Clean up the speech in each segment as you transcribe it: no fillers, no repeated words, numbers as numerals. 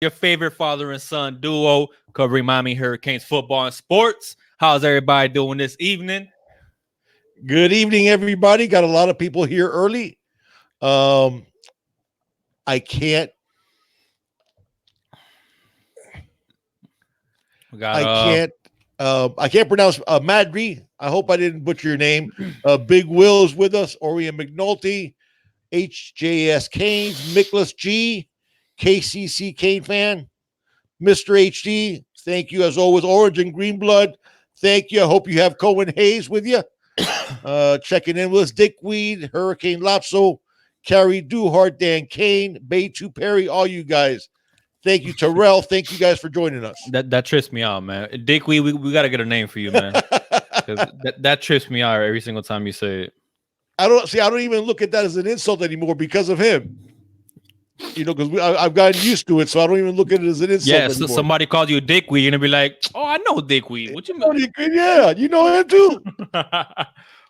Your favorite father and son duo covering Miami Hurricanes football and sports. How's everybody doing this evening? Good evening, everybody. Got a lot of people here early. Um, I can't. We got I can't. I can't pronounce Madri. I hope I didn't butcher your name. Big Will is with us. Orion McNulty, HJS Canes, Nicholas G, KCC Kane fan, Mr. HD. Thank you as always. Origin Greenblood. Thank you. I hope you have Cohen Hayes with you. Checking in with us, Dick Weed, Hurricane Lotso, Carrie Duhart, Dan Kane, Baytu Perry, all you guys. Thank you, Terrell. Thank you guys for joining us. that trips me out, man. Dick, we got to get a name for you, man. Because that trips me out every single time you say it. I don't even look at that as an insult anymore because of him. You know, because I've gotten used to it, so I don't even look at it as an insult. Yeah, so somebody calls you Dick Weed, you're gonna be like, "Oh, I know Dick Weed. What you mean?" Yeah, you know him too.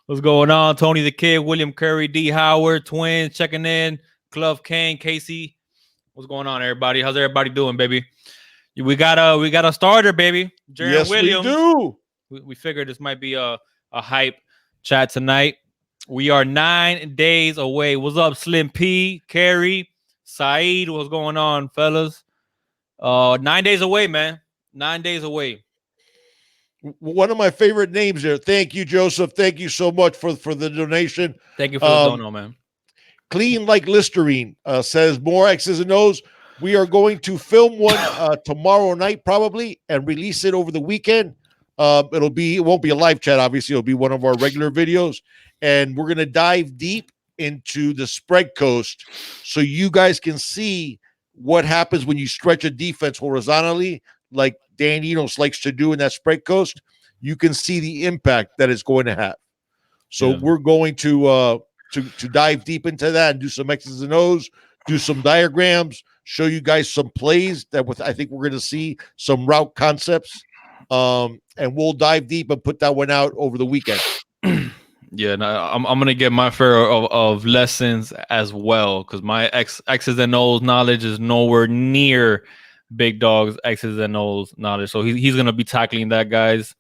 What's going on? Tony the Kid, William Curry, D Howard, twins checking in, Clove Kane, Casey. What's going on, everybody? How's everybody doing, baby? We got a starter, baby. Jaron Williams. We do. We figured this might be a hype chat tonight. We are 9 days away. What's up, Slim P, Carrie, Saeed? What's going on, fellas? 9 days away, man. 9 days away. One of my favorite names there. Thank you, Joseph. Thank you so much for the donation. Thank you for the dono, man. Clean like Listerine says more X's and O's. We are going to film one tomorrow night probably and release it over the weekend. It won't be a live chat, obviously. It'll be one of our regular videos. And we're going to dive deep into the spread coast so you guys can see what happens when you stretch a defense horizontally, like Dan Enos likes to do in that spread coast. You can see the impact that it's going to have. So we're going to dive deep into that and do some X's and O's, do some diagrams, show you guys some plays that I think we're going to see some route concepts. And we'll dive deep and put that one out over the weekend. Yeah, no, I'm gonna get my fair of lessons as well because my X's and O's knowledge is nowhere near Big Dog's X's and O's knowledge. So he's gonna be tackling that, guys.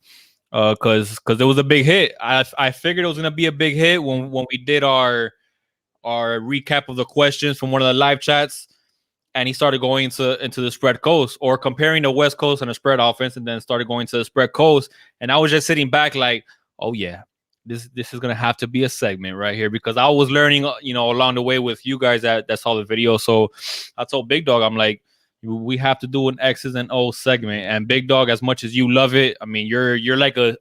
Because it was a big hit. I figured it was gonna be a big hit when we did our recap of the questions from one of the live chats, and he started going into the spread coast or comparing the West Coast and the spread offense, and then started going to the spread coast. And I was just sitting back like, oh yeah, this is gonna have to be a segment right here because I was learning, along the way with you guys that saw the video. So I told Big Dog, I'm like, we have to do an X's and O's segment. And Big Dog, as much as you love it, I mean, you're like a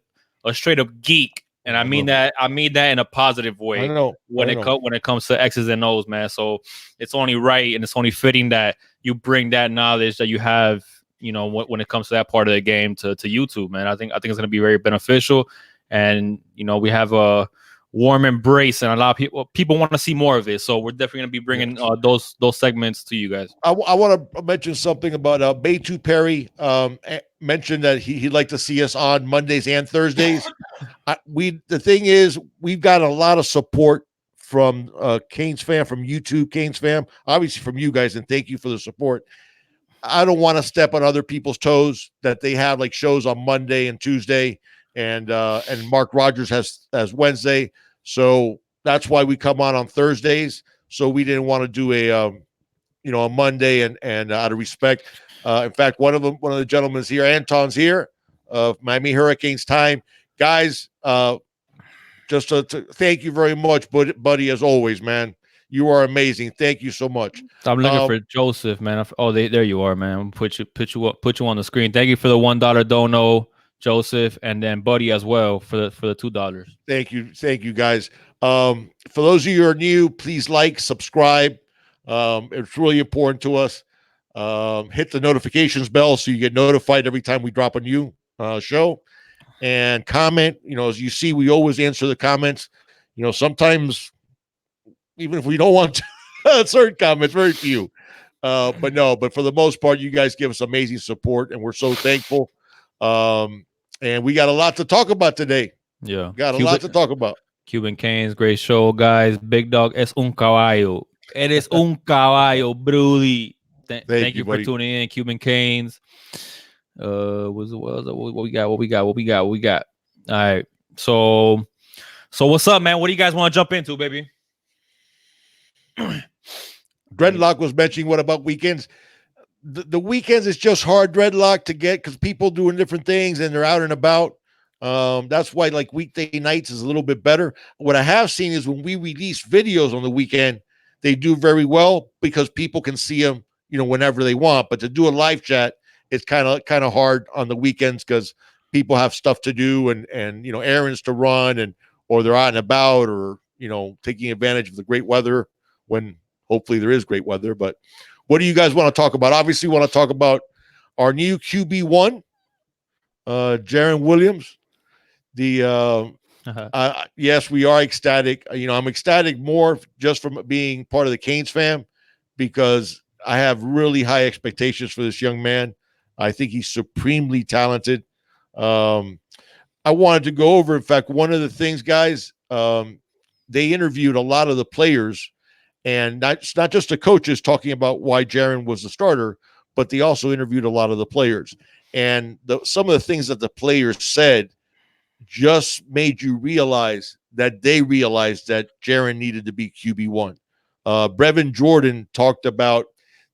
straight up geek, and I mean that in a positive way. I know. When it comes to X's and O's, man. So it's only right and it's only fitting that you bring that knowledge that you have, when it comes to that part of the game to YouTube, man. I think it's going to be very beneficial, and we have a warm embrace, and a lot of people want to see more of it. So we're definitely going to be bringing those segments to you guys. I want to mention something about Baytu Perry. Mentioned that he'd like to see us on Mondays and Thursdays. The thing is, we've got a lot of support from Canes fam, from YouTube Canes fam, obviously from you guys, and thank you for the support. I don't want to step on other people's toes that they have like shows on Monday and Tuesday, and Mark Rogers has Wednesday. So that's why we come on Thursdays. So we didn't want to do a Monday and out of respect. In fact, one of the gentlemen is here. Anton's here of Miami Hurricanes time. Guys, just to thank you very much, buddy, as always, man. You are amazing. Thank you so much. I'm looking for Joseph, man. There you are, man. Put you on the screen. Thank you for the $1 dono, Joseph, and then Buddy as well for the $2. Thank you, guys. For those of you who are new, please like, subscribe. It's really important to us. Hit the notifications bell so you get notified every time we drop a new show, and comment. As you see, we always answer the comments. Sometimes even if we don't want to, certain comments, very few. But for the most part, you guys give us amazing support, and we're so thankful. And we got a lot to talk about today. Yeah, got a lot to talk about. Cuban Canes, great show, guys. Big Dog es un caballo. Eres un caballo, Brody. Thank you, you for buddy. tuning in, Cuban Canes. What we got? What we got? All right. So what's up, man? What do you guys want to jump into, baby? Dreadlock was mentioning what about weekends? The weekends is just hard, Dreadlock, to get because people doing different things and they're out and about. That's why like weekday nights is a little bit better. What I have seen is when we release videos on the weekend, they do very well because people can see them, whenever they want. But to do a live chat, it's kind of hard on the weekends because people have stuff to do and errands to run or they're out and about or taking advantage of the great weather when hopefully there is great weather. But what do you guys want to talk about? Obviously, we want to talk about our new QB1, Jaron Williams. Yes, we are ecstatic. I'm ecstatic more just from being part of the Canes fam because I have really high expectations for this young man. I think he's supremely talented. I wanted to go over, in fact, one of the things, guys, they interviewed a lot of the players. And it's not just the coaches talking about why Jaron was the starter, but they also interviewed a lot of the players. And some of the things that the players said just made you realize that they realized that Jaron needed to be QB1. Brevin Jordan talked about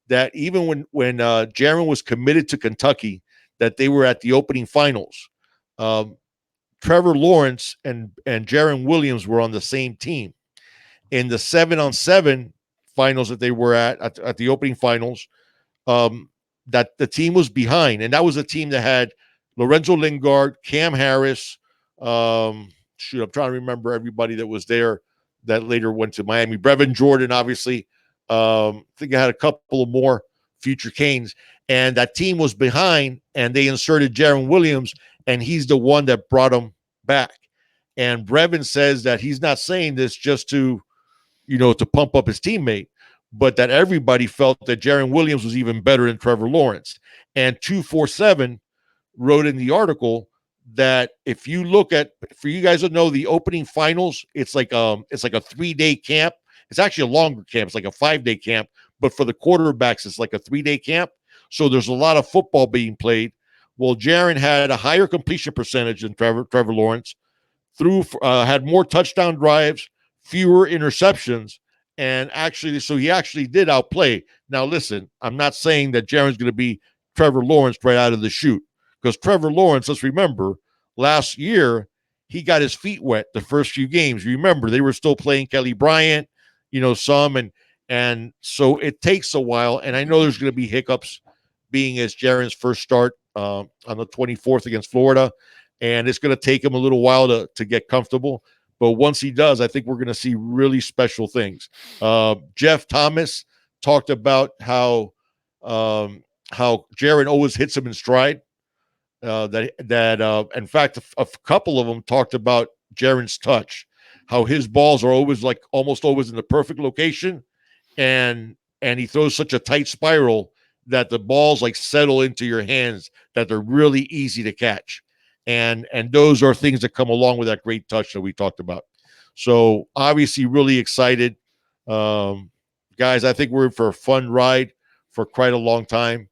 that even when Jaron was committed to Kentucky, that they were at the opening finals. Trevor Lawrence and Jaron Williams were on the same team. In the 7-on-7 finals that they were at the opening finals, that the team was behind. And that was a team that had Lorenzo Lingard, Cam Harris. I'm trying to remember everybody that was there that later went to Miami. Brevin Jordan, obviously. I think I had a couple of more future Canes. And that team was behind, and they inserted Jaron Williams, and he's the one that brought them back. And Brevin says that he's not saying this just to pump up his teammate, but that everybody felt that Jaron Williams was even better than Trevor Lawrence. And 247 wrote in the article that if you look at, for you guys to know, the opening finals, it's like a 3-day camp. It's actually a longer camp. It's like a 5-day camp, but for the quarterbacks, it's like a 3-day camp. So there's a lot of football being played. Well, Jaron had a higher completion percentage than Trevor Lawrence, had more touchdown drives, fewer interceptions, and he actually did outplay. Now, listen, I'm not saying that Jaron's going to be Trevor Lawrence right out of the chute, because Trevor Lawrence, let's remember, last year, he got his feet wet the first few games. Remember, they were still playing Kelly Bryant, some, and so it takes a while, and I know there's going to be hiccups being as Jaron's first start on the 24th against Florida, and it's going to take him a little while to get comfortable. But once he does, I think we're going to see really special things. Jeff Thomas talked about how Jaron always hits him in stride. In fact, a couple of them talked about Jaron's touch, how his balls are always almost always in the perfect location, and he throws such a tight spiral that the balls settle into your hands, that they're really easy to catch. And those are things that come along with that great touch that we talked about. So obviously really excited. Guys, I think we're in for a fun ride for quite a long time.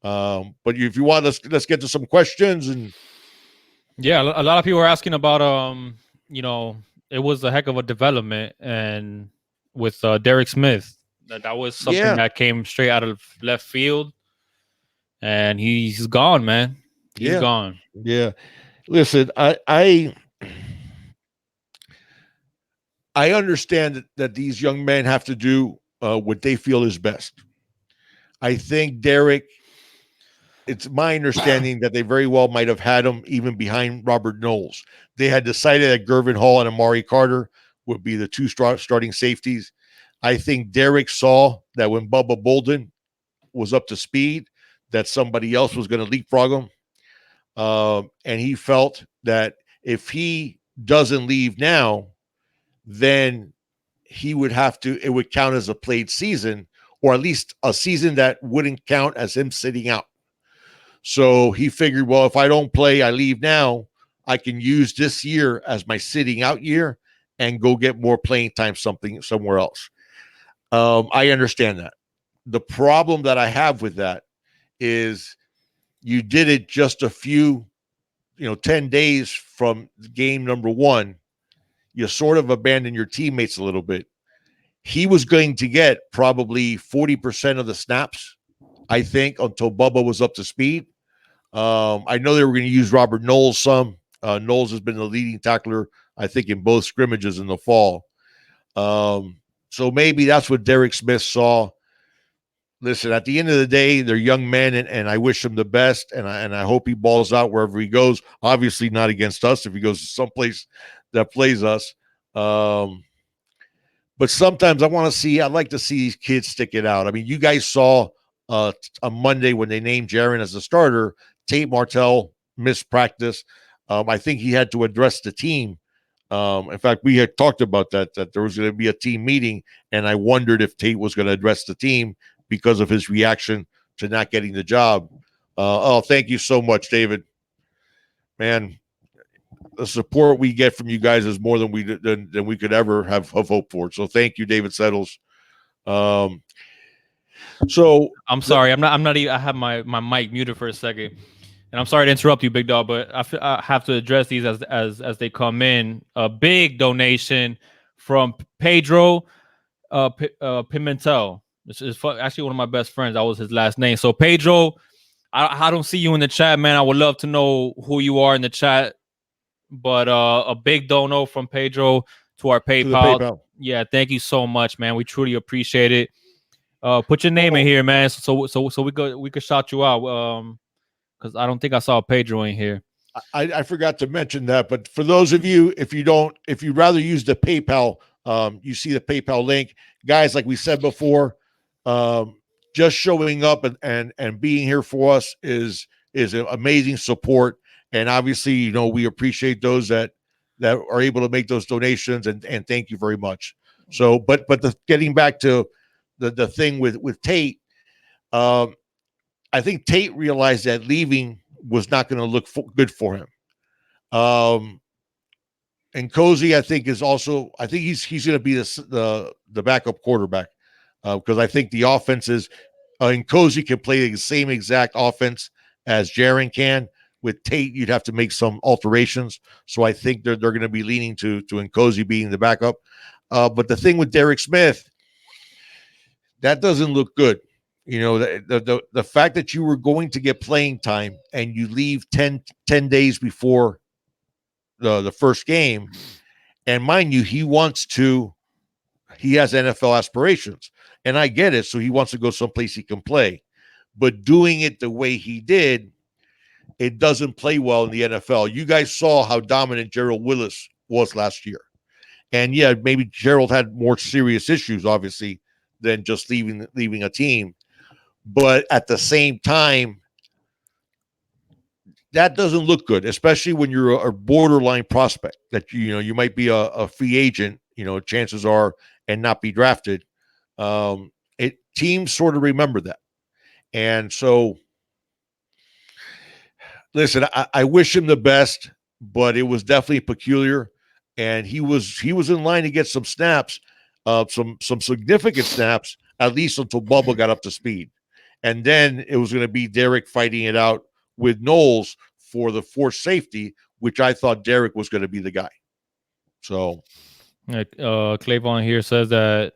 But if you want, let's get to some questions. And yeah, a lot of people are asking about it was a heck of a development, and with Derrick Smith, that was something that came straight out of left field, and he's gone, man. He's gone. Yeah. Listen, I understand that these young men have to do what they feel is best. I think Derrick, it's my understanding that they very well might have had him even behind Robert Knowles. They had decided that Gervin Hall and Amari Carter would be the two starting safeties. I think Derrick saw that when Bubba Bolden was up to speed, that somebody else was going to leapfrog him. And he felt that if he doesn't leave now, then it would count as a played season, or at least a season that wouldn't count as him sitting out. So he figured, well, if I don't play, I leave now, I can use this year as my sitting out year and go get more playing time somewhere else. I understand that. The problem that I have with that is you did it just a few, 10 days from game number one. You sort of abandon your teammates a little bit. He was going to get probably 40% of the snaps, I think, until Bubba was up to speed. I know they were going to use Robert Knowles some. Knowles has been the leading tackler, I think, in both scrimmages in the fall. So maybe that's what Derrick Smith saw. Listen, at the end of the day, they're young men, and I wish him the best, and I hope he balls out wherever he goes. Obviously, not against us if he goes to someplace that plays us. But sometimes I'd like to see these kids stick it out. I mean, you guys saw on Monday when they named Jaron as a starter, Tate Martell missed practice. I think he had to address the team. In fact, we had talked about that there was going to be a team meeting, and I wondered if Tate was going to address the team because of his reaction to not getting the job. Thank you so much, David. Man, the support we get from you guys is more than we could ever have hoped for. So thank you, David Settles. So I'm sorry, I'm not even, I have my mic muted for a second. And I'm sorry to interrupt you, Big Dog, but I have to address these as they come in. A big donation from Pedro Pimentel. This is actually one of my best friends. That was his last name. So Pedro, I don't see you in the chat, man. I would love to know who you are in the chat. But a big dono from Pedro to our PayPal. Yeah, thank you so much, man. We truly appreciate it. Put your name in here, man. So we could shout you out. Because I don't think I saw Pedro in here. I forgot to mention that, but for those of you, if you'd rather use the PayPal, you see the PayPal link, guys. Like we said before, just showing up and being here for us is an amazing support, and obviously, we appreciate those that are able to make those donations, and thank you very much. So, but getting back to the thing with Tate. I think Tate realized that leaving was not going to look good for him. And Cozy, I think, is also. I think he's going to be the backup quarterback because I think the offense is. And Cozy can play the same exact offense as Jaron can. With Tate, you'd have to make some alterations. So I think they're going to be leaning to Nkosi being the backup. But the thing with Derrick Smith, that doesn't look good. The fact that you were going to get playing time and you leave 10 days before the first game, and mind you, he has NFL aspirations, and I get it. So he wants to go someplace he can play, but doing it the way he did, it doesn't play well in the NFL. You guys saw how dominant Jaron Williams was last year. And yeah, maybe Gerald had more serious issues, obviously, than just leaving a team. But at the same time, that doesn't look good, especially when you're a borderline prospect that you might be a free agent, chances are, and not be drafted. Teams sort of remember that. And so listen, I wish him the best, but it was definitely peculiar. And he was in line to get some snaps, some significant snaps, at least until Bubba got up to speed. And then it was going to be Derrick fighting it out with Knowles for the forced safety, which I thought Derrick was going to be the guy. So, Clavon here says that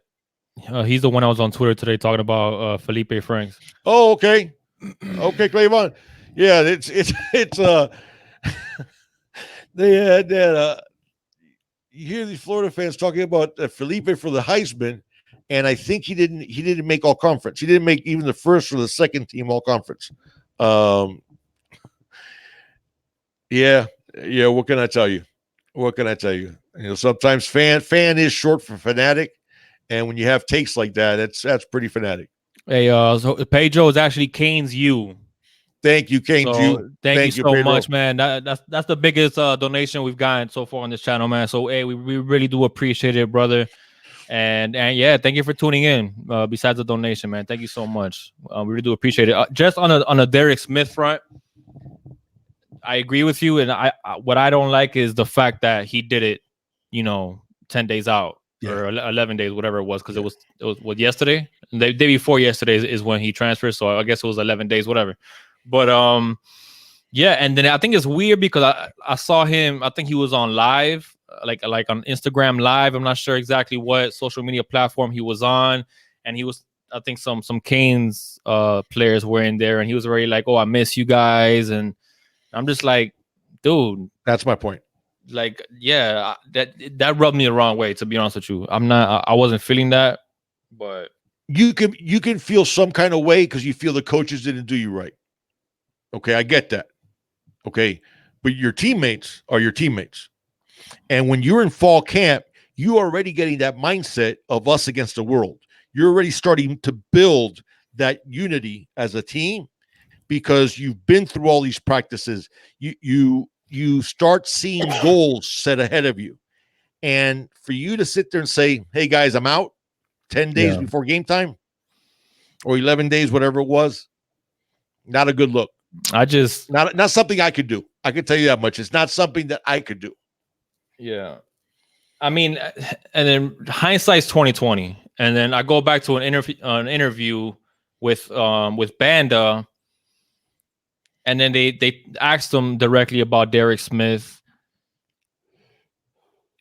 he's the one I was on Twitter today talking about Felipe Franks. Oh, okay, Clavon. Yeah, it's they had that. You hear these Florida fans talking about Felipe for the Heisman, and I think he didn't make all conference. He didn't make even the first or the second team all conference. Yeah. What can I tell you? Sometimes fan is short for fanatic, and when you have takes like that, that's pretty fanatic. Hey, so Pedro is actually Kane's U. Thank you, Kane. So, thank you so much, man. That's the biggest donation we've gotten so far on this channel, man. So hey, we really do appreciate it, brother. And yeah, thank you for tuning in. Besides the donation, man, thank you so much. We really do appreciate it. Just on a Derrick Smith front, I agree with you. And what I don't like is the fact that he did it, 10 days out. Yeah. or 11 days, whatever it was, because it was what, yesterday, the day before yesterday is when he transferred. So I guess it was 11 days, whatever. But yeah, and then I think it's weird because I saw him. I think he was on live, like on Instagram Live. I'm not sure exactly what social media platform he was on, and he was. I think some Canes players were in there, and he was already like, "Oh, I miss you guys," and I'm just like, dude, That's my point. like, yeah, that rubbed me the wrong way. To be honest with you, I wasn't feeling that, but You can feel some kind of way because you feel the coaches didn't do you right. Okay, I get that. Okay, but your teammates are your teammates, and when you're in fall camp, you're already getting that mindset of us against the world. You're already starting to build that unity as a team because you've been through all these practices. You start seeing goals set ahead of you, and for you to sit there and say, "Hey guys, I'm out," 10 days yeah, before game time or 11 days, whatever it was, not a good look. I just Not something I could do. I can tell you that much. It's not something that I could do. yeah. I mean, and then hindsight's 2020, and then I go back to an interview with Banda, and then they asked him directly about Derrick Smith,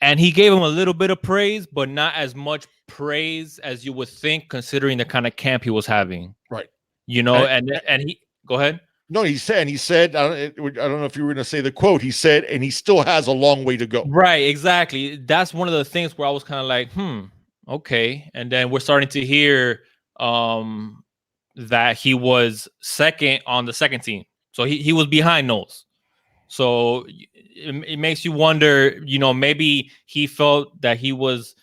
and he gave him a little bit of praise, but not as much praise as you would think, considering the kind of camp he was having. Right. You know, and he go ahead. No, he said, I don't know if you were going to say the quote. He said, and he still has a long way to go. Right, exactly. That's one of the things where I was kind of like, okay. And then we're starting to hear that he was second on the second team. So he was behind Knowles. So it makes you wonder, maybe he felt that he was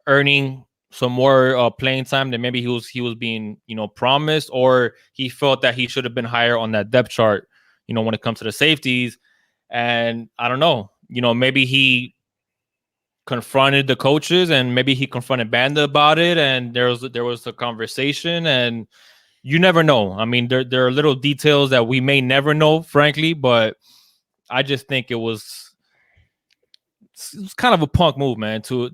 earning some more playing time than maybe he was being, promised, or he felt that he should have been higher on that depth chart, when it comes to the safeties. And I don't know, maybe he confronted the coaches and maybe he confronted Banda about it, and there was a conversation, and you never know. I mean, there are little details that we may never know, frankly, but I just think it was kind of a punk move, man, to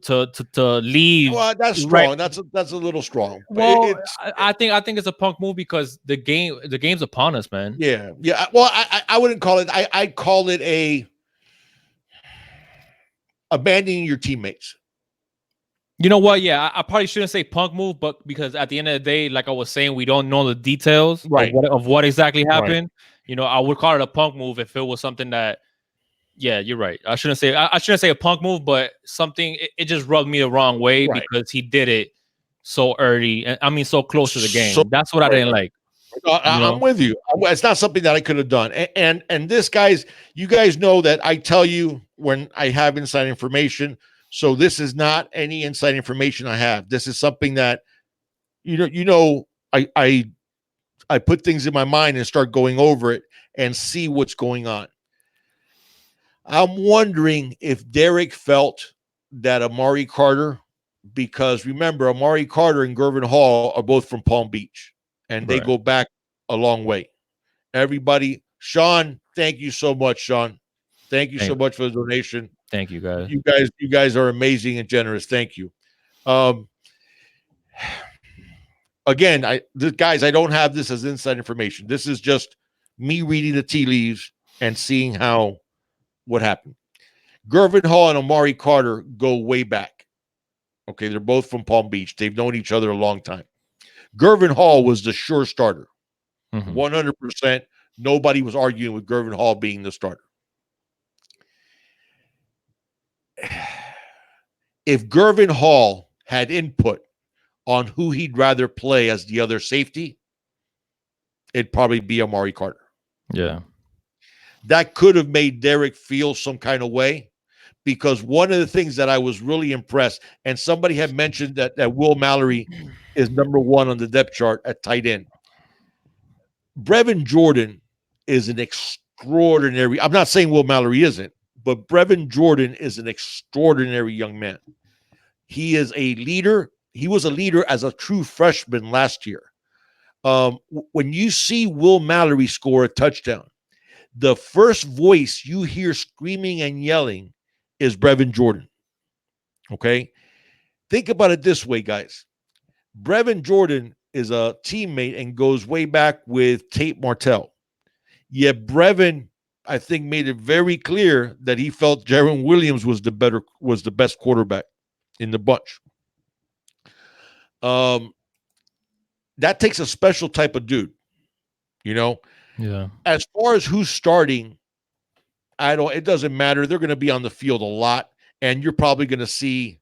leave. Well, that's Right. strong. That's a little strong. But Well, it's I think it's a punk move because the game's upon us, man. yeah. Well, I wouldn't call it. I'd call it a abandoning your teammates. You know what? Yeah, I probably shouldn't say punk move, but because at the end of the day, like I was saying, we don't know the details Right. of what exactly Right. happened. I would call it a punk move if it was something that. Yeah, you're right. I shouldn't say a punk move, but something it just rubbed me the wrong way Right. because he did it so early, and I mean so close to the game. So- That's what I didn't like. I'm with you. It's not something that I could have done. And this, guys, you guys know that I tell you when I have inside information. So this is not any inside information I have. This is something that I put things in my mind and start going over it and see what's going on. I'm wondering if Derrick felt that Amari Carter, because remember, Amari Carter and Gervin Hall are both from Palm Beach, and they go back a long way. Everybody, Sean, thank you so much, Sean. Thank you so much for the donation. Thank you, guys. You guys are amazing and generous. Thank you. Again, guys, I don't have this as inside information. This is just me reading the tea leaves and seeing what happened. Gervin Hall and Amari Carter go way back. Okay, they're both from Palm Beach. They've known each other a long time. Gervin Hall was the sure starter. 100%. Nobody was arguing with Gervin Hall being the starter. If Gervin Hall had input on who he'd rather play as the other safety, it'd probably be Amari Carter. Yeah. That could have made Derrick feel some kind of way, because one of the things that I was really impressed, and somebody had mentioned that Will Mallory is number one on the depth chart at tight end. Brevin Jordan is an extraordinary, I'm not saying Will Mallory isn't, but Brevin Jordan is an extraordinary young man. He is a leader. He was a leader as a true freshman last year. When you see Will Mallory score a touchdown, the first voice you hear screaming and yelling is Brevin Jordan. Okay. think about it this way, guys. Brevin Jordan is a teammate and goes way back with Tate Martell. Yet Brevin, I think, made it very clear that he felt Jaron Williams was the best quarterback in the bunch. That takes a special type of dude, you know. Yeah. As far as who's starting, it doesn't matter. They're going to be on the field a lot, and you're probably going to see.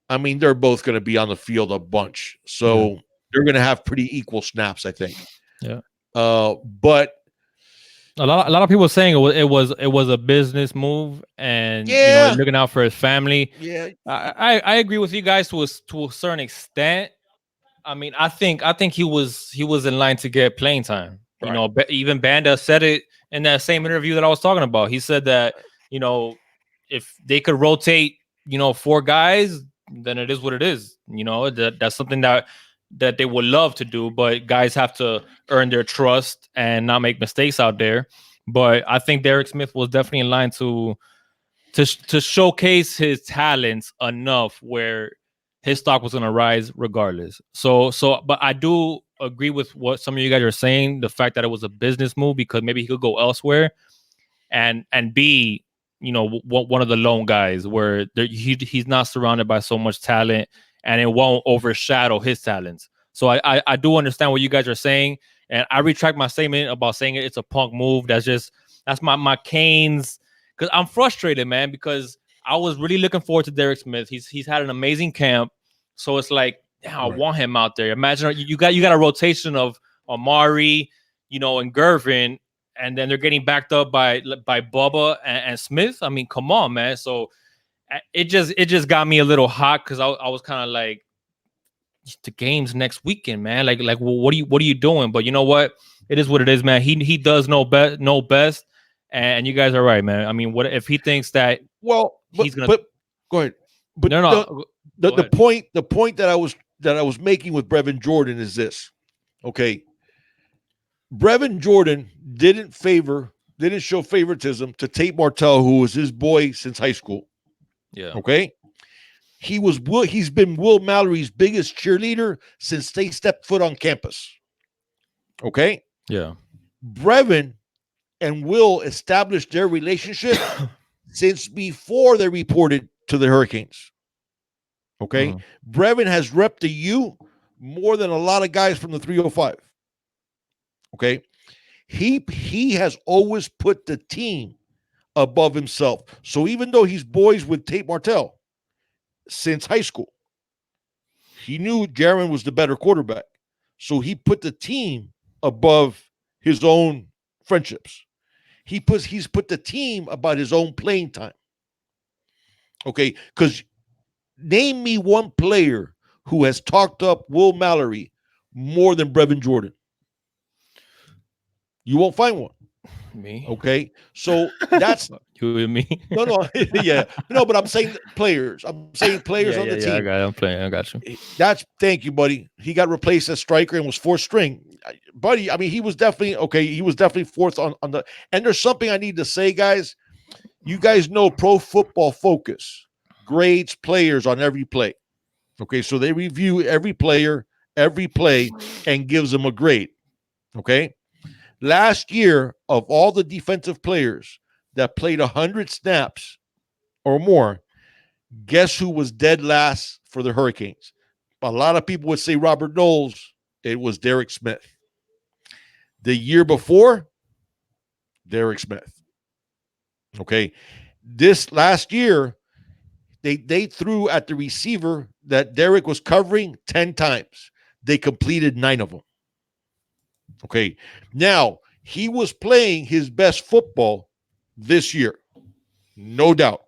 I mean, they're both going to be on the field a bunch, so they're going to have pretty equal snaps, I think. Yeah. But a lot of people saying it was a business move, and looking out for his family. Yeah, I agree with you guys to a certain extent. I mean, I think he was in line to get playing time. Right. Even Banda said it in that same interview that I was talking about. He said that if they could rotate 4 guys, then it is what it is. That's something that they would love to do, but guys have to earn their trust and not make mistakes out there. But I think Derrick Smith was definitely in line to showcase his talents enough where his stock was going to rise regardless. But I do agree with what some of you guys are saying, the fact that it was a business move, because maybe he could go elsewhere and be, one of the lone guys where he's not surrounded by so much talent, and it won't overshadow his talents. So I do understand what you guys are saying, and I retract my statement about saying it's a punk move. That's my Canes, because I'm frustrated, man, because I was really looking forward to Derrick Smith. He's had an amazing camp, so it's like, I want him out there. Imagine you got a rotation of Amari, and Gervin, and then they're getting backed up by Bubba and Smith. I mean, come on, man. So it just got me a little hot, because I was kind of like, the game's next weekend, man. Like, well, what are you doing? But you know what? It is what it is, man. He does know best, and you guys are right, man. I mean, what if he thinks that? Well, he's gonna. But go ahead. But no. The point that I was making with Brevin Jordan is this. Okay. Brevin Jordan didn't show favoritism to Tate Martell, who was his boy since high school. Yeah. Okay. He's been Will Mallory's biggest cheerleader since they stepped foot on campus. Okay. Yeah. Brevin and Will established their relationship since before they reported to the Hurricanes. Okay. Brevin has repped the U more than a lot of guys from the 305. Okay. He has always put the team above himself. So even though he's boys with Tate Martell since high school, he knew Jaron was the better quarterback. So he put the team above his own friendships. He's put the team about his own playing time. Okay, because name me one player who has talked up Will Mallory more than Brevin Jordan. You won't find one. Me. Okay, so that's you and me. No, yeah, no, but I'm saying players. I'm saying players on the team. I got you. Thank you, buddy. He got replaced as striker and was 4th string, buddy. I mean, he was definitely okay. He was definitely 4th on the. And there's something I need to say, guys. You guys know Pro Football Focus grades players on every play. Okay, so they review every player, every play, and gives them a grade. Okay. Last year, of all the defensive players that played 100 snaps or more, guess who was dead last for the Hurricanes? A lot of people would say Robert Knowles. It was Derrick Smith. The year before, Derrick Smith. Okay. This last year, they threw at the receiver that Derrick was covering 10 times. They completed 9 of them. Okay. Now, he was playing his best football this year. No doubt.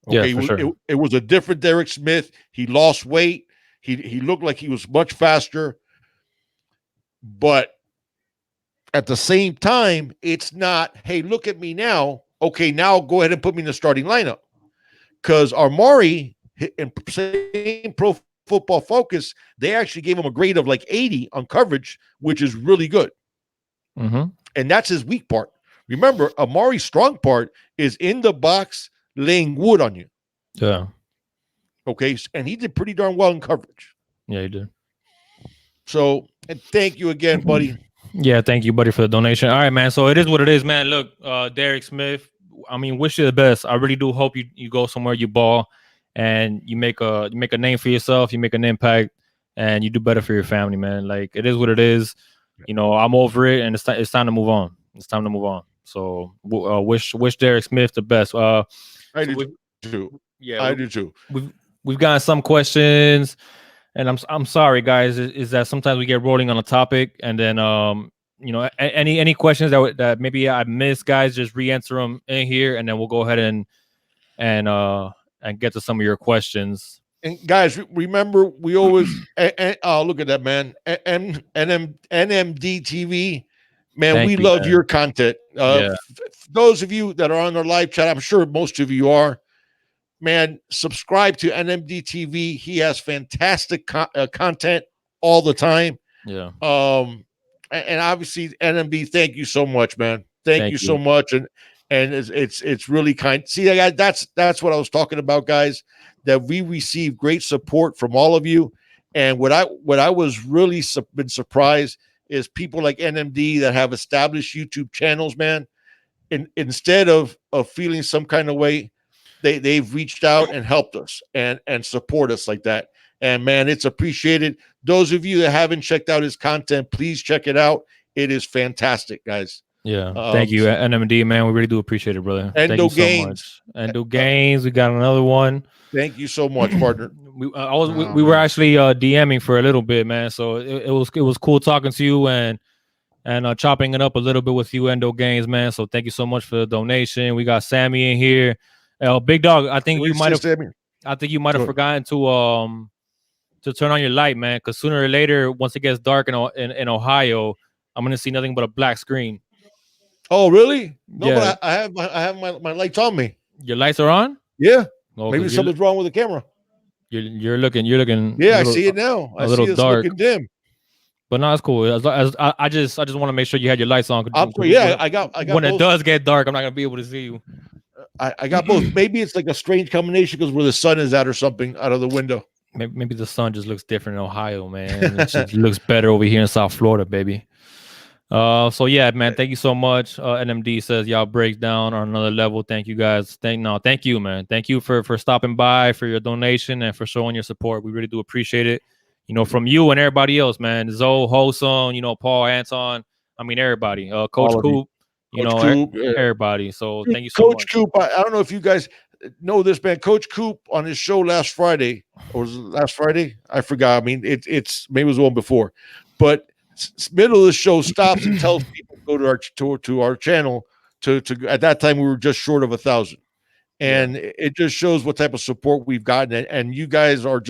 Okay. Yeah, for sure. It was a different Derrick Smith. He lost weight. He looked like he was much faster. But at the same time, it's not, hey, look at me now. Okay, now go ahead and put me in the starting lineup. Because Amari, in same Pro Football Focus, they actually gave him a grade of like 80 on coverage, which is really good. Mm-hmm. And that's his weak part. Remember, Amari's strong part is in the box laying wood on you. Yeah. Okay, and he did pretty darn well in coverage. Yeah, you did. So, and thank you again, buddy. Yeah, thank you, buddy, for the donation. All right, man. So it is what it is, man. Look, Derrick Smith. I mean, wish you the best. I really do hope you go somewhere, you ball, and you make a name for yourself. You make an impact, and you do better for your family, man. Like it is what it is. You know, I'm over it, and it's time to move on. It's time to move on. So wish Derrick Smith the best. I So do too. yeah, I do too. We've gotten some questions. And I'm sorry, guys. Is that sometimes we get rolling on a topic, and then you know, any questions that maybe I missed, guys, just re-answer them in here, and then we'll go ahead and get to some of your questions. And guys, remember we always look at that, man. NMD TV, man. Thank we you, love man. your content. Yeah. Those of you that are on our live chat, I'm sure most of you are. Man, subscribe to NMD TV. He has fantastic content all the time. Yeah. And obviously NMD, thank you so much, man. Thank you so much. And it's really kind. See, that's what I was talking about, guys, that we receive great support from all of you. And what I was really been surprised is people like NMD that have established YouTube channels, man. Instead of feeling some kind of way, they've reached out and helped us and support us like that. And man, it's appreciated. Those of you that haven't checked out his content, please check it out. It is fantastic, guys. Yeah, thank you, NMD, man. We really do appreciate it, brother. Endo Thank you so much. Endo Games, we got another one. Thank you so much, partner. we were actually DMing for a little bit, man. So it was cool talking to you and chopping it up a little bit with you, Endo Games, man. So thank you so much for the donation. We got Sammy in here. Big Dog, I think you might have forgotten to turn on your light, man, because sooner or later, once it gets dark in Ohio, I'm gonna see nothing but a black screen. Oh, really? No, Yeah. but I have my lights on me. Your lights are on? Yeah. Maybe something's wrong with the camera. You're looking. Yeah, I see it now. I see it's dark. Looking dim. But no, it's cool. As I just want to make sure you had your lights on. Yeah, I got. When both. It does get dark, I'm not gonna be able to see you. I got both. Maybe it's like a strange combination because where the sun is at or something out of the window. Maybe the sun just looks different in Ohio, man. It just looks better over here in South Florida, baby. So yeah, man, thank you so much. NMD says y'all break down on another level. Thank you guys. Thank you, man. Thank you for stopping by, for your donation, and for showing your support. We really do appreciate it. You know, from you and everybody else, man. Zoe, Wholesome, you know, Paul, Anton. I mean, everybody. Coach Coop, everybody. So thank you so much. Coach Coop, I don't know if you guys know this, man. Coach Coop on his show last Friday, or was it last Friday? I forgot. I mean, it's maybe it was the one before, but middle of the show stops and tells people to go to our channel to at that time we were just short of 1,000, and it just shows what type of support we've gotten, and you guys are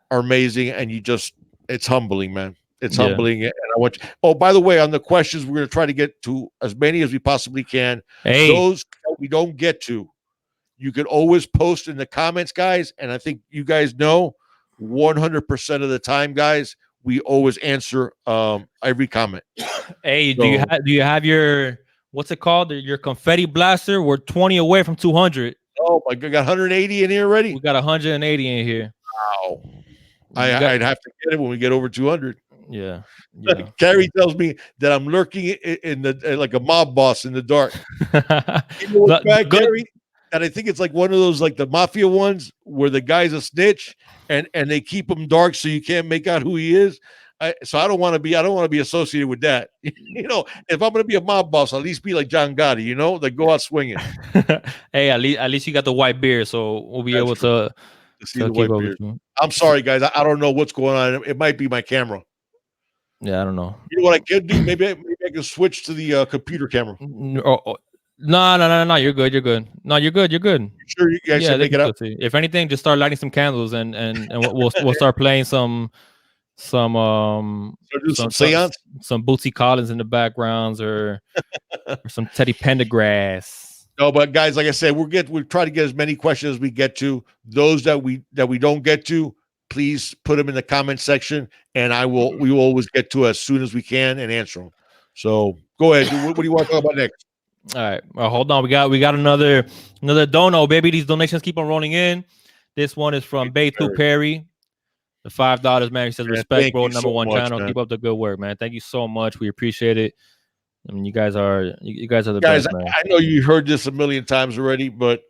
amazing, and it's humbling, man. It's humbling, and I want you. Oh, by the way, on the questions, we're going to try to get to as many as we possibly can. Those that we don't get to, you can always post in the comments, guys, and I think you guys know 100% of the time, guys, we always answer every comment. Hey, so, do you have your, what's it called? Your confetti blaster? We're 20 away from 200. Oh my God, got 180 in here already? We got 180 in here. Wow. I'd have to get it when we get over 200. Yeah. Carrie tells me that I'm lurking in the like a mob boss in the dark. You know what's bad, Carrie? And I think it's like one of those, like the mafia ones where the guy's a snitch and they keep him dark so you can't make out who he is. So I don't want to be associated with that. You know, if I'm going to be a mob boss, at least be like John Gotti, you know, like go out swinging. Hey, at least you got the white beard, so we'll be able to see the white beard. I'm sorry, guys. I don't know what's going on. It might be my camera. Yeah, I don't know. You know what I can do? Maybe I can switch to the computer camera. No, you're good. No, you're good. Sure, you guys can make it up. If anything, just start lighting some candles and we'll start playing some seance, some Bootsy Collins in the backgrounds or some Teddy Pendergrass. No, but guys, like I said, we'll try to get as many questions as we get to. Those that we don't get to, please put them in the comment section, and we will always get to as soon as we can and answer them. So go ahead. What do you want to talk about next? All right. Well, hold on. We got another dono, baby. These donations keep on rolling in. This one is from Beitu Perry. The $5, man. He says, "Respect, bro. Number one channel. Man. Keep up the good work, man. Thank you so much. We appreciate it. I mean, you guys are the guys, best, man. I know you heard this a million times already, but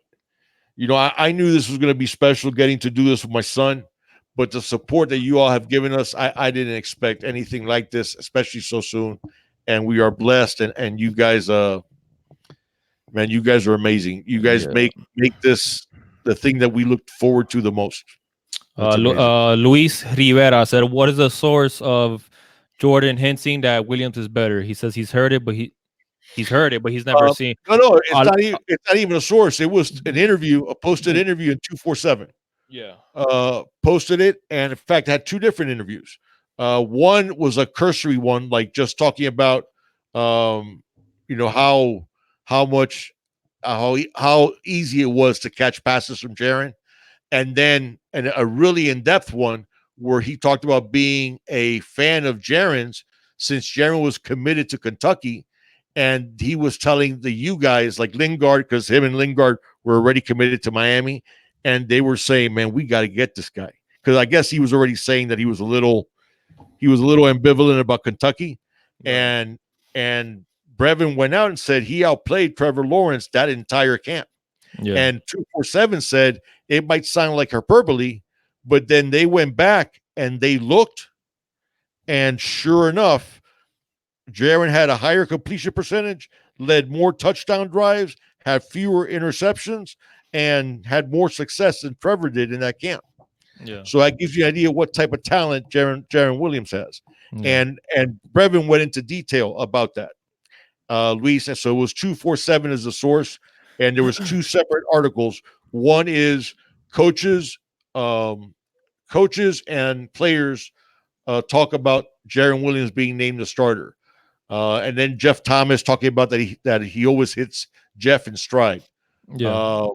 I knew this was going to be special getting to do this with my son. But the support that you all have given us, I didn't expect anything like this, especially so soon. And we are blessed. And you guys, man, you guys are amazing. You guys make this the thing that we look forward to the most. Luis Rivera said, "What is the source of Jordan hinting that Williams is better?" He says he's heard it, but he's heard it, but he's never seen. No, it's not even a source. It was an interview, a posted interview in 247. Yeah. Posted it, and in fact had two different interviews. One was a cursory one, like just talking about how easy it was to catch passes from Jaron, and then a really in-depth one where he talked about being a fan of Jaron's since Jaron was committed to Kentucky, and he was telling the you guys like Lingard, because him and Lingard were already committed to Miami. And they were saying, man, we got to get this guy. Because I guess he was already saying that he was a little ambivalent about Kentucky. Right. And Brevin went out and said he outplayed Trevor Lawrence that entire camp. Yeah. And 247 said it might sound like hyperbole, but then they went back and they looked, and sure enough, Jaron had a higher completion percentage, led more touchdown drives, had fewer interceptions, and had more success than Trevor did in that camp. Yeah. So that gives you an idea what type of talent Jaron Williams has. Yeah. And Brevin went into detail about that. Luis, so it was 247 as the source, and there was two separate articles. One is coaches and players talk about Jaron Williams being named the starter. And then Jeff Thomas talking about that he always hits Jeff in stride. Yeah,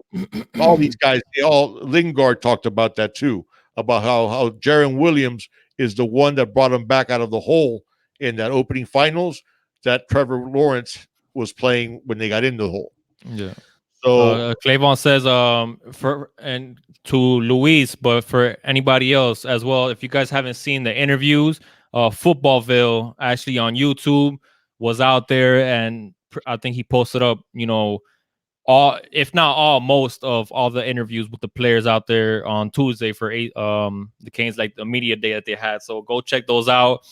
all these guys, Lingard talked about that too, about how Jaron Williams is the one that brought him back out of the hole in that opening finals that Trevor Lawrence was playing when they got into the hole. Yeah. So Clavon says, to Luis, but for anybody else as well, if you guys haven't seen the interviews, Footballville actually on YouTube was out there, and I think he posted up, all, if not all, most of all the interviews with the players out there on Tuesday for the Canes, like the media day that they had. So go check those out,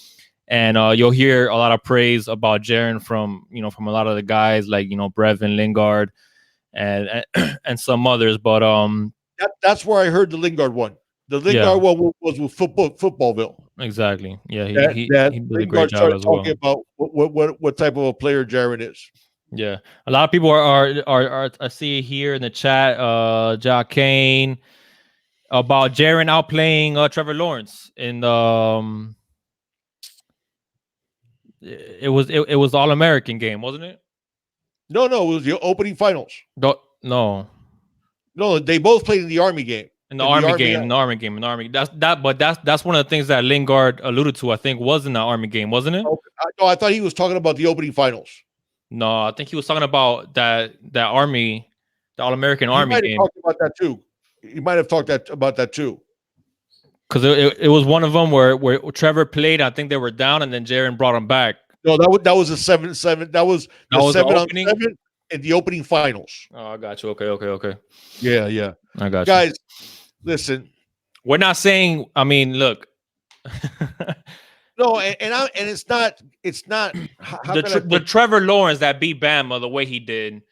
and you'll hear a lot of praise about Jaron from a lot of the guys like Brevin, Lingard, and some others. But that's where I heard the Lingard one. The Lingard one was with Footballville. Exactly. Yeah, he did a great job as well. Talking about what type of a player Jaron is. Yeah, a lot of people are I see here in the chat, Jack Kane, about Jaron outplaying Trevor Lawrence in it was All-American game, wasn't it? No, it was the opening finals. No, they both played in the Army game. In the Army game. That's one of the things that Lingard alluded to. I think was in the Army game, wasn't it? No, I thought he was talking about the opening finals. No, I think he was talking about that Army, the All-American Army game. Talked about that too. He might have talked about that too. Because it was one of them where Trevor played. I think they were down, and then Jaron brought him back. No, that was a 7-7. That was the 7-on-7 in the opening finals. Oh, I got you. Okay. Yeah. I got you. Guys, listen. We're not saying. I mean, look. No, and it's not. The Trevor Lawrence that beat Bama the way he did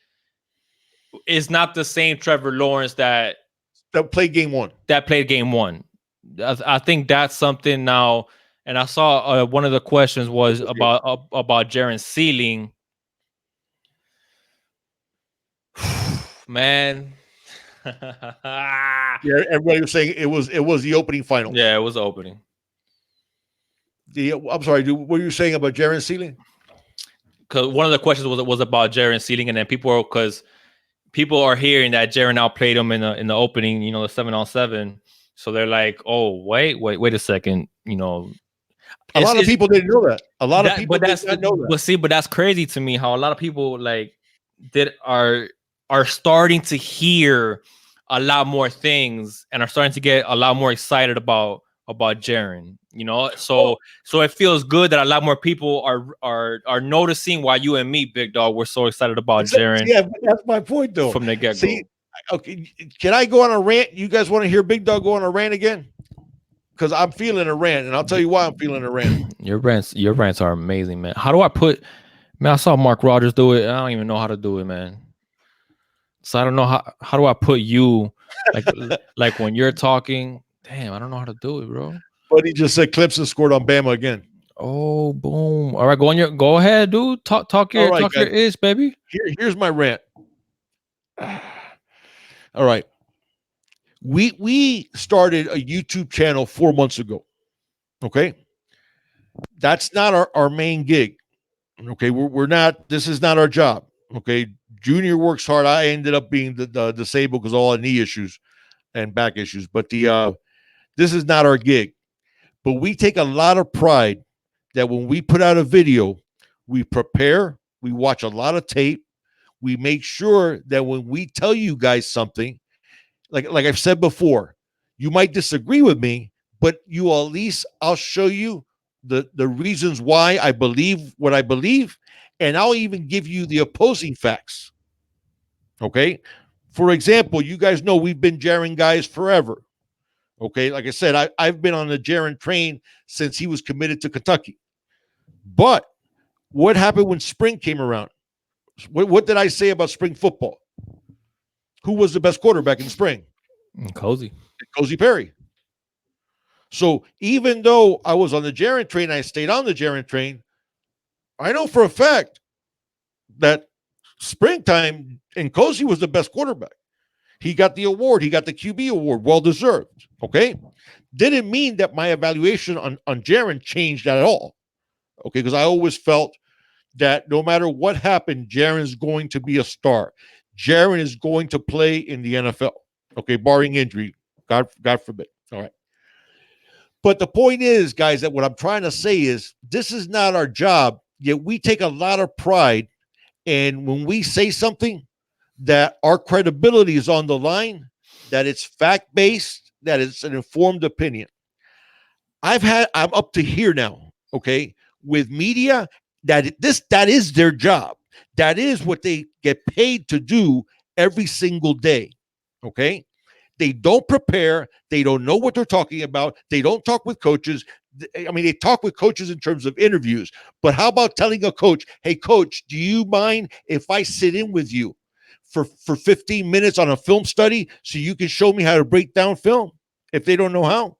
is not the same Trevor Lawrence that played game one. I think that's something now. And I saw one of the questions was about Jaron's ceiling. Man. Yeah, everybody was saying it was the opening final. Yeah, it was the opening. I'm sorry, what were you saying about Jaron's ceiling? Because one of the questions was about Jaron's ceiling, and then people are hearing that Jaron outplayed him in the opening, the 7-on-7. So they're like, oh, wait a second, A lot of people didn't know that. A lot of people did not know that. But that's crazy to me how a lot of people are starting to hear a lot more things and are starting to get a lot more excited about Jaron. You know, so it feels good that a lot more people are noticing why you and me, big dog, we're so excited about Jaron. Yeah, but that's my point though. From the get go. See, okay, can I go on a rant? You guys want to hear Big Dog go on a rant again? Because I'm feeling a rant, and I'll tell you why I'm feeling a rant. Your rants are amazing, man. How do I put? Man, I saw Mark Rogers do it. I don't even know how to do it, man. So I don't know how do I put you like when you're talking. Damn, I don't know how to do it, bro. But he just said Clemson scored on Bama again. Oh, boom! All right, go ahead, dude. Talk your ish, baby. Here's my rant. All right. We started a YouTube channel 4 months ago. Okay. That's not our main gig. Okay. We're not, this is not our job. Okay. Junior works hard. I ended up being the disabled because of all the knee issues and back issues. But this is not our gig. But we take a lot of pride that when we put out a video, we prepare, we watch a lot of tape, we make sure that when we tell you guys something, like I've said before, you might disagree with me, but you at least I'll show you the reasons why I believe what I believe, and I'll even give you the opposing facts. Okay. For example, you guys know we've been Jaron guys forever. Okay. Like I said, I've been on the Jaron train since he was committed to Kentucky. But what happened when spring came around? What did I say about spring football? Who was the best quarterback in spring? Cozy Perry. So even though I was on the Jaron train, I stayed on the Jaron train. I know for a fact that springtime and Cozy was the best quarterback. He got the award. He got the QB award. Well deserved. Okay. Didn't mean that my evaluation on Jaron changed at all. Okay. Because I always felt that no matter what happened, Jaron's going to be a star. Jaron is going to play in the NFL. Okay. Barring injury. God forbid. All right. But the point is, guys, that what I'm trying to say is this is not our job, yet we take a lot of pride. And when we say something, that our credibility is on the line, that it's fact-based, that it's an informed opinion. I'm up to here now, okay, with media, that is their job. That is what they get paid to do every single day, okay? They don't prepare. They don't know what they're talking about. They don't talk with coaches. I mean, they talk with coaches in terms of interviews, but how about telling a coach, hey, coach, do you mind if I sit in with you for 15 minutes on a film study so you can show me how to break down film if they don't know how?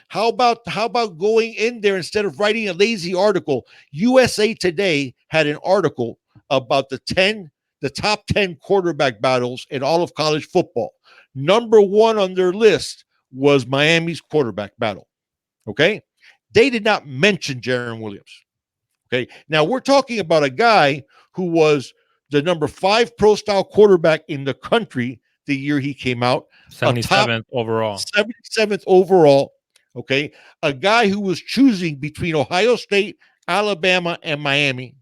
How about going in there instead of writing a lazy article? USA Today had an article about the top 10 quarterback battles in all of college football. Number one on their list was Miami's quarterback battle. Okay. They did not mention Jaron Williams. Okay. Now we're talking about a guy who was the number 5 pro style quarterback in the country the year he came out. 77th overall. 77th overall. Okay. A guy who was choosing between Ohio State, Alabama, and Miami.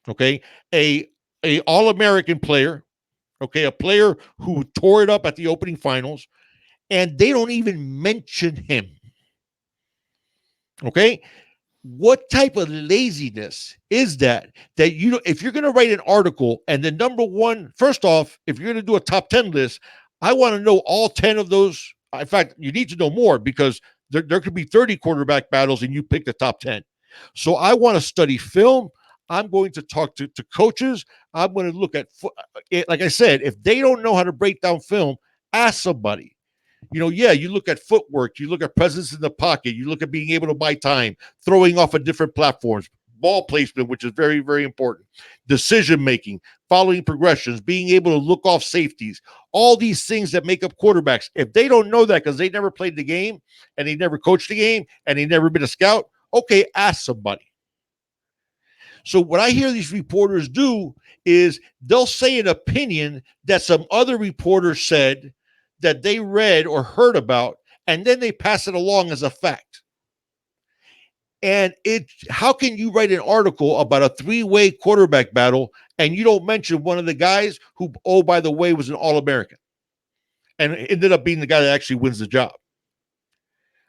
Okay. A All-American player. Okay. A player who tore it up at the opening finals. And they don't even mention him. Okay. What type of laziness is that? That if you're going to write an article and the number one, first off, if you're going to do a top 10 list, I want to know all 10 of those. In fact, you need to know more because there could be 30 quarterback battles and you pick the top 10. So I want to study film. I'm going to talk to coaches. I'm going to look at, like I said, if they don't know how to break down film, ask somebody. You look at footwork, you look at presence in the pocket, you look at being able to buy time, throwing off of different platforms, ball placement, which is very, very important, decision making, following progressions, being able to look off safeties, all these things that make up quarterbacks. If they don't know that because they never played the game and they never coached the game and they never been a scout, okay, ask somebody. So what I hear these reporters do is they'll say an opinion that some other reporter said that they read or heard about, and then they pass it along as a fact. And how can you write an article about a 3-way quarterback battle and you don't mention one of the guys who, oh, by the way, was an All-American? and ended up being the guy that actually wins the job.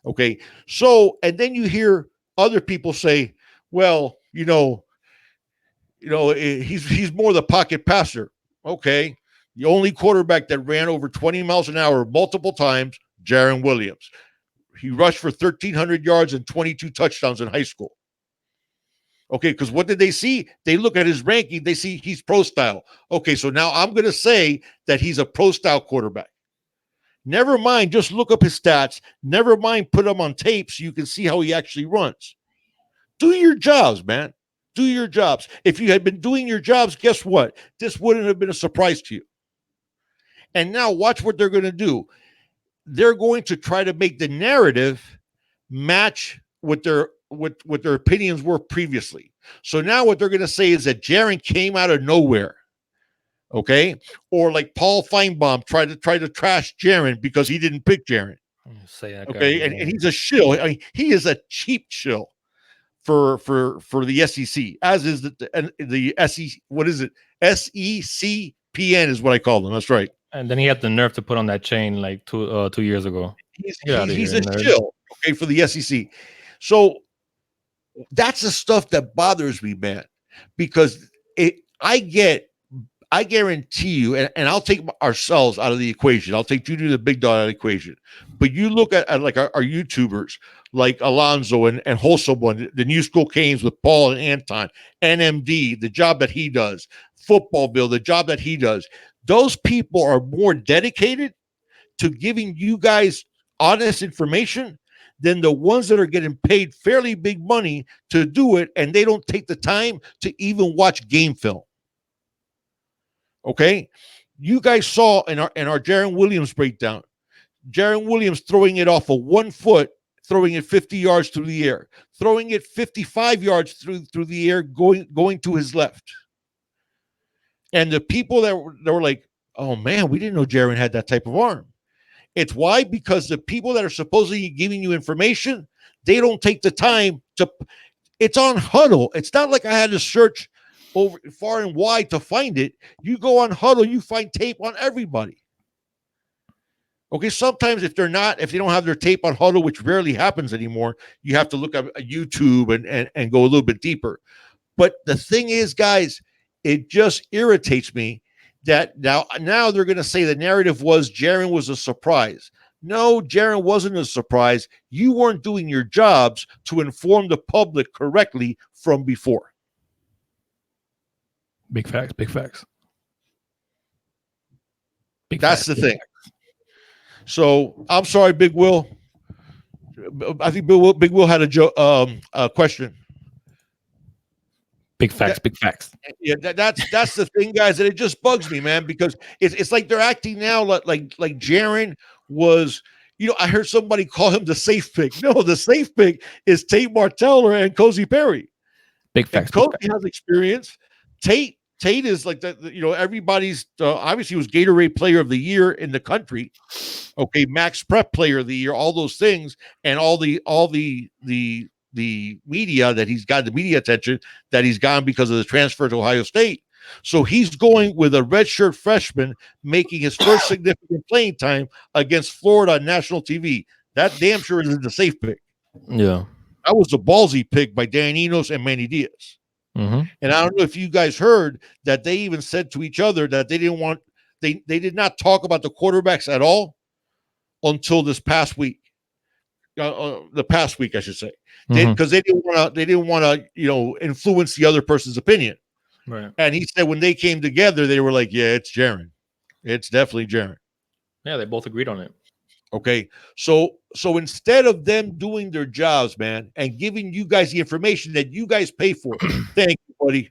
Okay. So, and then you hear other people say, well, he's more the pocket passer. Okay. The only quarterback that ran over 20 miles an hour multiple times, Jaron Williams. He rushed for 1,300 yards and 22 touchdowns in high school. Okay, because what did they see? They look at his ranking. They see he's pro style. Okay, so now I'm going to say that he's a pro style quarterback. Never mind, just look up his stats. Never mind, put them on tape so you can see how he actually runs. Do your jobs, man. Do your jobs. If you had been doing your jobs, guess what? This wouldn't have been a surprise to you. And now watch what they're going to do. They're going to try to make the narrative match what their opinions were previously. So now what they're going to say is that Jaron came out of nowhere. Okay, or like Paul Feinbaum tried to trash Jaron because he didn't pick Jaron. Okay, and he's a shill. I mean, he is a cheap shill for the SEC, as is the SEC. What is it? SECPN is what I call them. That's right. And then he had the nerve to put on that chain like 2 years ago. He's a shill. Okay, for the SEC. So that's the stuff that bothers me, man, because I guarantee you, and I'll take ourselves out of the equation. I'll take Junior the Big Dog out of the equation. But you look at like our YouTubers like Alonzo and Wholesome One, the New School Canes with Paul and Anton, NMD, the job that he does, Football Bill, the job that he does. Those people are more dedicated to giving you guys honest information than the ones that are getting paid fairly big money to do it, and they don't take the time to even watch game film. Okay, you guys saw in our Jaron Williams breakdown, Jaron Williams throwing it off of 1 foot, throwing it 50 yards through the air, throwing it 55 yards through the air, going to his left. And the people that were like, "Oh man, we didn't know Jaron had that type of arm." It's why? Because the people that are supposedly giving you information, they don't take the time to. It's on Huddle. It's not like I had to search over far and wide to find it. You go on Huddle, you find tape on everybody. Okay, sometimes if they don't have their tape on Huddle, which rarely happens anymore, you have to look at YouTube and go a little bit deeper. But the thing is, guys, it just irritates me that now they're going to say the narrative was Jaron was a surprise. No, Jaron wasn't a surprise. You weren't doing your jobs to inform the public correctly from before. Big facts. Big facts. That's the thing. So I'm sorry, Big Will. I think Big Will had a question. Big facts. Big facts. Yeah, that's the thing, guys. And it just bugs me, man, because it's like they're acting now like Jaron was. I heard somebody call him the safe pick. No, the safe pick is Tate Martell and Cozy Perry. Big facts. Cozy has experience. Tate is like that. Everybody's obviously was Gatorade Player of the Year in the country. Okay, Max Prep Player of the Year, all those things, and all the media that he's got, the media attention that he's gotten because of the transfer to Ohio State. So he's going with a redshirt freshman making his first significant playing time against Florida on national TV. That damn sure isn't the safe pick. Yeah, that was a ballsy pick by Dan Enos and Manny Diaz. Mm-hmm. And I don't know if you guys heard that they even said to each other that they did not talk about the quarterbacks at all until this past week. The past week, I should say, because they didn't want to, influence the other person's opinion. Right. And he said when they came together, they were like, "Yeah, it's Jaron. It's definitely Jaron." Yeah, they both agreed on it. Okay, so instead of them doing their jobs, man, and giving you guys the information that you guys pay for, thank you, buddy.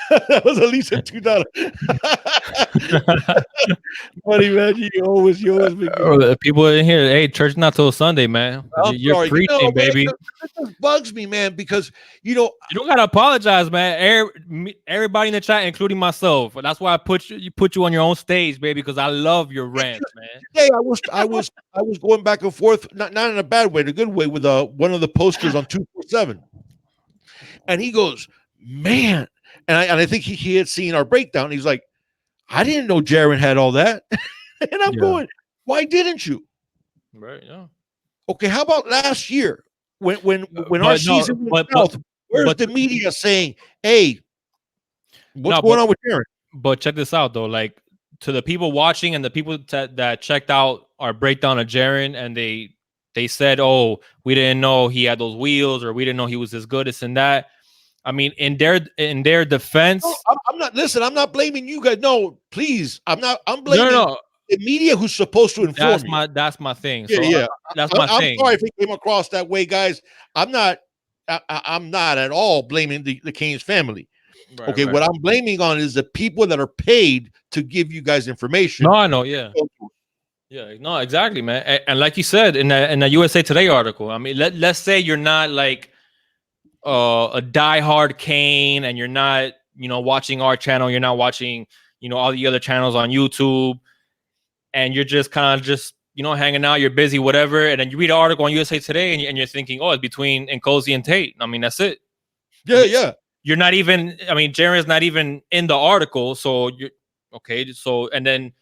That was at least a $2. Buddy, man, you always people in here. Hey, church not till Sunday, man. You're preaching, baby. It just bugs me, man, because you don't gotta apologize, man. Everybody in the chat, including myself. That's why I put you on your own stage, baby, because I love your rants, man. Today I was going back and forth, not in a bad way, in a good way, with one of the posters on 247, and he goes, "Man." And I think he had seen our breakdown. He's like, "I didn't know Jaron had all that." And I'm Yeah. going, why didn't you? Right. Yeah. Okay, how about last year when our But no, season went but south? Where's but the media saying, "Hey, what's no, going on with Jaron?" but check this out though. Like to the people watching and the people that checked out our breakdown of Jaron, and they said, "Oh, we didn't know he had those wheels, or we didn't know he was as good as and that." I mean, in their No, defense, I'm not. Listen, I'm not blaming you guys. No, please, I'm not. I'm no, blaming no, the media who's supposed to inform you. that's my thing. Yeah, So yeah. that's my I'm sorry thing. if it came across that way, guys. I'm not. I'm not at all blaming the Canes family. Right, Okay, right. what I'm blaming on is the people that are paid to give you guys information. No, I know. Yeah. Yeah, no, exactly, man. And like you said in the USA Today article, I mean, let's say you're not like a diehard Kane, and you're not, watching our channel, you're not watching, all the other channels on YouTube, and you're just kind of just, hanging out, you're busy, whatever, and then you read an article on USA Today, and you're thinking, oh, it's between Nkosi and Tate. I mean, that's it. I Yeah, mean, yeah. you're not even. I mean, Jaren's not even in the article, so you're okay. So and then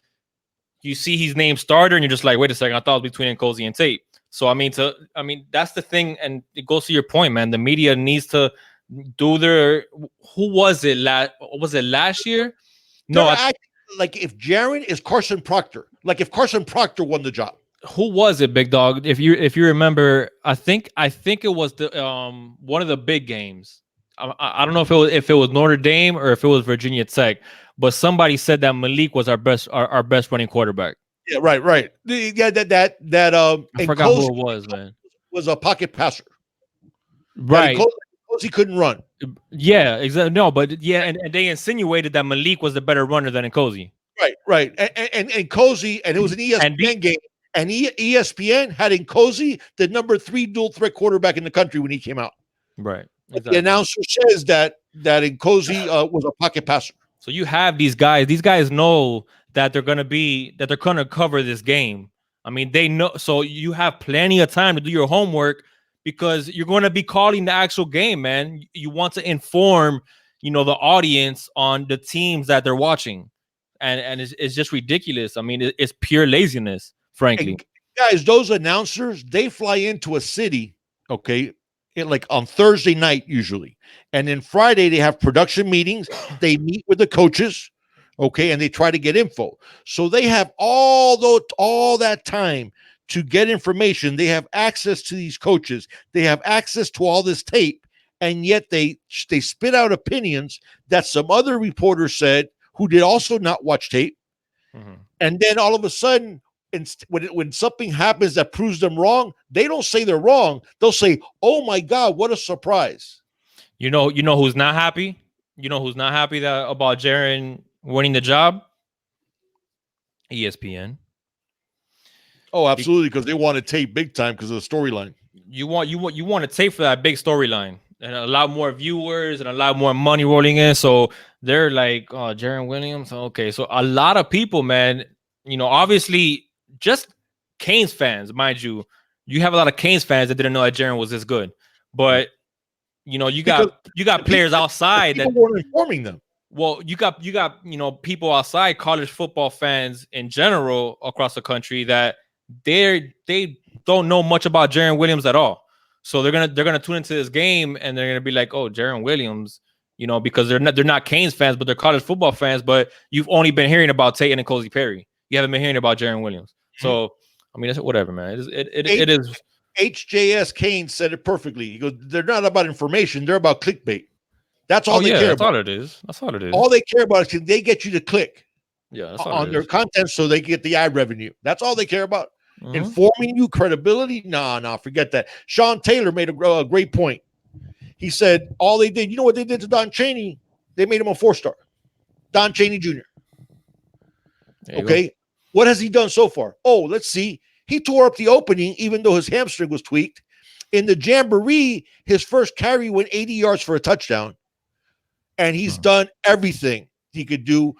you see his name starter, and you're just like, wait a second, I thought it was between Nkosi and Tate. So I mean, that's the thing, and it goes to your point, man. The media needs to do their. Who was it? Was it last year? They're No, acting like if Jaron is Carson Proctor, like if Carson Proctor won the job. who was it, big dog? If you remember, I think it was the one of the big games. I don't know if it was Notre Dame or if it was Virginia Tech, but somebody said that Malik was our best running quarterback. Yeah, right, right. Yeah, that I and forgot who Cozy it was, man. was a pocket passer. That Right. Cozy couldn't run. Yeah, exactly. No, but yeah, and they insinuated that Malik was the better runner than Nkosi. Right, right. And Cozy, and it was an And ESPN game. And ESPN had in Cozy the number 3 dual threat quarterback in the country when he came out. right, But the exactly. announcer says that in Cozy was a pocket passer. So you have these guys. These guys know that they're gonna cover this game. I mean, they know. So you have plenty of time to do your homework because you're going to be calling the actual game, man. You want to inform, the audience on the teams that they're watching, and it's just ridiculous. I mean, it's pure laziness, frankly. And guys, those announcers, they fly into a city, okay, like on Thursday night usually. And then Friday they have production meetings. They meet with the coaches, okay, and they try to get info. So they have all that time to get information. They have access to these coaches. They have access to all this tape, and yet they spit out opinions that some other reporters said who did also not watch tape. Mhm. And then all of a sudden, when something happens that proves them wrong, they don't say they're wrong. They'll say, "Oh my God, what a surprise!" You know who's not happy? You know who's not happy about Jaron winning the job? ESPN. Oh, absolutely, because they want to tape big time because of the storyline. You want to tape for that big storyline and a lot more viewers and a lot more money rolling in. So they're like, oh, Jaron Williams. Okay, so a lot of people, man. Obviously, just Canes fans, mind you. You have a lot of Canes fans that didn't know that Jaron was this good, but you Because got players outside that. people weren't informing them. Well, you got people outside, college football fans in general across the country that they don't know much about Jaron Williams at all. So they're gonna tune into this game and they're gonna be like, oh, Jaron Williams, because they're not Canes fans, but they're college football fans. But you've only been hearing about Tate and Cozy Perry. You haven't been hearing about Jaron Williams. So I mean, it's whatever, man. It is. HJS Kane said it perfectly. He goes, "They're not about information; they're about clickbait. That's all Oh they yeah, care that's about. all it is. That's all it is. All they care about is can they get you to click Yeah, that's all on it their is. content so they get the ad revenue. That's all they care about. Mhm. Informing you, credibility? Nah, forget that." Sean Taylor made a great point. He said all they did, you know what they did to Don Chaney? They made him a 4-star. Don Chaney Jr. Okay. What has he done so far? Oh, let's see. He tore up the opening, even though his hamstring was tweaked. In the Jamboree, his first carry went 80 yards for a touchdown. And he's done everything he could do.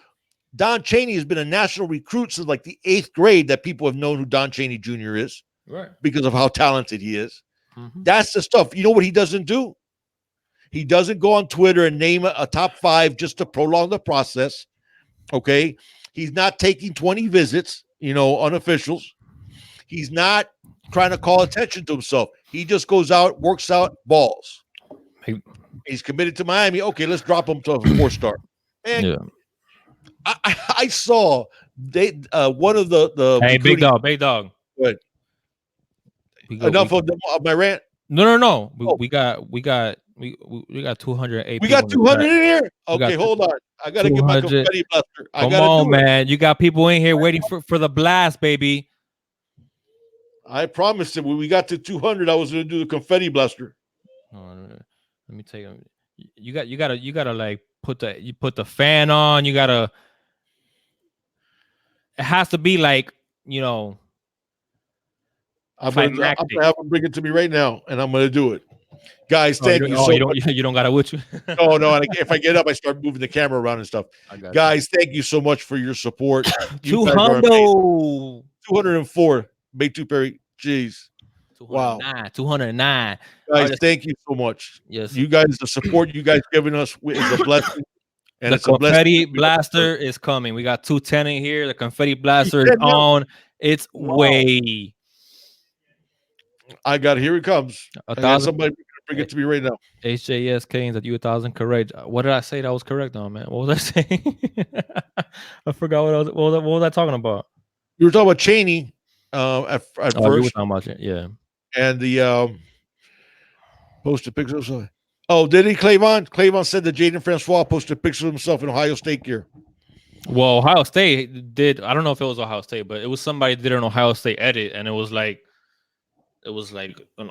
Don Chaney has been a national recruit since like the 8th grade that people have known who Don Chaney Jr. is. Right. Because of how talented he is. Mhm. That's the stuff. You know what he doesn't do? He doesn't go on Twitter and name a top 5 just to prolong the process. Okay. He's not taking 20 visits. unofficials. He's not trying to call attention to himself. He just goes out, works out, balls. He's committed to Miami. Okay, let's drop him to a 4-star. And Yeah. I saw one of the Hey, big recruiting. dog. Good. Enough of my rant. No. Oh. We got 208. We got 200 in here. Okay, hold on. I gotta get my 200. confetti blaster. Come on, man. You got people in here waiting for the blast, baby. I promised him when we got to 200, I was gonna do the confetti blaster. Let me take him. You gotta like put the fan on. You gotta. It has to be like I'm gonna have him bring it to me right now, and I'm gonna do it. Guys, thank you so much. You don't got it with you? No. If I get up, I start moving the camera around and stuff. Guys, thank you so much for your support. 204. Big Perry. Jeez. 209. Guys, thank you so much. Yes. You guys, the support you guys giving us is a blessing. And the confetti blaster is coming. We got 210 in here. The confetti blaster is on its way. I got it. Here it comes. I got somebody bring it to me right now. HJS Canes at U1000 correct. What did I say that was correct on, man? What was I saying? I forgot what was I talking about? You were talking about Cheney at first. You were talking about it, yeah. And the posted pictures. Oh, did he, Clavon? Clavon said that Jaden Francois posted pictures of himself in Ohio State gear. Well, Ohio State did. I don't know if it was Ohio State, but it was somebody did an Ohio State edit, and it was like an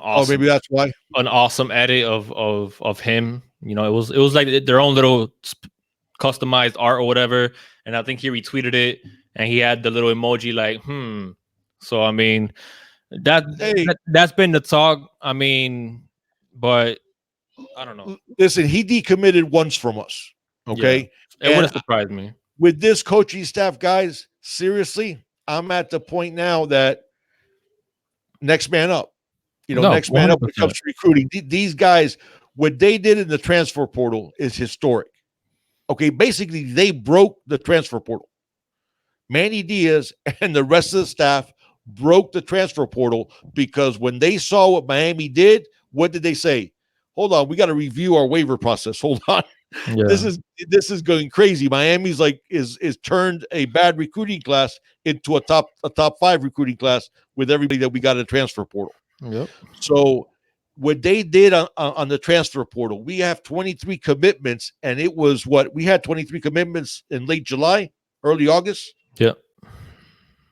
awesome. Oh, maybe that's why. An awesome edit of him. It was like their own little customized art or whatever. And I think he retweeted it, and he had the little emoji like So I mean, that's been the talk. I mean, but I don't know. Listen, he decommitted once from us. Okay, it would have surprised me. With this coaching staff, guys, seriously, I'm at the point now that next man up. Next man 100%. Up when it comes to recruiting. These guys, what they did in the transfer portal is historic. Okay, basically, they broke the transfer portal. Manny Diaz and the rest of the staff broke the transfer portal because when they saw what Miami did, what did they say? Hold on, we got to review our waiver process. Hold on. Yeah. This is going crazy. Miami's like is turned a bad recruiting class into a top 5 recruiting class with everybody that we got in the transfer portal. Yep. So what they did on the transfer portal, we have 23 commitments, and it was we had 23 commitments in late July, early August. Yeah.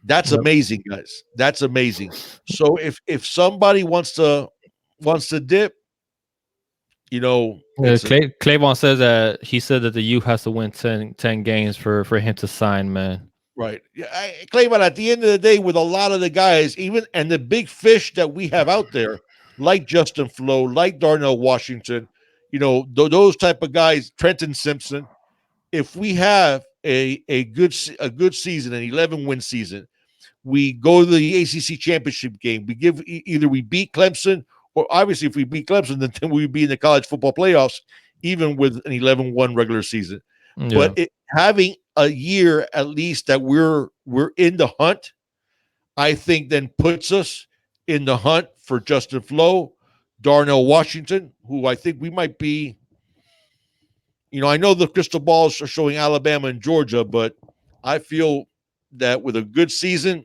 That's amazing, guys. That's amazing. So if somebody wants to dip, Clavon says that he said that the U has to win 10 games for him to sign, man. Right. Clavon, at the end of the day, with a lot of the guys, and the big fish that we have out there, like Justin Flo, like Darnell Washington, those type of guys, Trenton Simpson, if we have a good season, an 11-win season, we go to the ACC championship game. We beat Clemson, or obviously if we beat Clemson, then we would be in the college football playoffs, even with an 11-1 regular season. Yeah. But having a year at least that we're in the hunt, I think then puts us in the hunt for Justin Flo, Darnell Washington, who I think we might be. I know the crystal balls are showing Alabama and Georgia, but I feel that with a good season,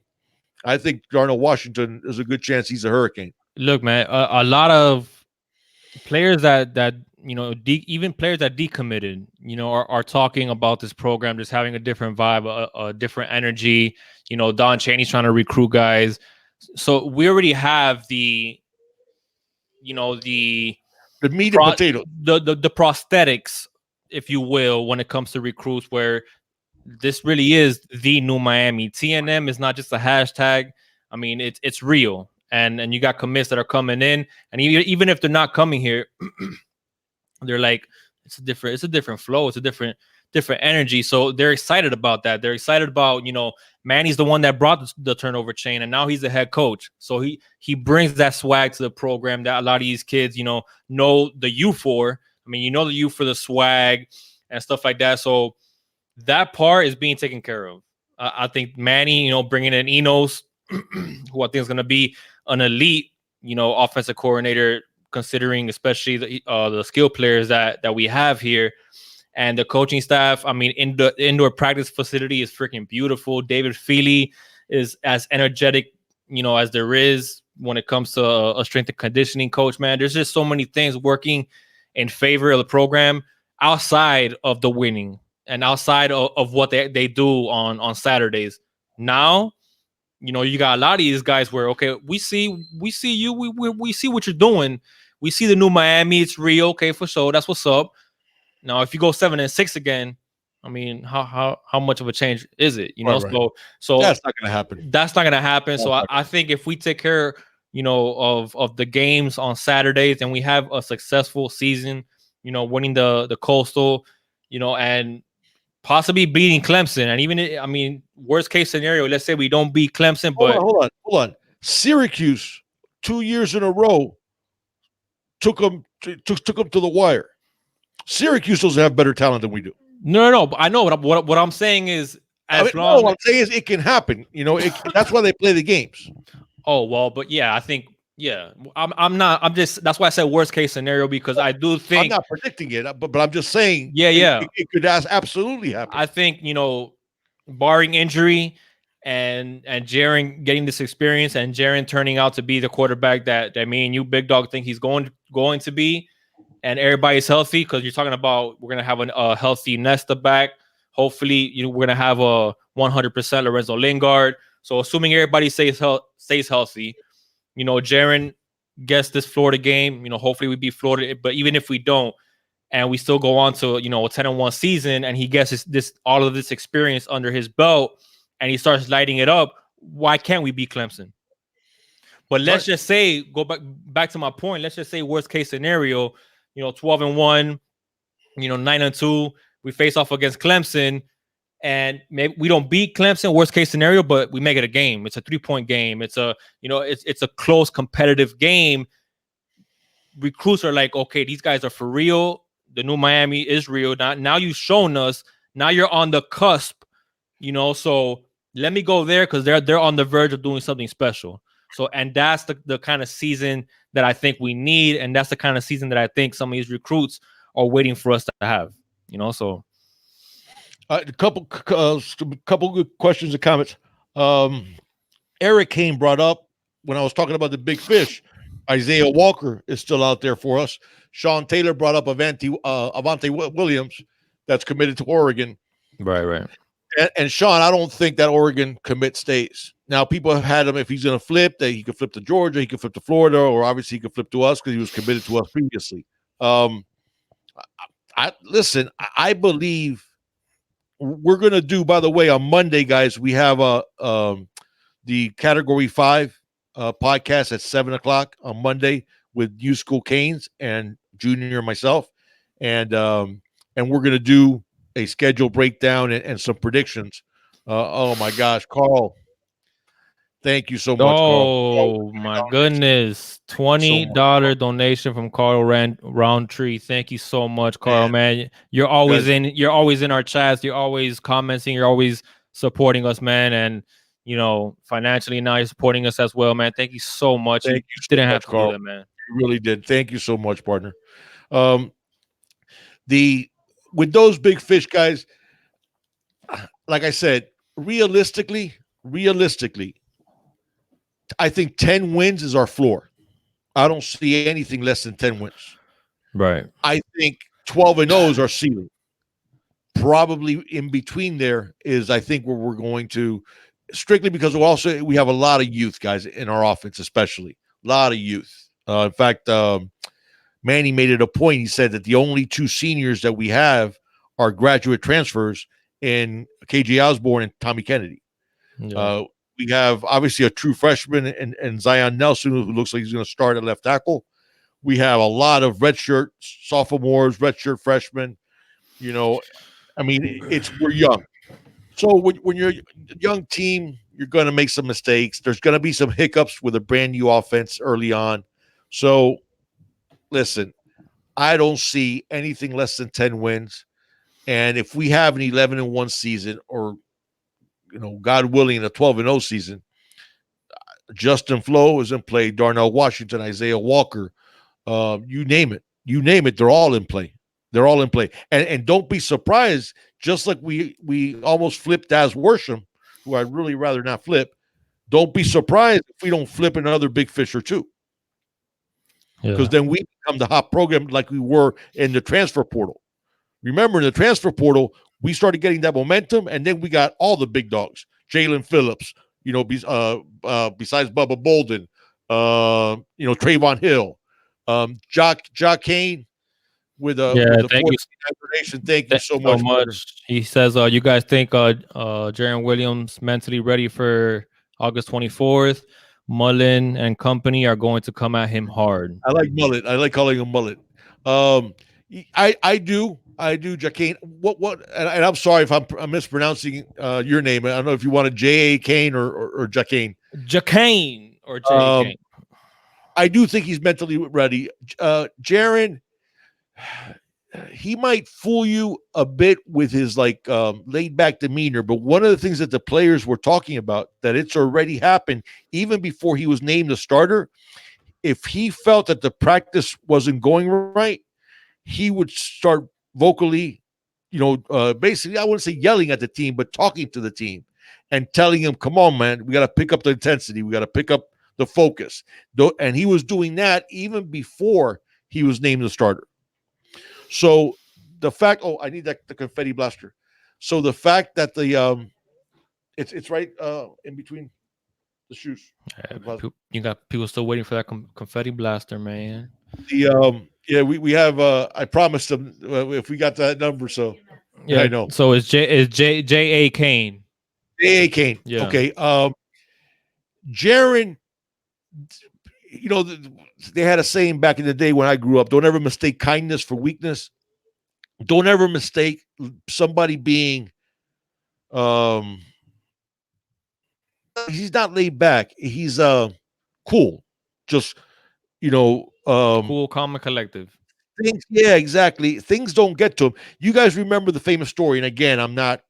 I think Darnell Washington is a good chance he's a Hurricane. Look, man, a lot of players that even players that decommitted, are talking about this program just having a different vibe, a different energy. Don Chaney's trying to recruit guys, so we already have the meat and potatoes, the prosthetics, if you will, when it comes to recruits, where this really is the new Miami. TNM is not just a hashtag. I mean, it's real, and you got commits that are coming in, and even if they're not coming here, they're like it's a different flow, it's a different energy. So they're excited about that. They're excited about Manny's the one that brought the turnover chain, and now he's the head coach. So he brings that swag to the program that a lot of these kids know the U for. I mean, the U for the swag and stuff like that. So that part is being taken care of. I think Manny, bringing in Enos, who I think is going to be an elite, offensive coordinator, considering especially the skill players that we have here. And the coaching staff, I mean, in the indoor practice facility is freaking beautiful. David Feely is as energetic, as there is when it comes to a strength and conditioning coach, man. There's just so many things working in favor of the program outside of the winning and outside of what they do on Saturdays. Now, you got a lot of these guys where, okay, we see you, we see what you're doing. We see the new Miami, it's real, okay, for sure. That's what's up. Now, if you go 7-6 again, I mean, how much of a change is it? Right. So That's not going to happen. that's not gonna happen. So I think if we take care, of the games on Saturdays and we have a successful season, winning the Coastal, and possibly beating Clemson, and even I mean, worst case scenario, let's say we don't beat Clemson, but Hold on. Syracuse 2 years in a row took them to the wire. Syracuse doesn't have better talent than we do. No. I know what I'm saying is, what I'm saying is it can happen. That's why they play the games. Oh well, but yeah, I think I'm just that's why I said worst case scenario, because I do think I'm not predicting it, but I'm just saying it could absolutely happen. I think barring injury and Jaron getting this experience and Jaron turning out to be the quarterback that me and you, Big Dog, think he's going to be, and everybody's healthy, because you're talking about we're gonna have a healthy Nesta back. Hopefully, we're gonna have a 100% Lorenzo Lingard. So assuming everybody stays healthy, Jaron gets this Florida game. Hopefully we beat Florida. But even if we don't, and we still go on to a 10-1 season, and he gets all of this experience under his belt, and he starts lighting it up, why can't we beat Clemson? But let's just say, go back to my point. Let's just say worst case scenario, 12-1, 9-2. We face off against Clemson, and maybe we don't beat Clemson, worst case scenario, but we make it a game. It's a 3-point game. It's a it's a close competitive game. Recruits are like, okay, these guys are for real. The new Miami is real. Now you've shown us. Now you're on the cusp. So let me go there, because they're on the verge of doing something special. So, and that's the kind of season that I think we need, and that's the kind of season that I think some of these recruits are waiting for us to have. So. A couple good questions and comments. Eric Kane brought up, when I was talking about the big fish, Isaiah Walker is still out there for us. Sean Taylor brought up Avante Williams, that's committed to Oregon. Right. And Sean, I don't think that Oregon commit stays. Now, people have had him, if he's going to flip, that he could flip to Georgia, he could flip to Florida, or obviously he could flip to us because he was committed to us previously. I believe we're going to do, by the way, on Monday, guys, we have the Category 5 podcast at 7:00 on Monday with U School Canes and Junior and myself. And we're going to do a schedule breakdown and some predictions. Oh my gosh, Carl. Thank you so much, Carl. Oh my goodness. $20 donation from Carl Roundtree. Thank you so much, Carl, man. You're always in our chats. You're always commenting. You're always supporting us, man. And financially now you're supporting us as well, man. Thank you so much. Thank you didn't have to do that, man. You really did. Thank you so much, partner. With those big fish, guys, like I said, realistically, I think 10 wins is our floor. I don't see anything less than 10 wins. Right. I think 12-0 is our ceiling. Probably in between there is, I think, where we're going to, strictly because we have a lot of youth, guys, in our offense, especially. A lot of youth. In fact, Manny made it a point. He said that the only 2 seniors that we have are graduate transfers in KJ Osborne and Tommy Kennedy. Yeah. We have obviously a true freshman and Zion Nelson, who looks like he's going to start at left tackle. We have a lot of redshirt sophomores, redshirt freshmen. We're young. So when you're a young team, you're going to make some mistakes. There's going to be some hiccups with a brand new offense early on. So listen, I don't see anything less than 10 wins. And if we have an 11-1 season, or God willing, a 12-0 season. Justin Flo is in play. Darnell Washington, Isaiah Walker, you name it. You name it. They're all in play. They're all in play. And don't be surprised. Just like we almost flipped as Worsham, who I'd really rather not flip. Don't be surprised if we don't flip another big fish or two. Because then we become the hot program like we were in the transfer portal. Remember, in the transfer portal, we started getting that momentum, and then we got all the big dogs. Jalen Phillips, besides Bubba Bolden, Trayvon Hill, Jock Kane with the thank you. 49th Nation. Thank you so much, brother. He says, you guys think Jaron Williams mentally ready for August 24th? Mullen and company are going to come at him hard. I like mullet. I like calling him mullet. I do, Jacane. What? And I'm sorry if I'm mispronouncing your name. I don't know if you wanted J.A. Kane or Jacane. Jacane or J.A. Kane. I do think he's mentally ready. Jaron, he might fool you a bit with his laid back demeanor, but one of the things that the players were talking about, that it's already happened even before he was named a starter. If he felt that the practice wasn't going right, he would start vocally, basically, I wouldn't say yelling at the team, but talking to the team and telling him, come on, man, we got to pick up the intensity. We got to pick up the focus. And he was doing that even before he was named the starter. So the fact, I need the confetti blaster. So the fact that it's right in between the shoes. You got people still waiting for that confetti blaster, man. We have. I promised them if we got that number. So I know. So it's J.A. Kane. J.A. Kane. Yeah. Okay. Jaron. They had a saying back in the day when I grew up: don't ever mistake kindness for weakness. Don't ever mistake somebody being. He's not laid back. He's cool. Just cool, calm, and collective. Yeah, exactly. Things don't get to him. You guys remember the famous story, and again, I'm not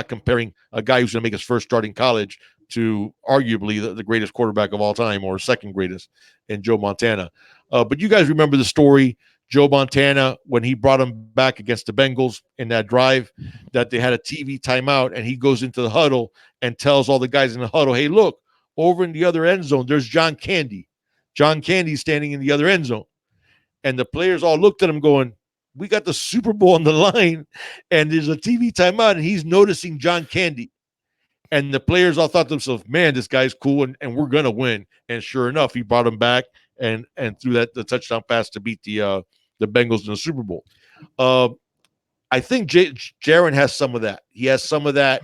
comparing a guy who's going to make his first start in college to arguably the greatest quarterback of all time, or second greatest, in Joe Montana. But you guys remember the story, Joe Montana, when he brought him back against the Bengals in that drive, that they had a TV timeout, and he goes into the huddle and tells all the guys in the huddle, hey, look, over in the other end zone, there's John Candy. John Candy's standing in the other end zone. And the players all looked at him going, we got the Super Bowl on the line, and there's a TV timeout, and he's noticing John Candy. And the players all thought to themselves, man, this guy's cool, and we're going to win. And sure enough, he brought him back and threw the touchdown pass to beat the Bengals in the Super Bowl. I think Jaron has some of that. He has some of that.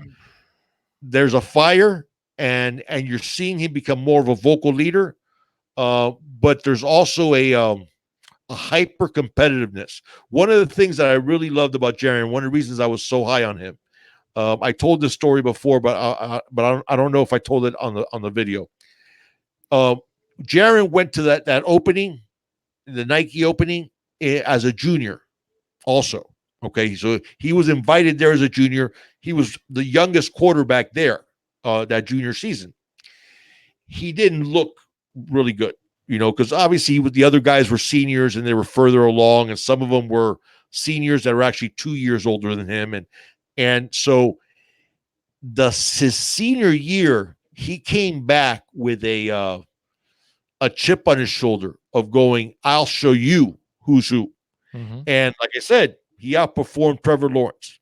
There's a fire, and you're seeing him become more of a vocal leader. But there's also a hyper competitiveness. One of the things that I really loved about Jaron, one of the reasons I was so high on him, I told this story before, but I don't know if I told it on the video. Jaron went to that opening, the Nike opening, as a junior also. Okay, so he was invited there as a junior. He was the youngest quarterback there that junior season. He didn't look really good, because obviously the other guys were seniors and they were further along, and some of them were seniors that were actually 2 years older than him. And so his senior year, he came back with a chip on his shoulder of going, I'll show you who's who. Mm-hmm. And like I said, he outperformed Trevor Lawrence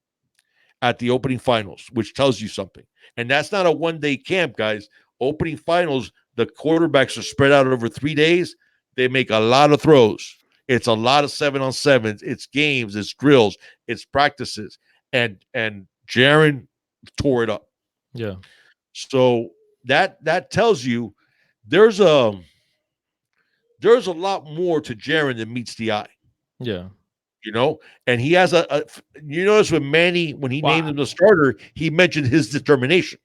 at the opening finals, which tells you something. And that's not a one-day camp, guys. Opening finals, the quarterbacks are spread out over 3 days. They make a lot of throws. It's a lot of 7-on-7s. It's games. It's drills. It's practices. And Jaron tore it up. Yeah. So that tells you there's a lot more to Jaron than meets the eye. Yeah. And he has you notice when Manny, when he named him the starter, he mentioned his determination.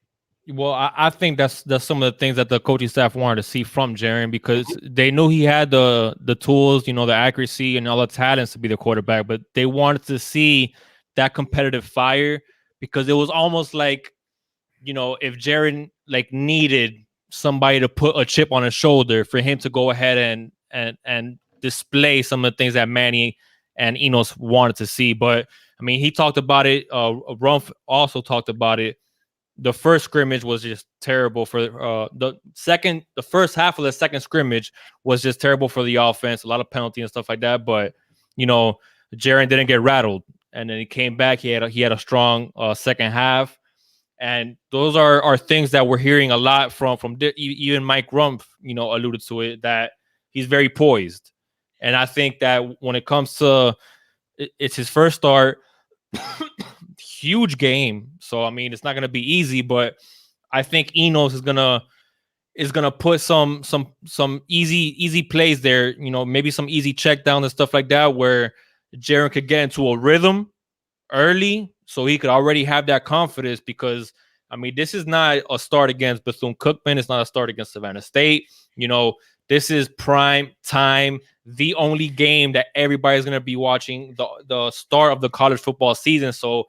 Well, I think that's some of the things that the coaching staff wanted to see from Jaron, because they knew he had the tools, the accuracy and all the talents to be the quarterback, but they wanted to see that competitive fire, because it was almost like if Jaron like needed somebody to put a chip on his shoulder for him to go ahead and display some of the things that Manny and Enos wanted to see. But I mean, he talked about it. Rumpf also talked about it. The first scrimmage was just terrible for the first half of the second scrimmage was just terrible for the offense. A lot of penalty and stuff like that. But Jaron didn't get rattled, and then he came back. He had a strong second half, and those are things that we're hearing a lot from even Mike Rumpf. Alluded to it, that he's very poised, and I think that when it comes to it's his first start. Huge game, so I mean it's not gonna be easy, but I think Enos is gonna put some easy plays there. Maybe some easy check down and stuff like that, where Jaron could get into a rhythm early, so he could already have that confidence. Because I mean, this is not a start against Bethune-Cookman. It's not a start against Savannah State. This is prime time. The only game that everybody's going to be watching, the start of the college football season. So,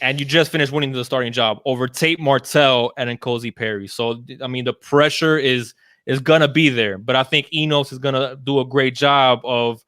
and you just finished winning the starting job over Tate Martell and then Cozy Perry. So, I mean, the pressure is going to be there. But I think Enos is going to do a great job of,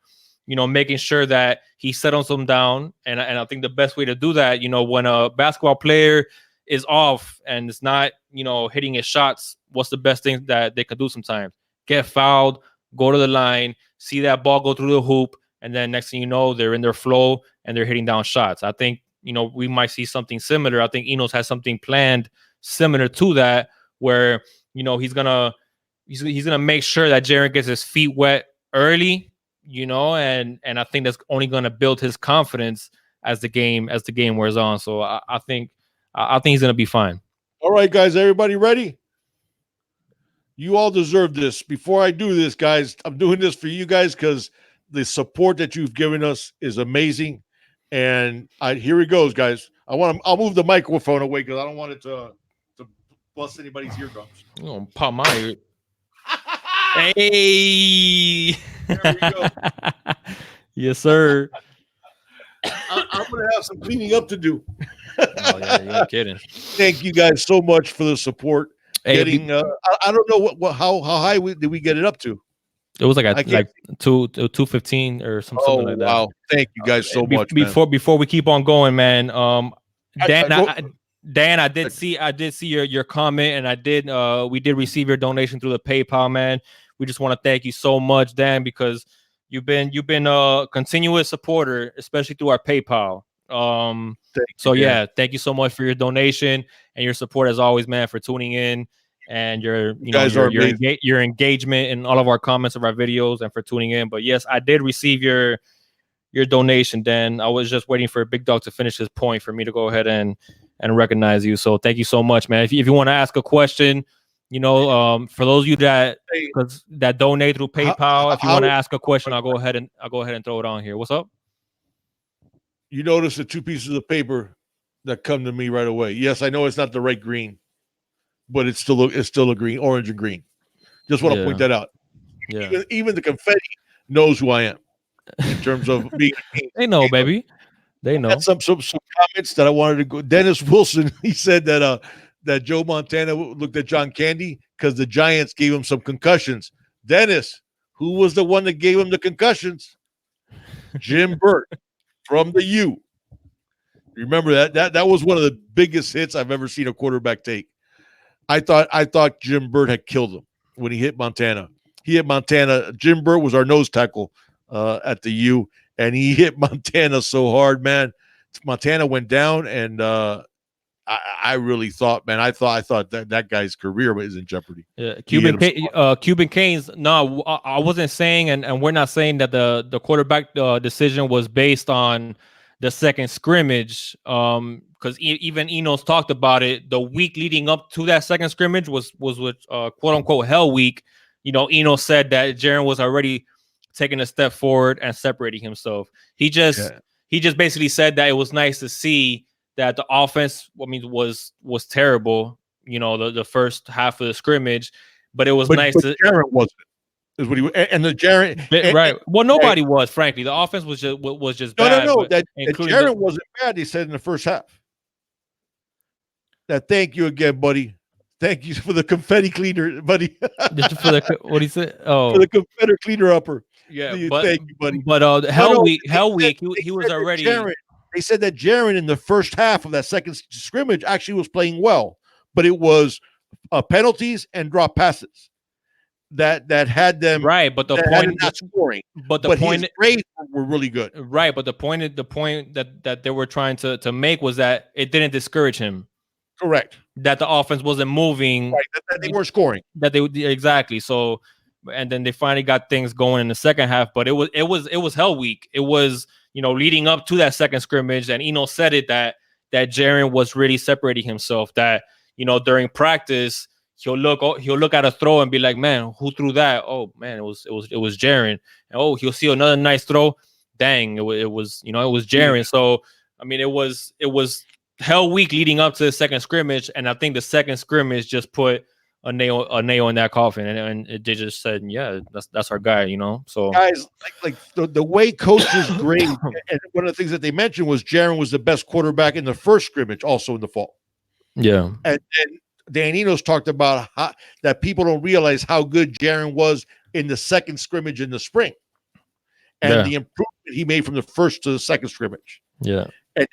making sure that he settles them down. And I think the best way to do that, when a basketball player is off and it's not, hitting his shots, what's the best thing that they can do sometimes? Get fouled, go to the line, see that ball go through the hoop, and then next thing you know, they're in their flow and they're hitting down shots. I think, we might see something similar. I think Enos has something planned similar to that, where, he's gonna make sure that Jaron gets his feet wet early, and I think that's only gonna build his confidence as the game wears on. So I think he's gonna be fine. All right, guys, everybody ready? You all deserve this. Before I do this, guys, I'm doing this for you guys because the support that you've given us is amazing. And here it goes, guys. I'll move the microphone away because I don't want it to bust anybody's eardrums. Oh, pop my ear. Hey, there we go. Yes, sir. I'm gonna have some cleaning up to do. Oh yeah, you're kidding. Thank you guys so much for the support. I don't know how high did we get it up to? It was like 215 or something like that. Wow! Thank you guys so much. Before we keep on going, man. Dan, I did see your comment, and we did receive your donation through the PayPal, man. We just want to thank you so much, Dan, because you've been a continuous supporter, especially through our PayPal. Thank you so much for your donation and your support as always, man, for tuning in and your engagement in all of our comments of our videos and for tuning in. But yes, I did receive your donation, Dan. I was just waiting for Big Dog to finish his point for me to go ahead and recognize you. So thank you so much, man. If you want to ask a question, for those of you that donate through PayPal, if you want to ask a question, I'll go ahead and throw it on here. What's up? You notice the two pieces of paper that come to me right away. Yes, I know it's not the right green, but it's still a green, orange and green. Just want to point that out. Yeah. Even the confetti knows who I am in terms of being. They know, baby. They know. Some comments that I wanted to go. Dennis Wilson, he said that Joe Montana looked at John Candy because the Giants gave him some concussions. Dennis, who was the one that gave him the concussions? Jim Burt from the U. Remember that was one of the biggest hits I've ever seen a quarterback take. I thought Jim Burt had killed him when he hit Montana. He hit Montana. Jim Burt was our nose tackle at the U, and he hit Montana so hard, man. Montana went down, and I really thought, man, I thought that guy's career is in jeopardy. Yeah, Cuban Canes. No, I wasn't saying, and we're not saying that the quarterback decision was based on the second scrimmage. Because even Enos talked about it. The week leading up to that second scrimmage was with quote unquote hell week. Enos said that Jaron was already taking a step forward and separating himself. He just basically said that it was nice to see that the offense, was terrible, the first half of the scrimmage, but it was nice to. Jaron wasn't. Is what he and the Jaron right. Well, nobody was, frankly. The offense was just bad. No. That Jaron wasn't bad. He said in the first half. Thank you again, buddy. Thank you for the confetti cleaner, buddy. For the what do you say? For the Oh, confetti cleaner upper. yeah, Thank you, buddy. but No, no, Hell said Week, they he was said that already Jaron. They said that Jaron in the first half of that second scrimmage actually was playing well, but it was penalties and drop passes that had them right. But the that had him point, not scoring. but the But his point, grades were really good. right? But the point that they were trying to make was that it didn't discourage him. Correct. That the offense wasn't moving. Right. That they weren't scoring. That they exactly. So, and then they finally got things going in the second half. But it was Hell Week. It was, leading up to that second scrimmage, and Eno said it that Jaron was really separating himself. That during practice he'll look at a throw and be like, man, who threw that? Oh man, it was Jaron. And he'll see another nice throw. Dang, it was Jaron. Yeah. So I mean, it was Hell Week leading up to the second scrimmage, and I think the second scrimmage just put a nail in that coffin, and they just said, yeah, that's our guy, So guys, like the way coaches grade, and one of the things that they mentioned was Jaron was the best quarterback in the first scrimmage, also in the fall. Yeah, and Dan Enos talked about that people don't realize how good Jaron was in the second scrimmage in the spring, and the improvement he made from the first to the second scrimmage. Yeah. And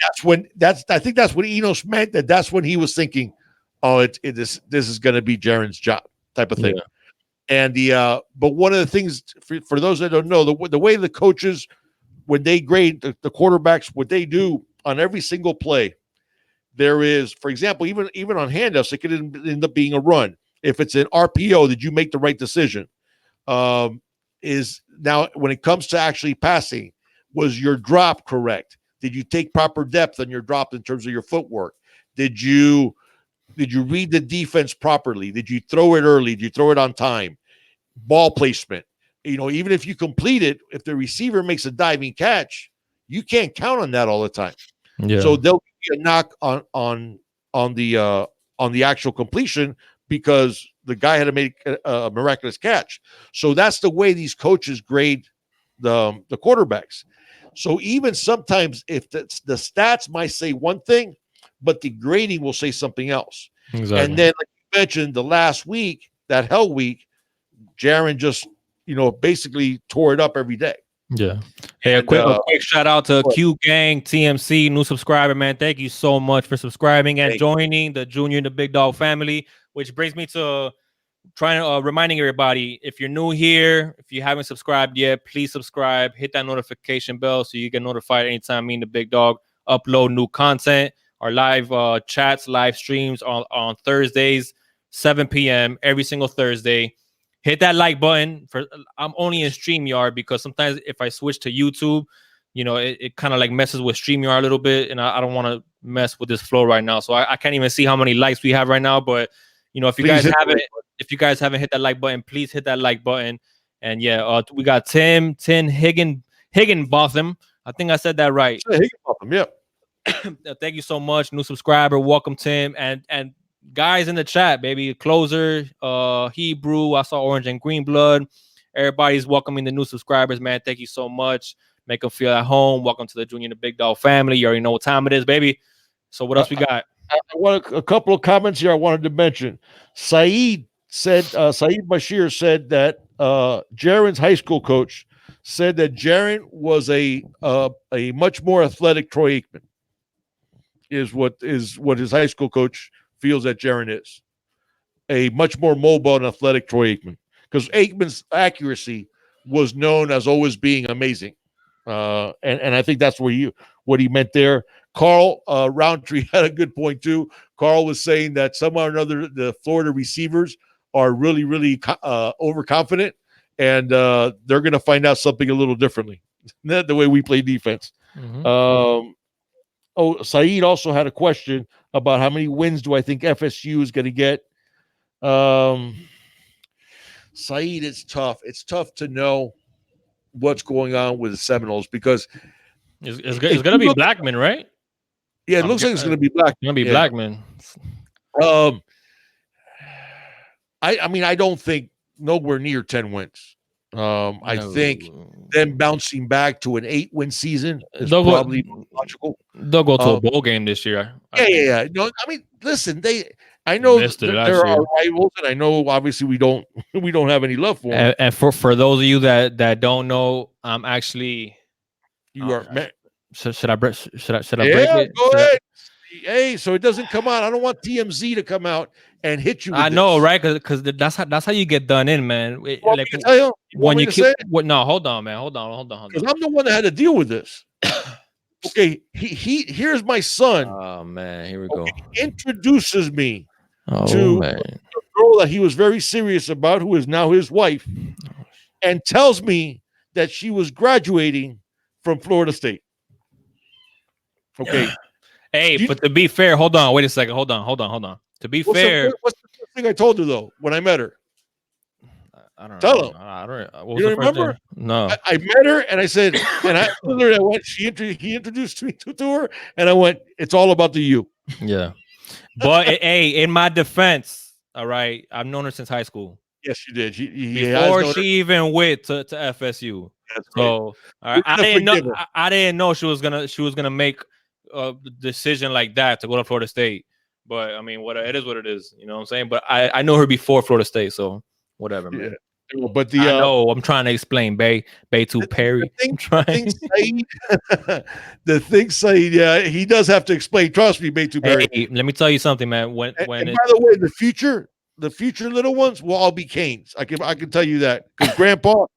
I think that's what Enos meant. That's when he was thinking, oh, this is going to be Jaron's job type of thing. Yeah. And but one of the things for those that don't know, the way the coaches, when they grade the quarterbacks, what they do on every single play, there is, for example, even on handoffs, it could end up being a run. If it's an RPO, did you make the right decision? Is now when it comes to actually passing, was your drop correct? Did you take proper depth on your drop in terms of your footwork? Did you read the defense properly? Did you throw it early? Did you throw it on time? Ball placement. Even if you complete it, if the receiver makes a diving catch, you can't count on that all the time. Yeah. So there'll be a knock on the actual completion because the guy had to make a miraculous catch. So that's the way these coaches grade the quarterbacks. So even sometimes if the stats might say one thing, but the grading will say something else. Exactly. And then, like you mentioned, the last week, that Hell Week, Jaron just, basically tore it up every day. Yeah. Hey, a quick shout out to Q Gang TMC, new subscriber, man. Thank you so much for subscribing and joining the Junior and the Big Dog family, which brings me to reminding everybody, if you're new here, if you haven't subscribed yet, please subscribe, hit that notification bell so you get notified anytime me and the Big Dog upload new content. Our live chats, live streams on Thursdays, 7 p.m. every single Thursday. Hit that like button. I'm only in StreamYard because sometimes if I switch to YouTube, it kind of like messes with StreamYard a little bit, and I don't want to mess with this flow right now. So I can't even see how many likes we have right now. But if you guys haven't hit that like button, please hit that like button. And we got Tim Higginbotham. I think I said that right. Higginbotham, yeah. Thank you so much, new subscriber. Welcome, Tim, and guys in the chat, baby. Closer, Hebrew. I saw Orange and Green Blood. Everybody's welcoming the new subscribers, man. Thank you so much. Make them feel at home. Welcome to the Junior and the Big Dog family. You already know what time it is, baby. So what else we got? I want a couple of comments here I wanted to mention. Saeed Bashir said that Jaron's high school coach said that Jaron was a much more athletic Troy Aikman. Is what his high school coach feels that Jaron is. A much more mobile and athletic Troy Aikman. Because Aikman's accuracy was known as always being amazing. And I think that's what he meant there. Carl Roundtree had a good point too. Carl was saying that somehow or another the Florida receivers are really, really overconfident, and they're going to find out something a little differently. Not the way we play defense. Mm-hmm. Saeed also had a question about how many wins do I think FSU is going to get. Saeed, it's tough. It's tough to know what's going on with the Seminoles because it's going to be Blackman, right? Yeah, it looks like it's going to be Blackman. It's going to be Blackman. I mean, I don't think nowhere near 10 wins. I No. think them bouncing back to an 8-win season is They'll go. probably logical. They'll go to a Um, bowl game this year. I yeah, think yeah, yeah. No, I mean, listen, I they know missed it there last are year. rivals, and I know obviously we don't we don't have any love for them. And for those of you that don't know, I'm actually. You are, man. Should I break? Should I break Yeah, it? go ahead. Hey, so it doesn't come out. I don't want TMZ to come out and hit you with I know, this. right? Because that's how you get done in, man. You want Like me to tell you? You want when me you to keep say it? what? No, hold on, man. Hold on. Because I'm the one that had to deal with this. Okay, here's my son. Oh man, here we go. Introduces me Oh to man, a girl that he was very serious about, who is now his wife, and tells me that she was graduating from Florida State. Okay. hey, but to be fair, hold on. Wait a second. Hold on. To be fair, what's the first thing I told her though when I met her? I don't Tell know. him. I don't. What You was don't the first remember? thing? No. I met her and I said, and I told her that he introduced me to her, and I went, it's all about the you. Yeah. But hey, in my defense, all right, I've known her since high school. Yes, you did. Before she even went to FSU. That's so all right, I didn't know she was gonna make a decision like that to go to Florida State. But I mean, it is what it is. You know what I'm saying? But I know her before Florida State, so whatever, man. Yeah. But I know I'm trying to explain Bay to Perry. The thing, Saeed, yeah, he does have to explain. Trust me, Bay to Perry. Hey, let me tell you something, man. And by the way, the future little ones will all be Canes. I can tell you that, because Grandpa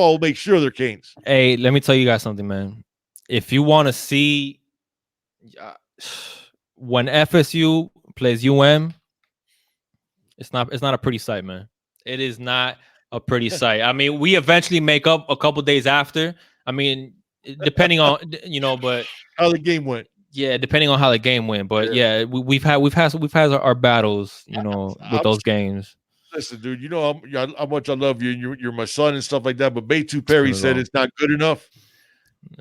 will make sure they're Canes. Hey, let me tell you guys something, man. If you want to see when FSU plays it's not a pretty sight, man. It is not a pretty sight. I mean, we eventually make up a couple days after. I mean, depending on but how the game went. Yeah, depending on how the game went. But yeah, we've had our battles, with those games. Listen, dude, you know how much I love you, and you're my son and stuff like that. But Baytu Perry said it's not good enough.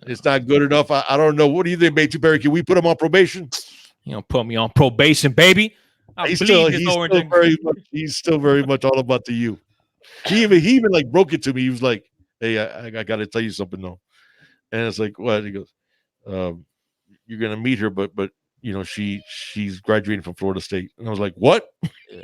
It's not good enough. I don't know. What do you think, Baytu Perry? Can we put him on probation? Put me on probation, baby. He's still very much all about the you. He even like broke it to me. He was like, "Hey, I got to tell you something though." And it's like, "What?" He goes, "You're gonna meet her, but she's graduating from Florida State." And I was like, "What?" Yeah.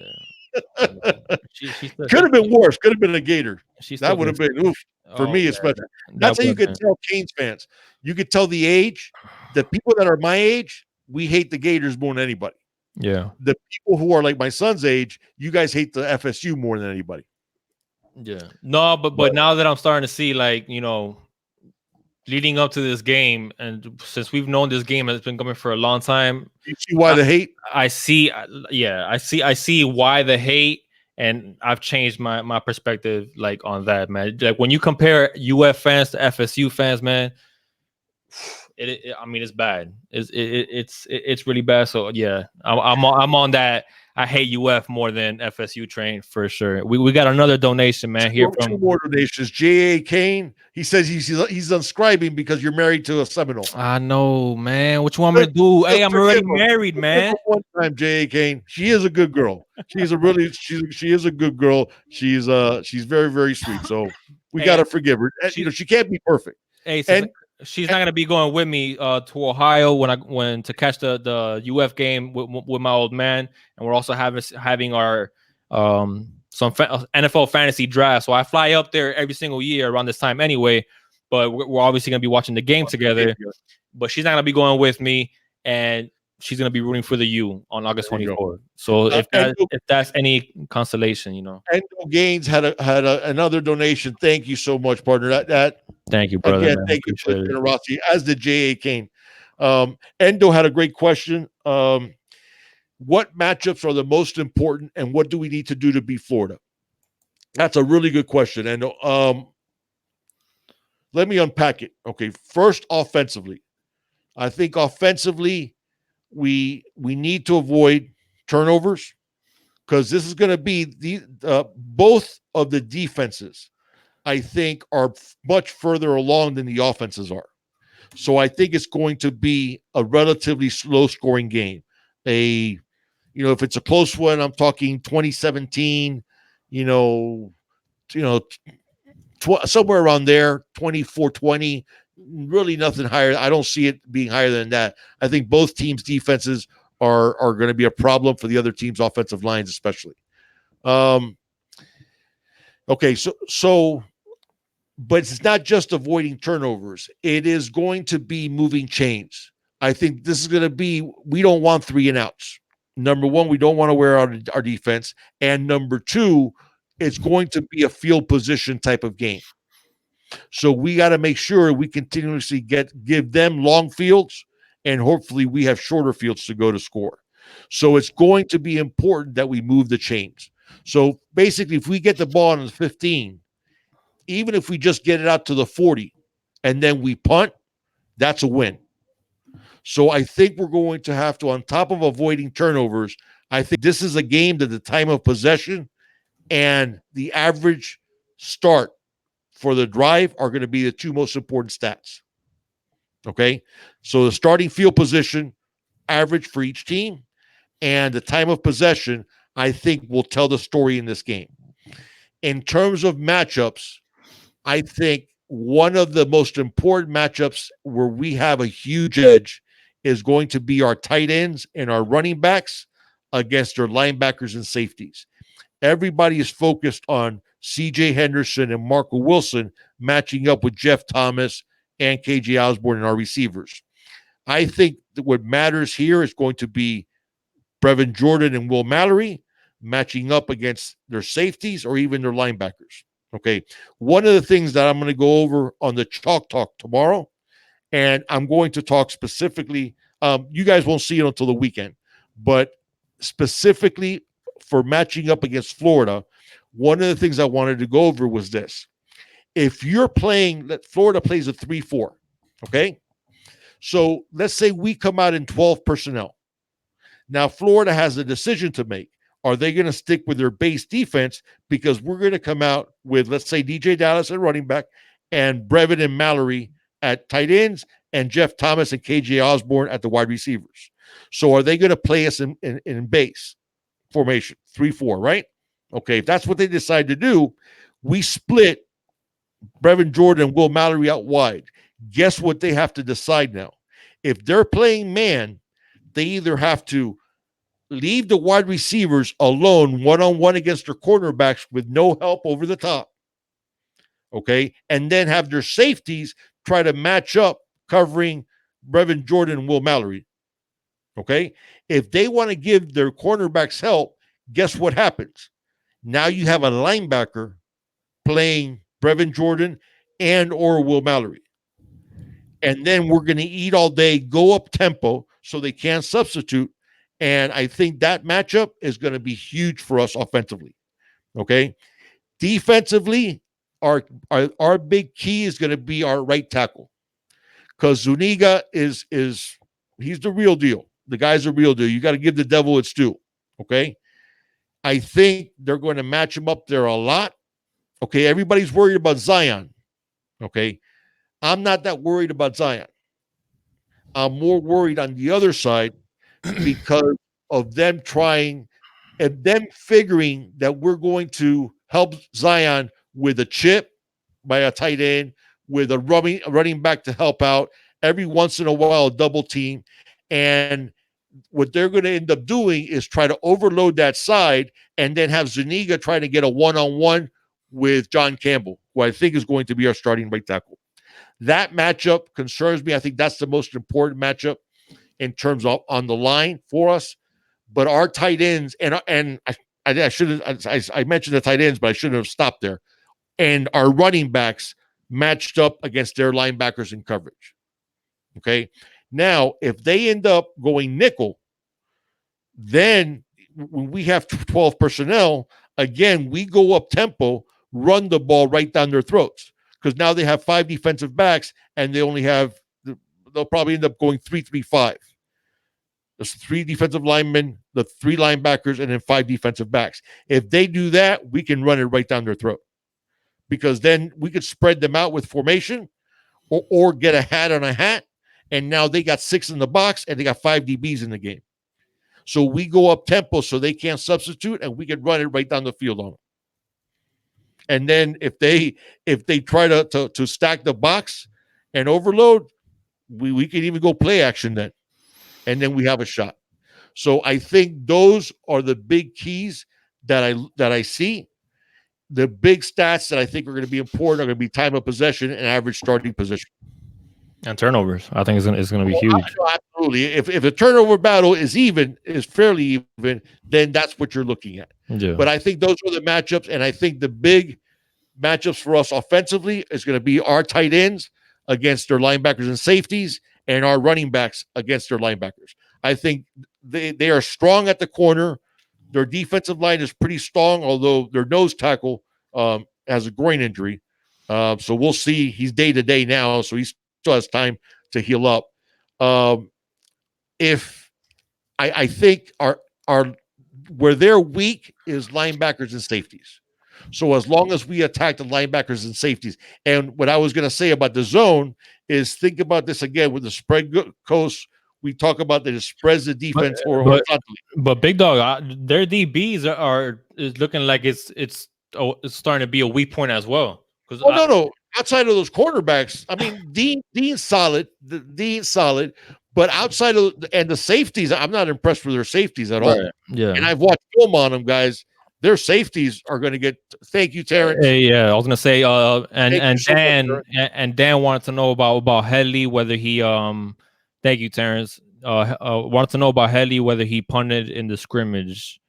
Could have been worse. Could have been a Gator. That would have been oof for me, especially. That's how you could tell Canes fans. You could tell the age. The people that are my age, we hate the Gators more than anybody. Yeah. The people who are like my son's age, you guys hate the FSU more than anybody. Yeah. No, but now that I'm starting to see, like, leading up to this game, and since we've known this game has been coming for a long time, you see why the hate? I see why the hate, and I've changed my perspective like on that, man. Like when you compare UF fans to FSU fans, man, I mean, it's bad. It's really bad. So yeah, I'm on that. I hate UF more than FSU train for sure. We got another donation, man. Here from two more donations. J.A. Kane. He says he's unscribing because you're married to a Seminole. I know, man. What you want me to do? Hey, I'm already married, man. One time, J.A. Kane. She is a good girl. She is a good girl. She's very, very sweet. So we gotta forgive her. She can't be perfect. Hey, she's not gonna be going with me to Ohio when to catch the UF game with my old man, and we're also having our some NFL fantasy draft. So I fly up there every single year around this time anyway. But we're obviously gonna be watching the game together. But she's not gonna be going with me, and she's gonna be rooting for the U on August 24th. So if that's any consolation, Endo Gaines had another donation. Thank you so much, partner. Thank you, brother. Again, thank you for the generosity. As the J.A. Kane. Endo had a great question. What matchups are the most important, and what do we need to do to beat Florida? That's a really good question. Endo. Let me unpack it. Okay, first, offensively. I think offensively, we need to avoid turnovers, because this is going to be both of the defenses, I think, are much further along than the offenses are. So I think it's going to be a relatively slow scoring game. If it's a close one, I'm talking 2017, somewhere around there, 24-20. Really nothing higher. I don't see it being higher than that. I think both teams' defenses are going to be a problem for the other team's offensive lines, especially. Okay, so but it's not just avoiding turnovers. It is going to be moving chains. I think this is going to be, we don't want 3 and outs. Number one, we don't want to wear out our defense. And number two, it's going to be a field position type of game. So we got to make sure we continuously give them long fields, and hopefully we have shorter fields to go to score. So it's going to be important that we move the chains. So basically, if we get the ball on the 15, even if we just get it out to the 40 and then we punt, that's a win. So I think we're going to have to, on top of avoiding turnovers, I think this is a game that the time of possession and the average start for the drive are going to be the 2 most important stats. Okay? So the starting field position, average for each team, and the time of possession, I think will tell the story in this game. In terms of matchups, I think one of the most important matchups where we have a huge edge is going to be our tight ends and our running backs against their linebackers and safeties. Everybody is focused on C.J. Henderson and Marco Wilson matching up with Jeff Thomas and K.J. Osborne and our receivers. I think that what matters here is going to be Brevin Jordan and Will Mallory matching up against their safeties or even their linebackers. Okay. One of the things that I'm going to go over on the Chalk Talk tomorrow, and I'm going to talk specifically, you guys won't see it until the weekend, but specifically for matching up against Florida, one of the things I wanted to go over was this. If you're playing, Florida plays a 3-4, okay? So let's say we come out in 12 personnel. Now, Florida has a decision to make. Are they going to stick with their base defense? Because we're going to come out with, let's say, DJ Dallas at running back and Brevin and Mallory at tight ends and Jeff Thomas and KJ Osborne at the wide receivers. So are they going to play us in base formation, 3-4, right? Okay, if that's what they decide to do, we split Brevin Jordan and Will Mallory out wide. Guess what they have to decide now? If they're playing man, they either have to leave the wide receivers alone one-on-one against their cornerbacks with no help over the top, okay, and then have their safeties try to match up covering Brevin Jordan and Will Mallory, okay? If they want to give their cornerbacks help, guess what happens? Now you have a linebacker playing Brevin Jordan and or Will Mallory. And then we're going to eat all day, go up tempo so they can't substitute. And I think that matchup is going to be huge for us offensively. Okay. Defensively, our big key is going to be our right tackle. Because Zuniga is he's the real deal. The guy's the real deal. You got to give the devil its due. Okay. I think they're going to match him up there a lot. Okay. Everybody's worried about Zion. Okay. I'm not that worried about Zion. I'm more worried on the other side because of them trying and them figuring that we're going to help Zion with a chip by a tight end, with a running back to help out, every once in a while, a double team. And what they're going to end up doing is try to overload that side and then have Zuniga trying to get a one-on-one with John Campbell, who I think is going to be our starting right tackle. That matchup concerns me. I think that's the most important matchup in terms of on the line for us. But our tight ends, and I should have, I mentioned the tight ends, but I shouldn't have stopped there. And our running backs matched up against their linebackers in coverage. Okay. Now, if they end up going nickel, then when we have 12 personnel, again, we go up tempo, run the ball right down their throats. Because now they have 5 defensive backs and they only have, they'll probably end up going 3-3-5. There's 3 defensive linemen, the 3 linebackers, and then 5 defensive backs. If they do that, we can run it right down their throat. Because then we could spread them out with formation or get a hat on a hat. And now they got 6 in the box and they got 5 DBs in the game. So we go up tempo so they can't substitute and we can run it right down the field on them. And then if they try to stack the box and overload, we can even go play action then, and then we have a shot. So I think those are the big keys that I see. The big stats that I think are going to be important are going to be time of possession and average starting position. And turnovers. I think it's gonna be huge. Absolutely. If the turnover battle is fairly even, then that's what you're looking at. Yeah. But I think those are the matchups, and I think the big matchups for us offensively is going to be our tight ends against their linebackers and safeties, and our running backs against their linebackers. I think they are strong at the corner. Their defensive line is pretty strong, although their nose tackle has a groin injury. So we'll see. He's day to day now, so he still has time to heal up. Um, if I think our where they're weak is linebackers and safeties. So as long as we attack the linebackers and safeties, and what I was going to say about the zone is think about this again with the spread coast. We talk about that it spreads the defense horizontally. But big dog, their DBs is looking like it's starting to be a weak point as well. Because no. Outside of those quarterbacks, I mean, Dean's solid. Dean's solid, but outside of and the safeties, I'm not impressed with their safeties at all. Yeah, and I've watched film on them, guys. Their safeties are going to get. Thank you, Terrence. Yeah, I was gonna say, and Dan wanted to know about Headley, whether he thank you, Terrence. Wanted to know about Headley, whether he punted in the scrimmage.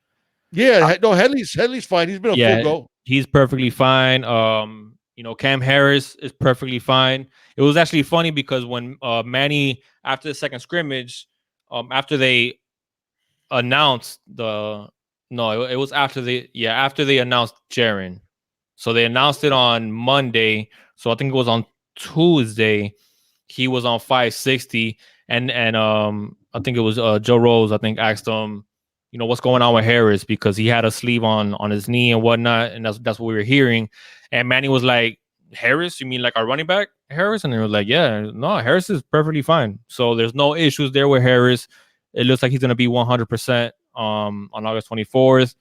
Yeah, no, Headley's fine. He's been a full go. He's perfectly fine. Cam Harris is perfectly fine. It was actually funny because when Manny, after the second scrimmage, after they announced it was after they announced Jaron. So they announced it on Monday. So I think it was on Tuesday. He was on 560, and I think it was Joe Rose. I think asked him, what's going on with Harris, because he had a sleeve on his knee and whatnot, and that's what we were hearing. And Manny was like, Harris, you mean like our running back Harris? And they were like, yeah, no, Harris is perfectly fine. So there's no issues there with Harris. It looks like he's going to be 100% on August 24th.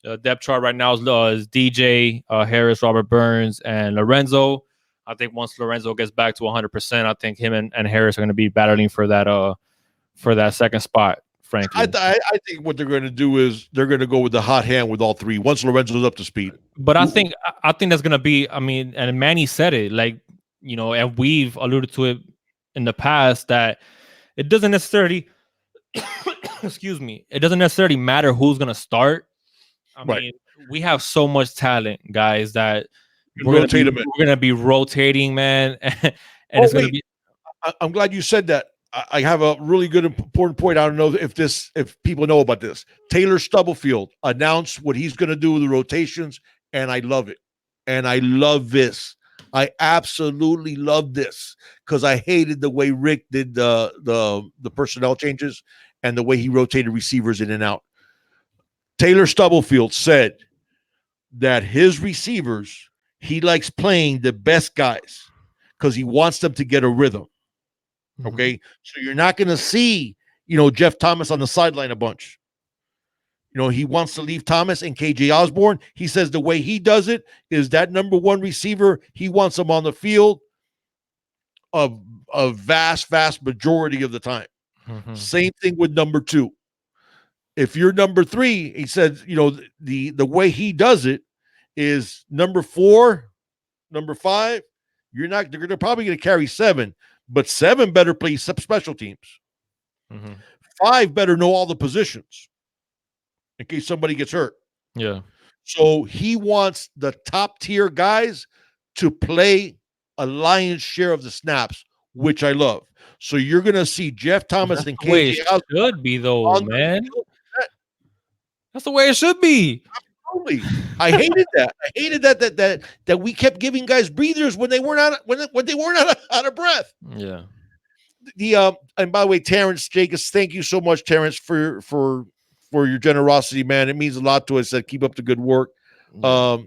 The depth chart right now is DJ, Harris, Robert Burns, and Lorenzo. I think once Lorenzo gets back to 100%, I think him and Harris are going to be battling for that second spot. Frankly, I think what they're going to do is they're going to go with the hot hand with all three once Lorenzo's up to speed. But I think that's going to be. I mean, and Manny said it, and we've alluded to it in the past, that it doesn't necessarily. Excuse me. It doesn't necessarily matter who's going to start. I mean, we have so much talent, guys, that we're going to be rotating, man, and it's going to be. I'm glad you said that. I have a really good important point. I don't know if people know about this. Taylor Stubblefield announced what he's going to do with the rotations, and I love it. And I love this. I absolutely love this because I hated the way Rick did the personnel changes and the way he rotated receivers in and out. Taylor Stubblefield said that his receivers, he likes playing the best guys because he wants them to get a rhythm. Okay, so you're not going to see, Jeff Thomas on the sideline a bunch. He wants to leave Thomas and KJ Osborne. He says the way he does it is that number one receiver, he wants him on the field a vast majority of the time. Mm-hmm. Same thing with number two. If you're number three, he said, the way he does it is number four, number five, they're probably going to carry seven. But seven better play special teams. Mm-hmm. Five better know all the positions in case somebody gets hurt. Yeah. So he wants the top tier guys to play a lion's share of the snaps, which I love. So you're going to see Jeff Thomas and KJ. Should be though, man. That's the way it should be. Absolutely. I hated that. I hated that we kept giving guys breathers when they weren't out of breath. Yeah. And by the way, Terrence Jacobs, thank you so much, Terrence, for your generosity, man. It means a lot to us. That keep up the good work. Yeah.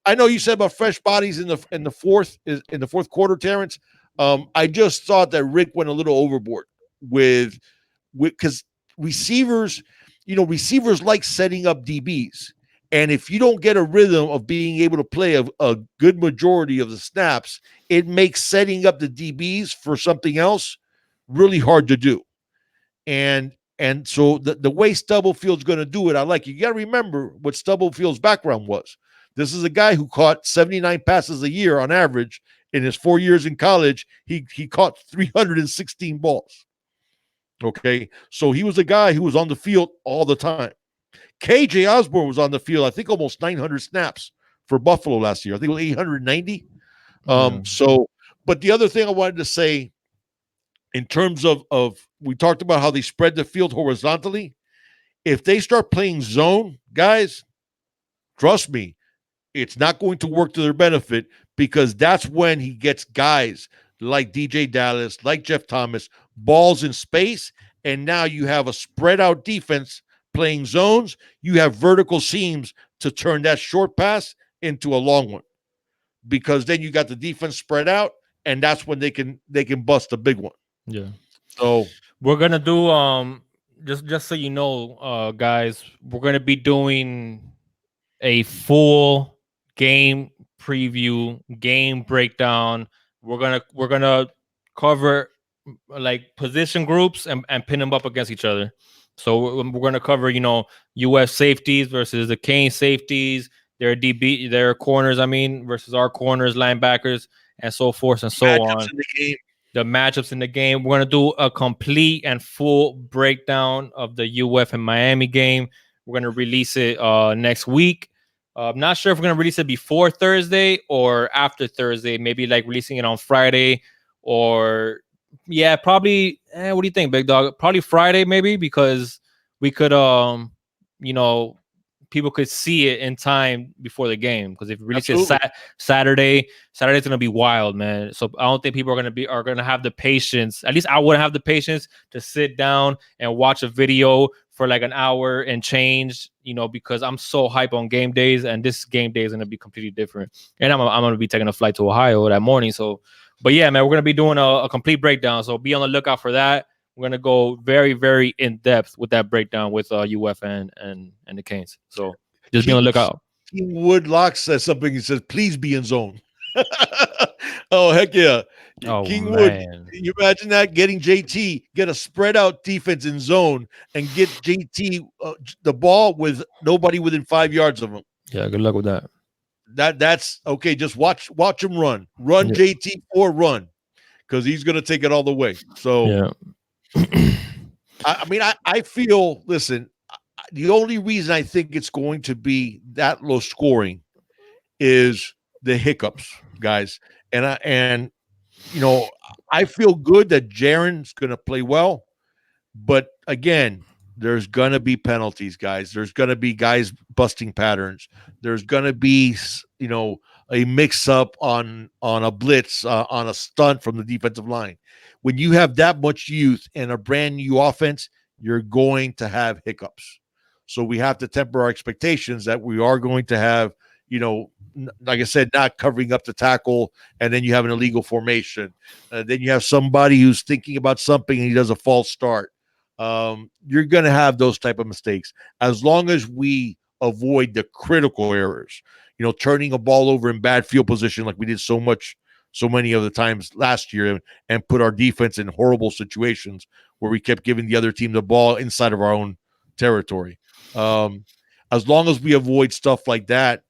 I know you said about fresh bodies in the fourth quarter, Terrence. I just thought that Rick went a little overboard with because receivers like setting up DBs. And if you don't get a rhythm of being able to play a good majority of the snaps, it makes setting up the DBs for something else really hard to do. And so the way Stubblefield's going to do it, I like. You got to remember what Stubblefield's background was. This is a guy who caught 79 passes a year on average in his 4 years in college. He caught 316 balls. Okay, so he was a guy who was on the field all the time. KJ Osborne was on the field, I think, almost 900 snaps for Buffalo last year. I think it was 890. So, but the other thing I wanted to say, in terms of we talked about how they spread the field horizontally. If they start playing zone, guys, trust me, it's not going to work to their benefit, because that's when he gets guys like DJ Dallas, like Jeff Thomas, balls in space, and now you have a spread out defense playing zones. You have vertical seams to turn that short pass into a long one, because then you got the defense spread out, and that's when they can bust a big one. Yeah. So we're gonna do just so you know, guys, we're gonna be doing a full game preview, game breakdown. We're gonna cover like position groups and pin them up against each other. So we're gonna cover, US safeties versus the Cane safeties, their corners, versus our corners, linebackers, and so forth and so on. The matchups in the game. We're going to do a complete and full breakdown of the UF and Miami game. We're going to release it next week. I'm not sure if we're going to release it before Thursday or after Thursday. Maybe like releasing it on Friday, or probably. What do you think, Big Dog? Probably Friday, maybe, because we could, people could see it in time before the game. Because if we release it Saturday's gonna be wild, man. So I don't think people are gonna have the patience. At least I wouldn't have the patience to sit down and watch a video for like an hour and change, because I'm so hype on game days, and this game day is gonna be completely different. And I'm gonna be taking a flight to Ohio that morning. So, but yeah, man, we're gonna be doing a complete breakdown. So be on the lookout for that. We're gonna go very, very in depth with that breakdown with UF and the Canes. So just be on the lookout. King Woodlock says something. He says, "Please be in zone." Oh, heck yeah! King Wood, you imagine that, getting JT, get a spread out defense in zone, and get JT the ball with nobody within 5 yards of him. Yeah, good luck with that. That's okay. Just watch him run JT or run, because he's gonna take it all the way. So yeah. I feel, listen, the only reason I think it's going to be that low scoring is the hiccups, guys. And I feel good that Jaron's going to play well, but again, there's going to be penalties, guys. There's going to be guys busting patterns. There's going to be, a mix up on a blitz, on a stunt from the defensive line. When you have that much youth and a brand new offense, you're going to have hiccups. So we have to temper our expectations that we are going to have, like I said, not covering up the tackle, and then you have an illegal formation. Then you have somebody who's thinking about something and he does a false start. You're going to have those type of mistakes. As long as we avoid the critical errors, turning a ball over in bad field position like we did so many of the times last year, and put our defense in horrible situations where we kept giving the other team the ball inside of our own territory. As long as we avoid stuff like that,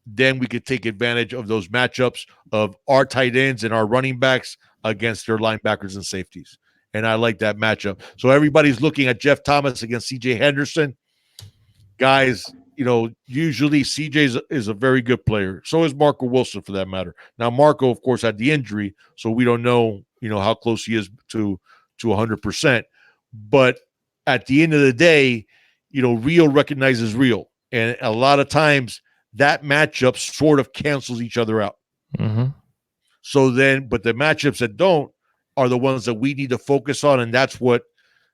then we could take advantage of those matchups of our tight ends and our running backs against their linebackers and safeties. And I like that matchup. So everybody's looking at Jeff Thomas against CJ Henderson. Guys, usually CJ is a very good player. So is Marco Wilson, for that matter. Now, Marco, of course, had the injury, so we don't know, how close he is to 100%. But at the end of the day, real recognizes real. And a lot of times that matchup sort of cancels each other out. Mm-hmm. So then, but the matchups that don't are the ones that we need to focus on. And that's what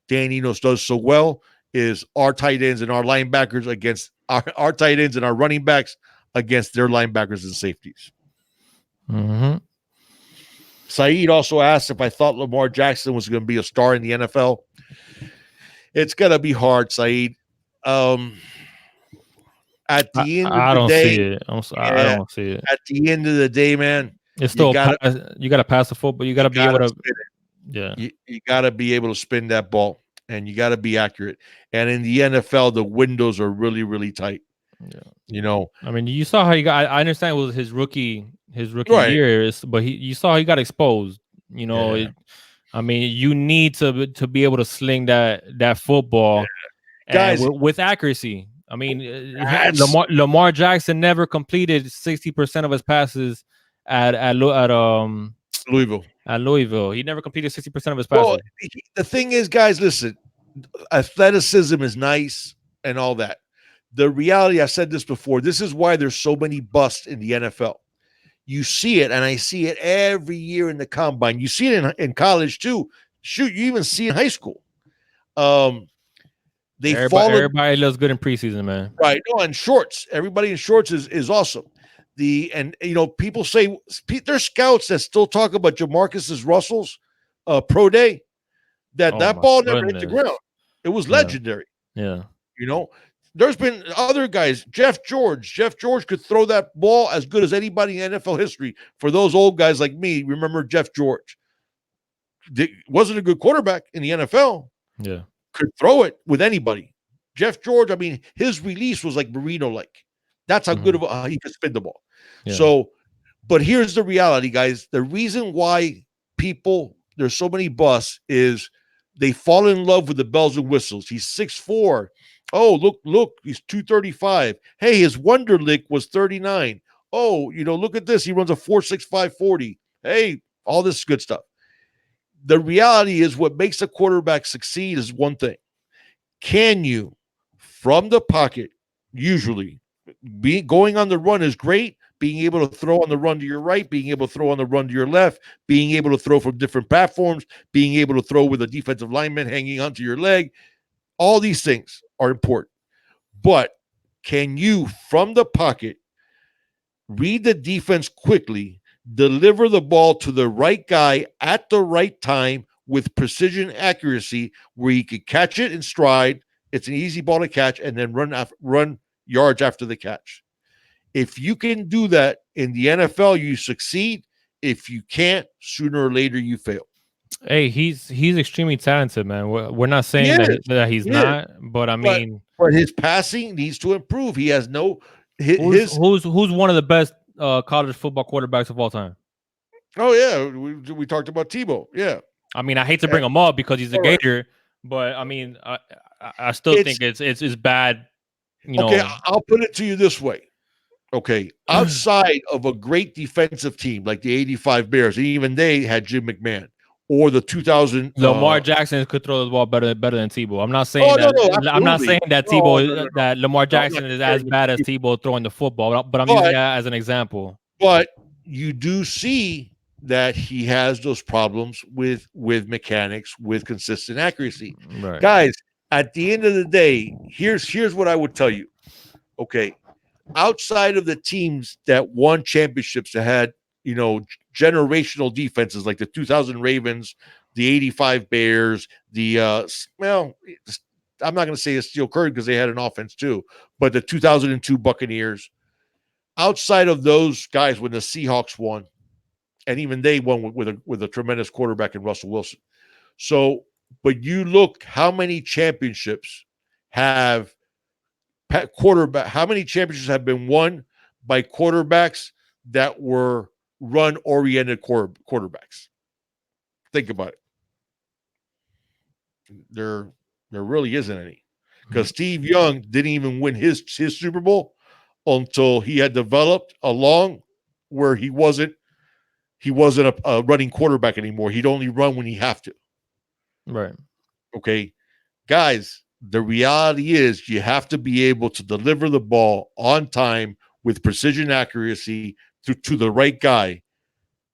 Dan Enos does so well, is our tight ends and our linebackers against our tight ends and our running backs against their linebackers and safeties. Mm-hmm. Saeed also asked if I thought Lamar Jackson was going to be a star in the NFL. It's going to be hard, Saeed. At the end of I the don't see day, it. I yeah, don't see it. at the end of the day, man, It's you still gotta you gotta pass the football. You gotta be able to. spin it. Yeah. You gotta be able to spin that ball, and you gotta be accurate. And in the NFL, the windows are really, really tight. Yeah. You know, I mean, you saw how he got. I understand it was his rookie right? year, but you saw he got exposed. You know, Yeah, I mean, you need to be able to sling that football and guys, with accuracy. I mean, that's Lamar Jackson never completed 60% of his passes Louisville. at Louisville. He never completed 60% of his Well, passes. the thing is, guys, listen, athleticism is nice and all that. The reality, I said this before, this is why there's so many busts in the NFL. You see it, and I see it every year in the combine. You see it in college too. Shoot, you even see it in high school. They fall Everybody looks good in preseason, man. right. No, and shorts. Everybody in shorts is awesome. And people say there's scouts that still talk about Jamarcus Russell's pro day. Oh That my ball never hit the goodness. ground. It was Yeah. legendary. Yeah. You know, there's been other guys. Jeff George could throw that ball as good as anybody in NFL history. For those old guys like me, remember Jeff George. Wasn't a good quarterback in the NFL. Yeah. Could throw it with anybody. Jeff George, I mean, his release was like Marino-like. That's how good of he could spin the ball. Yeah. So, but here's the reality, guys. The reason why there's so many busts is they fall in love with the bells and whistles. He's 6'4". Oh, look, he's 235. Hey, his Wonder Lick was 39. Oh, look at this. He runs a 4.65 40. Hey, all this good stuff. The reality is what makes a quarterback succeed is one thing. Can you, from the pocket, usually going on the run is great. Being able to throw on the run to your right, being able to throw on the run to your left, being able to throw from different platforms, being able to throw with a defensive lineman hanging onto your leg. All these things are important. But can you, from the pocket, read the defense quickly, deliver the ball to the right guy at the right time with precision accuracy where he could catch it in stride. It's an easy ball to catch and then run yards after the catch. If you can do that in the NFL, you succeed. If you can't, sooner or later you fail. Hey, he's extremely talented, man. We're not saying that he's not, but I mean, but his passing needs to improve. He has no who's one of the best college football quarterbacks of all time? Oh yeah, we talked about Tebow. Yeah, I mean, I hate to bring him up because he's a Gator, but I mean, I still think it's bad. Okay, I'll put it to you this way. Okay, outside of a great defensive team like the '85 Bears, and even they had Jim McMahon, or the 2000 Lamar Jackson could throw the ball better than Tebow. I'm not saying I'm not saying that that Lamar Jackson is as bad as Tebow throwing the football, but I'm using that as an example. But you do see that he has those problems with mechanics, with consistent accuracy. Right. Guys, at the end of the day, here's what I would tell you. Okay, outside of the teams that won championships that had, generational defenses like the 2000 Ravens, the 85 Bears, the I'm not going to say a steel curtain because they had an offense too, but the 2002 Buccaneers. Outside of those guys, when the Seahawks won, and even they won with a tremendous quarterback in Russell Wilson. So, but you look how many championships have how many championships have been won by quarterbacks that were run-oriented quarterbacks? Think about it. There really isn't any, because Steve Young didn't even win his Super Bowl until he had developed along where he wasn't a running quarterback anymore. He'd only run when he have to. Right. Okay, guys. The reality is you have to be able to deliver the ball on time with precision accuracy to the right guy.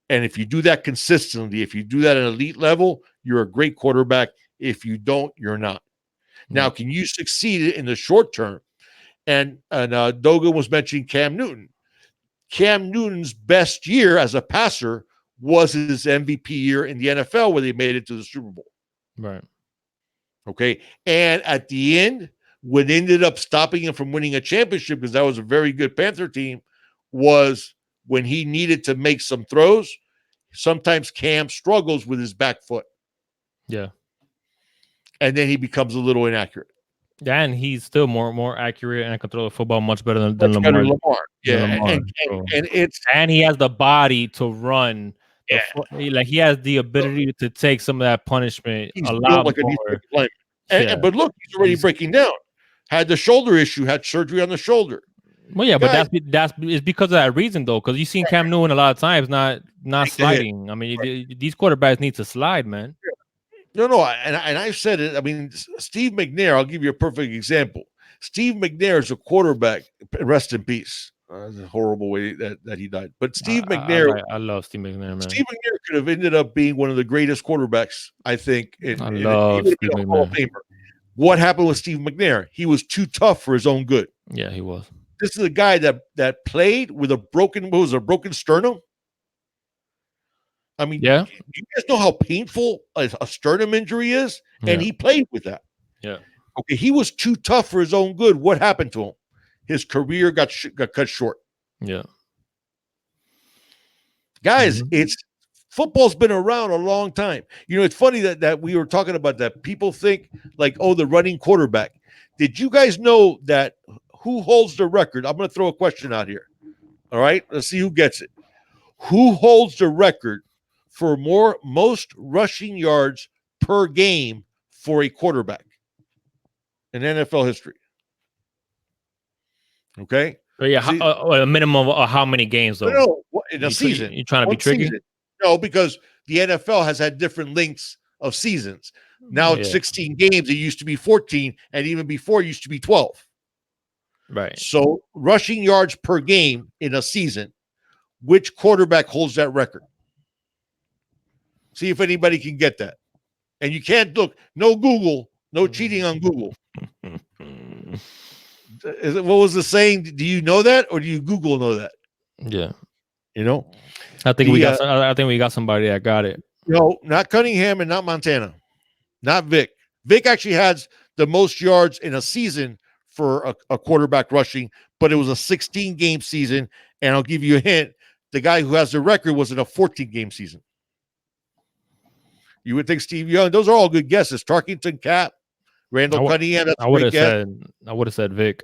And if you do that consistently, if you do that at elite level, you're a great quarterback. If you don't, you're not. Now, can you succeed in the short term? And Dogan was mentioning Cam Newton. Cam Newton's best year as a passer was his MVP year in the NFL where they made it to the Super Bowl. Right. Okay. And at the end, what ended up stopping him from winning a championship, because that was a very good Panther team, was when he needed to make some throws. Sometimes Cam struggles with his back foot. Yeah. And then he becomes a little inaccurate. Yeah, and he's still more accurate and can throw the football much better than Much Lamar. better than Lamar. Yeah, Lamar, and he has the body to run. Yeah. Like he has the ability to take some of that punishment He's a built lot like a more. defensive lineman. But look, he's already breaking down. Had the shoulder issue, had surgery on the shoulder. Well, yeah, but that's it's because of that reason though, because you've seen Cam Newton a lot of times not sliding. I mean, these quarterbacks need to slide, man. No, and I've said it. I mean, Steve McNair, I'll give you a perfect example. Steve McNair is a quarterback. Rest in peace. That's a horrible way that he died. But Steve McNair, I love Steve McNair, man. Steve McNair could have ended up being one of the greatest quarterbacks, I think. I love Steve McNair. What happened with Steve McNair? He was too tough for his own good. Yeah, he was. This is a guy that played with a broken sternum. I mean, yeah. You guys know how painful a sternum injury is, and he played with that. Yeah. Okay, he was too tough for his own good. What happened to him? His career got cut short. Yeah. Guys, football's been around a long time. You know, it's funny that we were talking about that. People think like, oh, the running quarterback. Did you guys know that who holds the record? I'm going to throw a question out here. All right, let's see who gets it. Who holds the record for most rushing yards per game for a quarterback in NFL history? Okay. But yeah, a minimum of how many games though? No, in a season. You're trying to be tricky? Season. No, because the NFL has had different lengths of seasons. Now it's 16 games. It used to be 14, and even before it used to be 12. Right. So rushing yards per game in a season, which quarterback holds that record? See if anybody can get that. And you can't look, no Google, no cheating on Google. What was the saying? Do you know that, or do you Google know that? Yeah. You know? I think we got somebody that got it. No, not Cunningham and not Montana. Not Vic. Vic actually has the most yards in a season for a quarterback rushing, but it was a 16-game season. And I'll give you a hint. The guy who has the record was in a 14-game season. You would think Steve Young. Those are all good guesses. Tarkington, Cap, Randall Cunningham. That's I would have said Vic.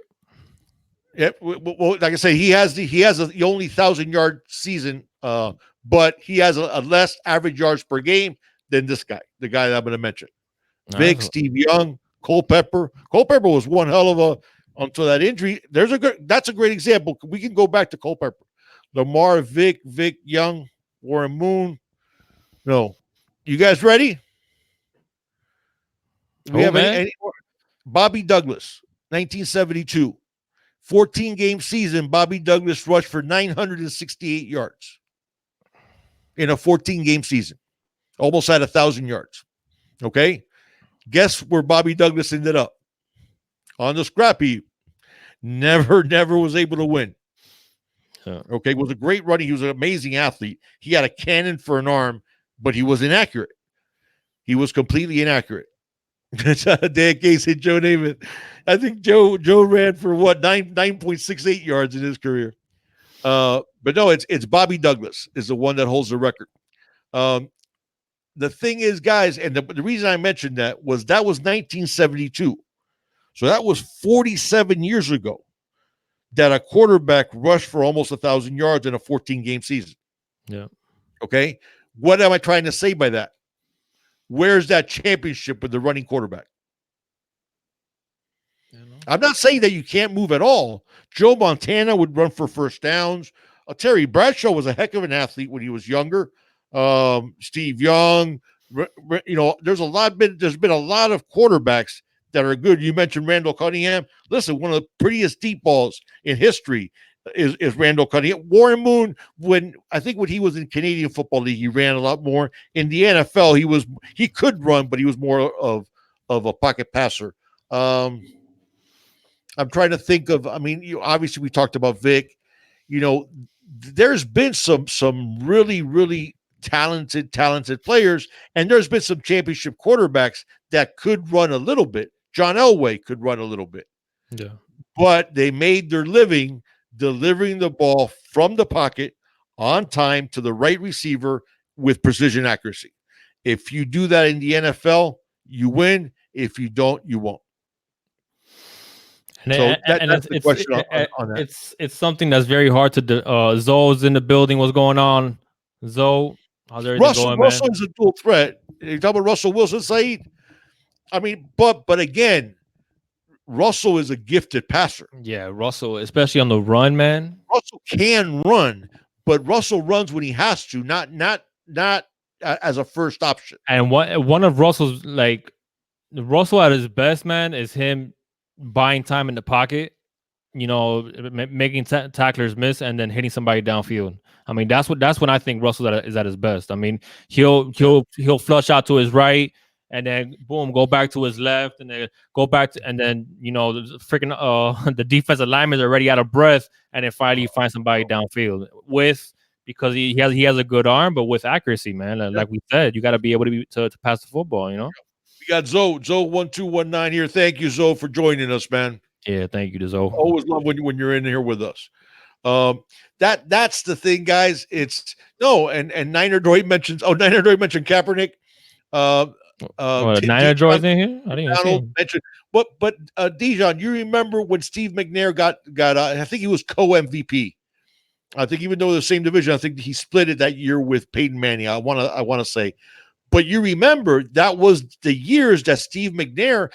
Yep. Well, like I say, he has the only 1,000-yard season, but he has a less average yards per game than this guy, the guy that I'm going to mention. Vic, Steve Young, Culpepper. Culpepper was one hell of a until that injury. That's a great example. We can go back to Culpepper, Lamar, Vic Young, Warren Moon. No, you guys ready? Do we have any more? Bobby Douglas, 1972. 14-game season, Bobby Douglas rushed for 968 yards in a 14-game season. Almost had 1,000 yards. Okay? Guess where Bobby Douglas ended up? On the scrap heap. Never was able to win. Okay? Was a great running. He was an amazing athlete. He had a cannon for an arm, but he was inaccurate. He was completely inaccurate. Dan Case hit Joe Namath. I think Joe ran for 9.68 yards in his career. But no, it's Bobby Douglas is the one that holds the record. The thing is, guys, and the reason I mentioned that was 1972. So that was 47 years ago that a quarterback rushed for almost 1,000 yards in a 14-game season. Yeah. Okay. What am I trying to say by that? Where's that championship with the running quarterback? I'm not saying that you can't move at all. Joe Montana would run for first downs. Terry Bradshaw was a heck of an athlete when he was younger. Steve Young, there's been a lot of quarterbacks that are good. You mentioned Randall Cunningham. Listen, one of the prettiest deep balls in history is Randall Cunningham. Warren Moon, when he was in Canadian Football League, he ran a lot more. In the NFL, he could run, but he was more of a pocket passer. I'm trying to think of. I mean, obviously we talked about Vic. There's been some really, really talented players, and there's been some championship quarterbacks that could run a little bit. John Elway could run a little bit. Yeah. But they made their living delivering the ball from the pocket on time to the right receiver with precision accuracy. If you do that in the NFL, you win. If you don't, you won't. And, That's the question on that. It's something that's very hard to Zoe's in the building. What's going on? Zoe, how's everything going, man? Russell is a dual threat. You talk about Russell Wilson, Saeed. I mean, but again, Russell is a gifted passer. Yeah, Russell, especially on the run, man. Russell can run, but Russell runs when he has to, not as a first option. And one of Russell's, like, Russell at his best, man, is him buying time in the pocket, you know, making tacklers miss and then hitting somebody downfield. I mean, that's when I think Russell is at his best. I mean, he'll flush out to his right and then boom, go back to his left and then go back to, and then, you know, the freaking the defensive linemen are already out of breath and then finally find somebody downfield because he has a good arm, but with accuracy, man. Like we said, you got to be able to pass the football, you know. We got Zoe 1219 here. Thank you, Zoe, for joining us, man. Yeah, thank you to Zoe. Always love when you're in here with us. That's the thing, guys. It's no, and Niner Droid mentioned Kaepernick. Niner Droid's in here? I didn't see him. Mention, but Dijon, you remember when Steve McNair got I think he was co-MVP. I think even though the same division, I think he split it that year with Peyton Manning. I want to say. But you remember that was the years that Steve McNair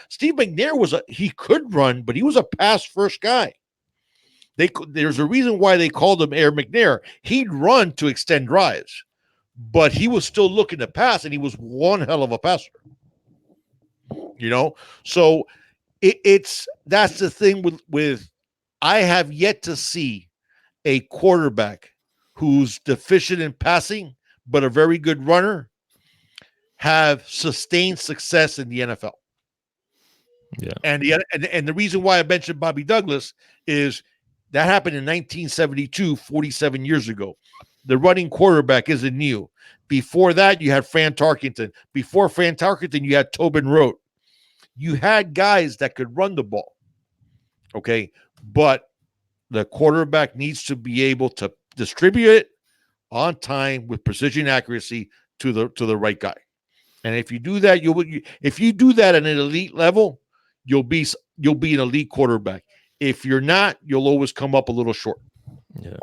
he could run, but he was a pass first guy. There's a reason why they called him Air McNair. He'd run to extend drives, but he was still looking to pass, and he was one hell of a passer. You know, so that's the thing with I have yet to see a quarterback who's deficient in passing but a very good runner have sustained success in the NFL. Yeah. And the reason why I mentioned Bobby Douglas is that happened in 1972, 47 years ago. The running quarterback isn't new. Before that, you had Fran Tarkenton. Before Fran Tarkenton, you had Tobin Rote. You had guys that could run the ball. Okay. But the quarterback needs to be able to distribute it on time with precision accuracy to the right guy. And if you do that, if you do that at an elite level, you'll be an elite quarterback. If you're not, you'll always come up a little short. Yeah.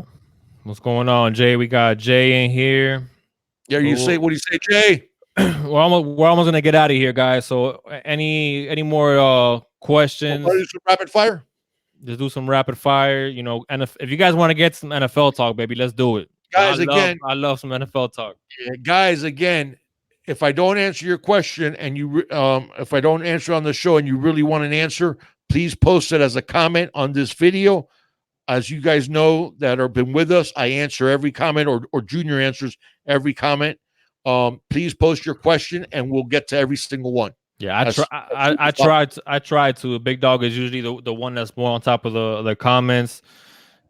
What's going on, Jay? We got Jay in here. Yeah, what do you say, Jay? we're almost gonna get out of here, guys. So any more questions? Do some rapid fire. Just do some rapid fire. You know, and if you guys want to get some NFL talk, baby, let's do it. Guys, I love some NFL talk. Yeah, guys, again, if I don't answer your question and if I don't answer on the show and you really want an answer, please post it as a comment on this video. As you guys know that have been with us, I answer every comment, or Junior answers every comment. Please post your question and we'll get to every single one. Yeah, I tried to. Big Dog is usually the one that's more on top of the comments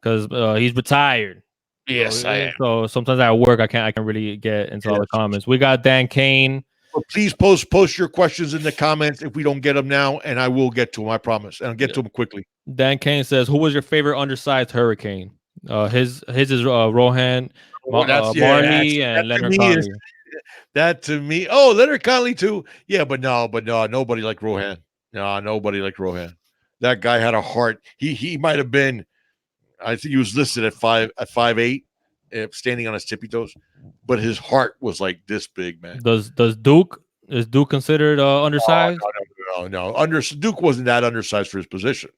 because he's retired. Yes, I am. So sometimes at work I can't really get into all the comments. We got Dan Kane. Well, please post your questions in the comments if we don't get them now, and I will get to them. I promise, and I'll get to them quickly. Dan Kane says, "Who was your favorite undersized Hurricane?" His is Rohan, Marley, and Leonard Conley. That to me, Leonard Conley too. Yeah, but no, nobody like Rohan. No, nobody like Rohan. That guy had a heart. He might have been. I think he was listed at 5'8", standing on his tippy toes, but his heart was like this big, man. Is Duke considered undersized? No. Duke wasn't that undersized for his position.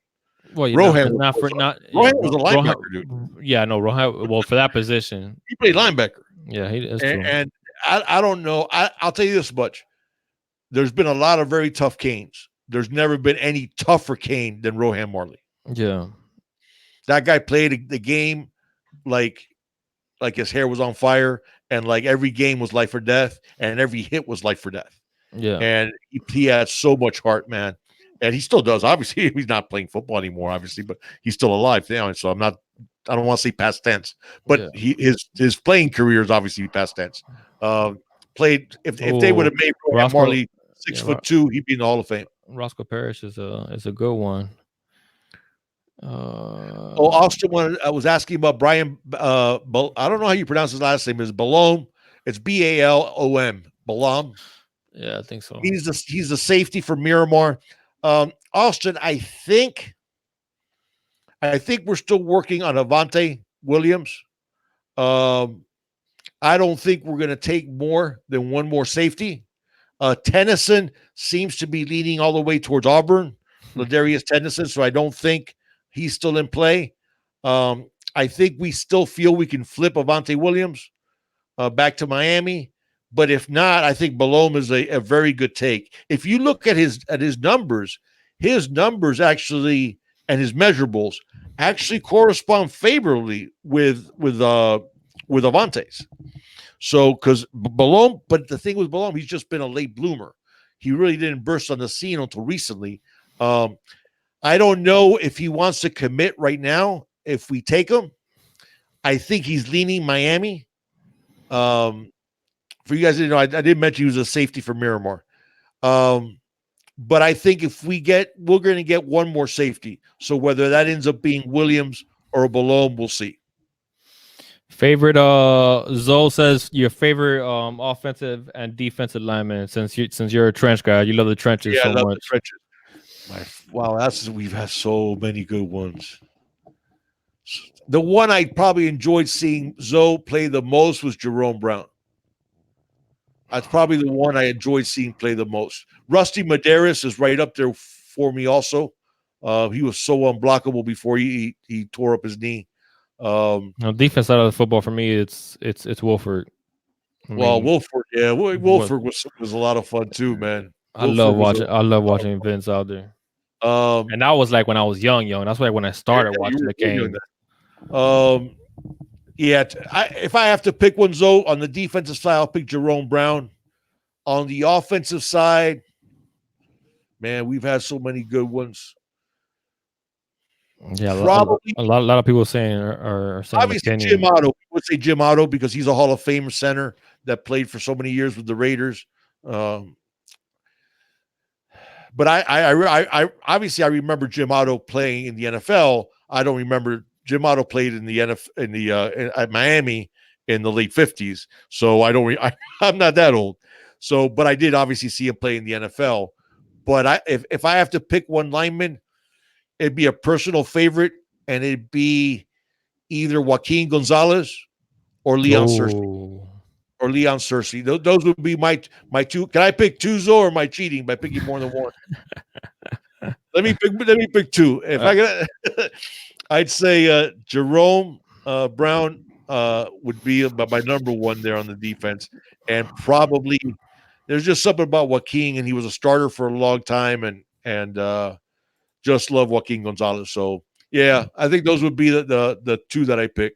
Well, Rohan was a linebacker, dude. Yeah, no, Rohan. Well, for that position, he played linebacker. Yeah, he is. And I don't know. I'll tell you this much: there's been a lot of very tough Canes. There's never been any tougher Cane than Rohan Marley. Yeah. That guy played the game like his hair was on fire, and like every game was life or death, and every hit was life or death. Yeah, and he had so much heart, man, and he still does. Obviously, he's not playing football anymore, obviously, but he's still alive now. So I don't want to say past tense, but his playing career is obviously past tense. Played if they would have made Marley 6'2", he'd be in the Hall of Fame. Roscoe Parrish is a good one. Oh, Austin I was asking about Brian. I don't know how you pronounce his last name. Is Balom? It's Balom. Balom. Yeah, I think so. He's the safety for Miramar. Austin, I think we're still working on Avante Williams. I don't think we're going to take more than one more safety. Tennyson seems to be leaning all the way towards Auburn, Ladarius Tennyson, so I don't think he's still in play. I think we still feel we can flip Avante Williams back to Miami, but if not, I think Balom is a very good take. If you look at his numbers actually and his measurables actually correspond favorably with Avante's. So, because Balom, but the thing with Balom, he's just been a late bloomer. He really didn't burst on the scene until recently. I don't know if he wants to commit right now. If we take him, I think he's leaning Miami. For you guys didn't know, I did mention he was a safety for Miramar. But I think if we're going to get one more safety. So whether that ends up being Williams or Balom, we'll see. Favorite Zoe says your favorite offensive and defensive lineman since you're a trench guy. You love the trenches so I love much. the trenches. Wow, we've had so many good ones. The one I probably enjoyed seeing Zoe play the most was Jaron Brown. That's probably the one I enjoyed seeing play the most. Rusty Medeiros is right up there for me also. He was so unblockable before he tore up his knee. Defense side of the football for me, it's Wolford. Wolford, yeah, Wolford was a lot of fun too, man. I love watching Vince out there. And that was like when I was young. That's like when I started watching the game. If I have to pick one, Zoe, on the defensive side, I'll pick Jaron Brown. On the offensive side, man, we've had so many good ones. Yeah, probably a lot of people saying are saying obviously Jim Otto. We would say Jim Otto because he's a Hall of Fame center that played for so many years with the Raiders. But I obviously I remember Jim Otto playing in the NFL. I don't remember Jim Otto played in the NFL at Miami in the late 50s. So I'm not that old. So, but I did obviously see him play in the NFL. But if I have to pick one lineman, it'd be a personal favorite, and it'd be either Joaquin Gonzalez or Leon Searcy. Those would be my two. Can I pick two, Zoe, or am I cheating by picking more than one? Let me pick two. If I got, I'd say Jerome Brown would be my number one there on the defense, and probably there's just something about Joaquin, and he was a starter for a long time, and just love Joaquin Gonzalez. So yeah, I think those would be the two that I pick.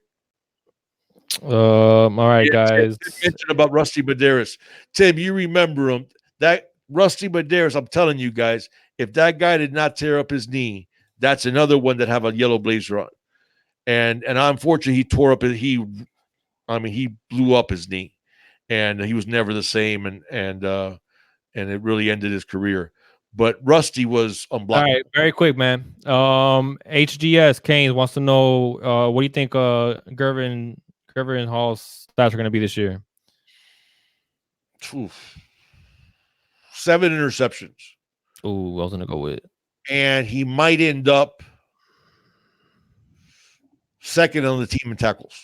All right, guys. Tim mentioned about Rusty Medeiros. Tim, you remember him? That Rusty Medeiros, I'm telling you guys, if that guy did not tear up his knee, that's another one that have a yellow blazer on. And unfortunately, he tore up he blew up his knee, and he was never the same. And it really ended his career. But Rusty was unblockable. All right, very quick, man. HGS Keynes wants to know what do you think Gervin Hall's stats are going to be this year? 7 interceptions. Ooh, I was going to go with it. And he might end up second on the team in tackles.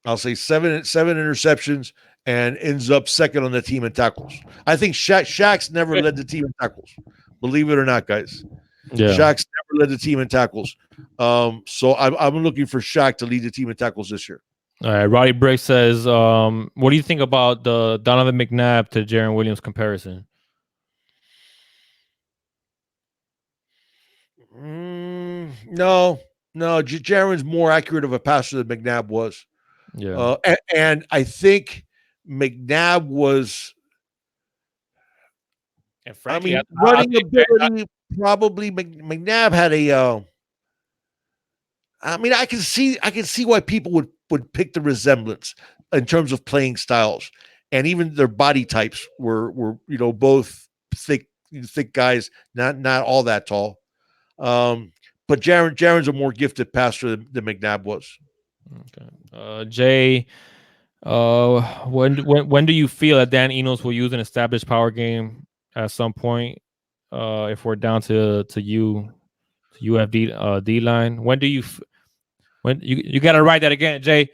I'll say seven interceptions and ends up second on the team in tackles. I think Shaq's never led the team in tackles. Believe it or not, guys. Yeah. Shaq's never led the team in tackles. So I'm looking for Shaq to lead the team in tackles this year. All right. Roddy Brick says, what do you think about the Donovan McNabb to Jaron Williams comparison? No. Jaron's more accurate of a passer than McNabb was. Yeah. And I think McNabb was, and frankly, running ability, probably McNabb had a, I can see why people would pick the resemblance in terms of playing styles, and even their body types were both thick thick guys, not all that tall. But Jaron's a more gifted passer than McNabb was. Okay. Jay, when do you feel that Dan Enos will use an established power game at some point? If we're down to UFD D line, when do you when you got to write that again, Jay?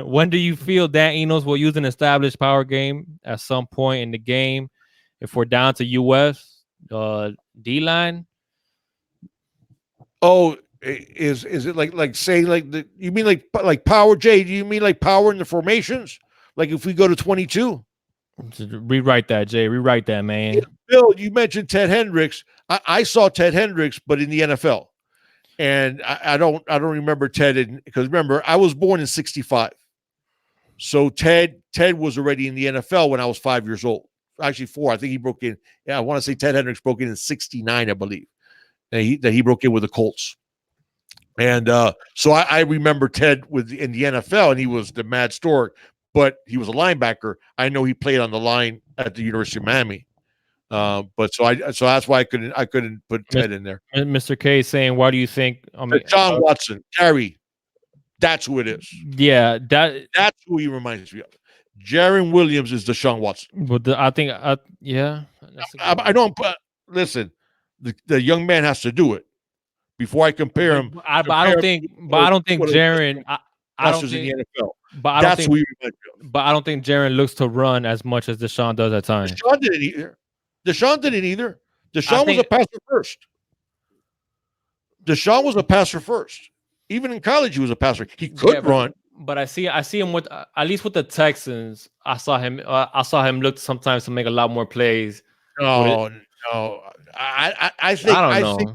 When do you feel Dan Enos will use an established power game at some point in the game? If we're down to US D line. Oh, is it like saying like you mean like power, Jay? Do you mean like power in the formations? Like if we go to 22? Rewrite that, Jay. Rewrite that, man. Yeah, Bill, you mentioned Ted Hendricks. I saw Ted Hendricks, but in the NFL. And I don't remember Ted because remember, I was born in 65. So Ted was already in the NFL when I was 5 years old. Actually 4. I think he broke in. Yeah, I want to say Ted Hendricks broke in 69, I believe. That he broke in with the Colts. And so I remember Ted in the NFL, and he was the mad stork, but he was a linebacker. I know he played on the line at the University of Miami. But so that's why I couldn't put Ted in there. Mr. K saying, why do you think John Watson, Gary, that's who it is. Yeah, that's who he reminds me of. Jaron Williams is Deshaun Watson. But I think yeah. I don't listen, the young man has to do it before I compare him. I don't think Jaron I don't think in the NFL. But I don't think Jaron looks to run as much as Deshaun does at times. Deshaun didn't either. Deshaun was a passer first. Deshaun was a passer first. Even in college, he was a passer. He could run. But I see him with at least with the Texans. I saw him look sometimes to make a lot more plays. No. I think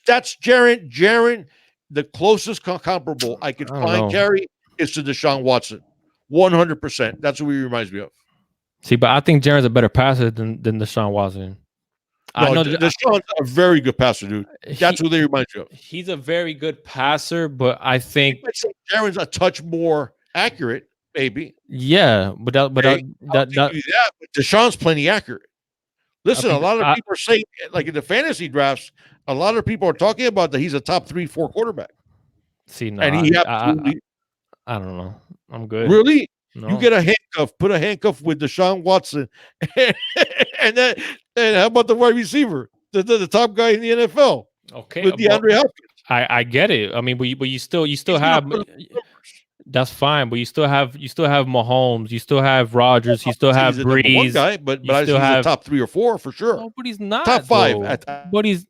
that's Jaron. Jaron, the closest comparable I could find, Gary, is to Deshaun Watson. 100%. That's what he reminds me of. See, but I think Jaron's a better passer than Deshaun Watson. I know Deshaun's a very good passer, dude. That's what they remind you of. He's a very good passer, but I think Jaron's a touch more accurate, maybe. Yeah, but Deshaun's plenty accurate. Listen, a lot of people are saying, like in the fantasy drafts, a lot of people are talking about that he's a top 3-4 quarterback. See, no, and he absolutely. I don't know. I'm good. Really? No. You get a handcuff, put a handcuff with Deshaun Watson, and how about the wide receiver, the top guy in the NFL? Okay, with DeAndre Hopkins. I get it. I mean, but you still have. That's fine, but you still have Mahomes, you still have Rodgers, you still have Breeze. One guy, but I still have top 3 or 4 for sure. No, but he's not top 5. But he's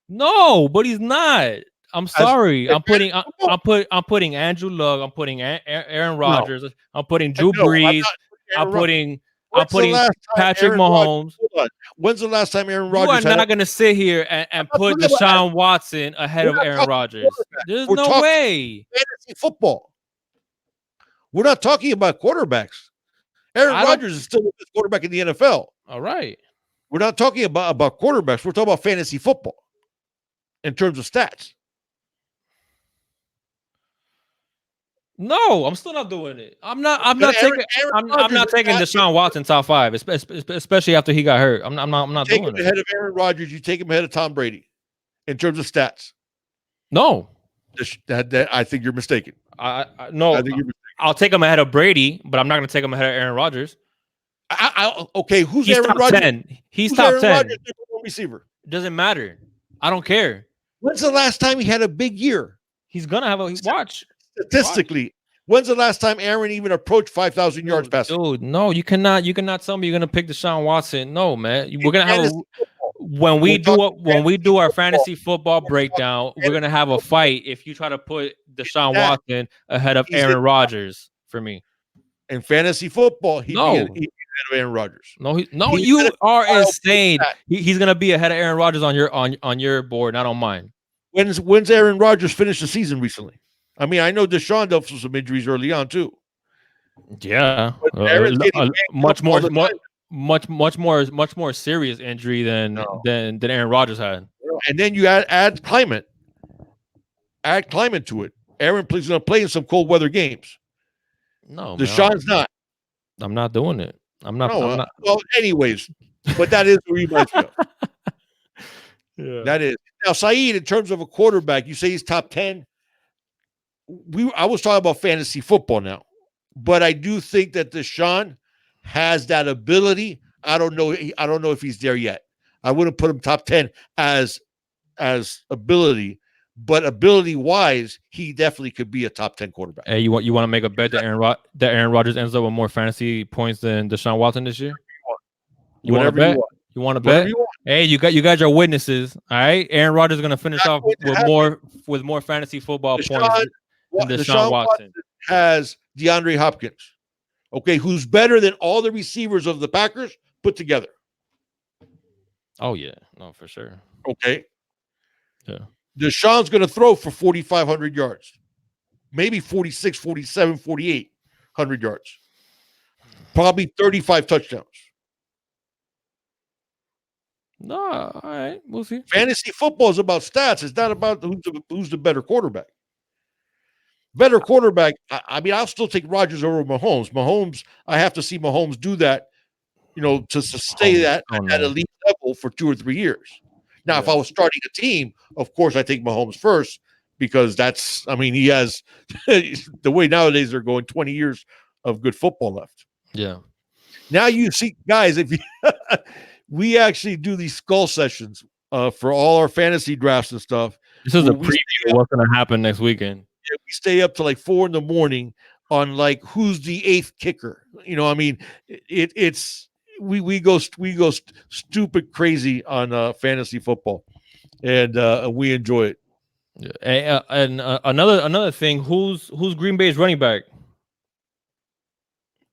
not. I'm sorry. I'm putting Andrew Luck. I'm putting Aaron Rodgers. No. I'm putting Drew Brees. I'm putting Patrick Mahomes. When's the last time Aaron Rodgers? You are not going to sit here and put Deshaun Watson ahead of Aaron Rodgers. There's no way. Fantasy football. We're not talking about quarterbacks. Aaron Rodgers is still the best quarterback in the NFL. All right. We're not talking about quarterbacks. We're talking about fantasy football in terms of stats. No, I'm still not doing it. I'm not taking Deshaun Watson top 5, especially after he got hurt. I'm not doing it. Ahead of Aaron Rodgers, you take him ahead of Tom Brady in terms of stats. No. I think you're mistaken. No. I think you're mistaken. I'll take him ahead of Brady, but I'm not going to take him ahead of Aaron Rodgers. Okay, who's Aaron Rodgers? He's top 10. Rodgers, receiver. Doesn't matter. I don't care. When's the last time he had a big year? He's gonna have a watch. Statistically, when's the last time Aaron even approached 5,000 yards passing? Dude, no, you cannot tell me you're gonna pick Deshaun Watson. No, man. We're gonna have when we do our fantasy football breakdown, we're gonna have a fight if you try to put Deshaun Watson ahead of Aaron Rodgers for me. In fantasy football, he'd be ahead of Aaron Rodgers. You are insane. He's gonna be ahead of Aaron Rodgers on your board, not on mine. When's Aaron Rodgers finished the season recently? I mean, I know Deshaun dealt with some injuries early on too. Yeah, much more serious injury than Aaron Rodgers had. And then you add climate to it. Aaron is going to play in some cold weather games. No, Deshaun's not. I'm not doing it. I'm not. Well, anyways, But that is who he reminds me of. Yeah. That is. Now, Saeed, in terms of a quarterback, you say he's top 10. I was talking about fantasy football now, but I do think that Deshaun has that ability. I don't know if he's there yet. I wouldn't put him top 10 as ability, but ability wise, he definitely could be a top 10 quarterback. Hey, you want to make a bet that Aaron Rodgers ends up with more fantasy points than Deshaun Watson this year? You want to bet? You want to bet? Hey, you guys are witnesses. All right, Aaron Rodgers is going to finish off with more fantasy football points than Deshaun Watson. Has DeAndre Hopkins, okay, who's better than all the receivers of the Packers put together. Oh yeah, no, for sure. Okay. Yeah. Deshaun's going to throw for 4,500 yards, maybe 46, 47, 4,800 yards, probably 35 touchdowns. No, all right, we'll see. Fantasy football is about stats. It's not about who's the better quarterback. Better quarterback. I mean, I'll still take Rodgers over Mahomes. Mahomes, I have to see Mahomes do that, to stay at elite level for 2 or 3 years. Now, if I was starting a team, of course, I take Mahomes first because he has the way nowadays they're going 20 years of good football left. Yeah. Now you see, guys, if you we actually do these skull sessions for all our fantasy drafts and stuff. This is a preview of what's going to happen next weekend. We stay up to like 4 a.m. on like who's the 8th kicker. We go stupid crazy on fantasy football, and we enjoy it. Yeah. And another thing, who's Green Bay's running back?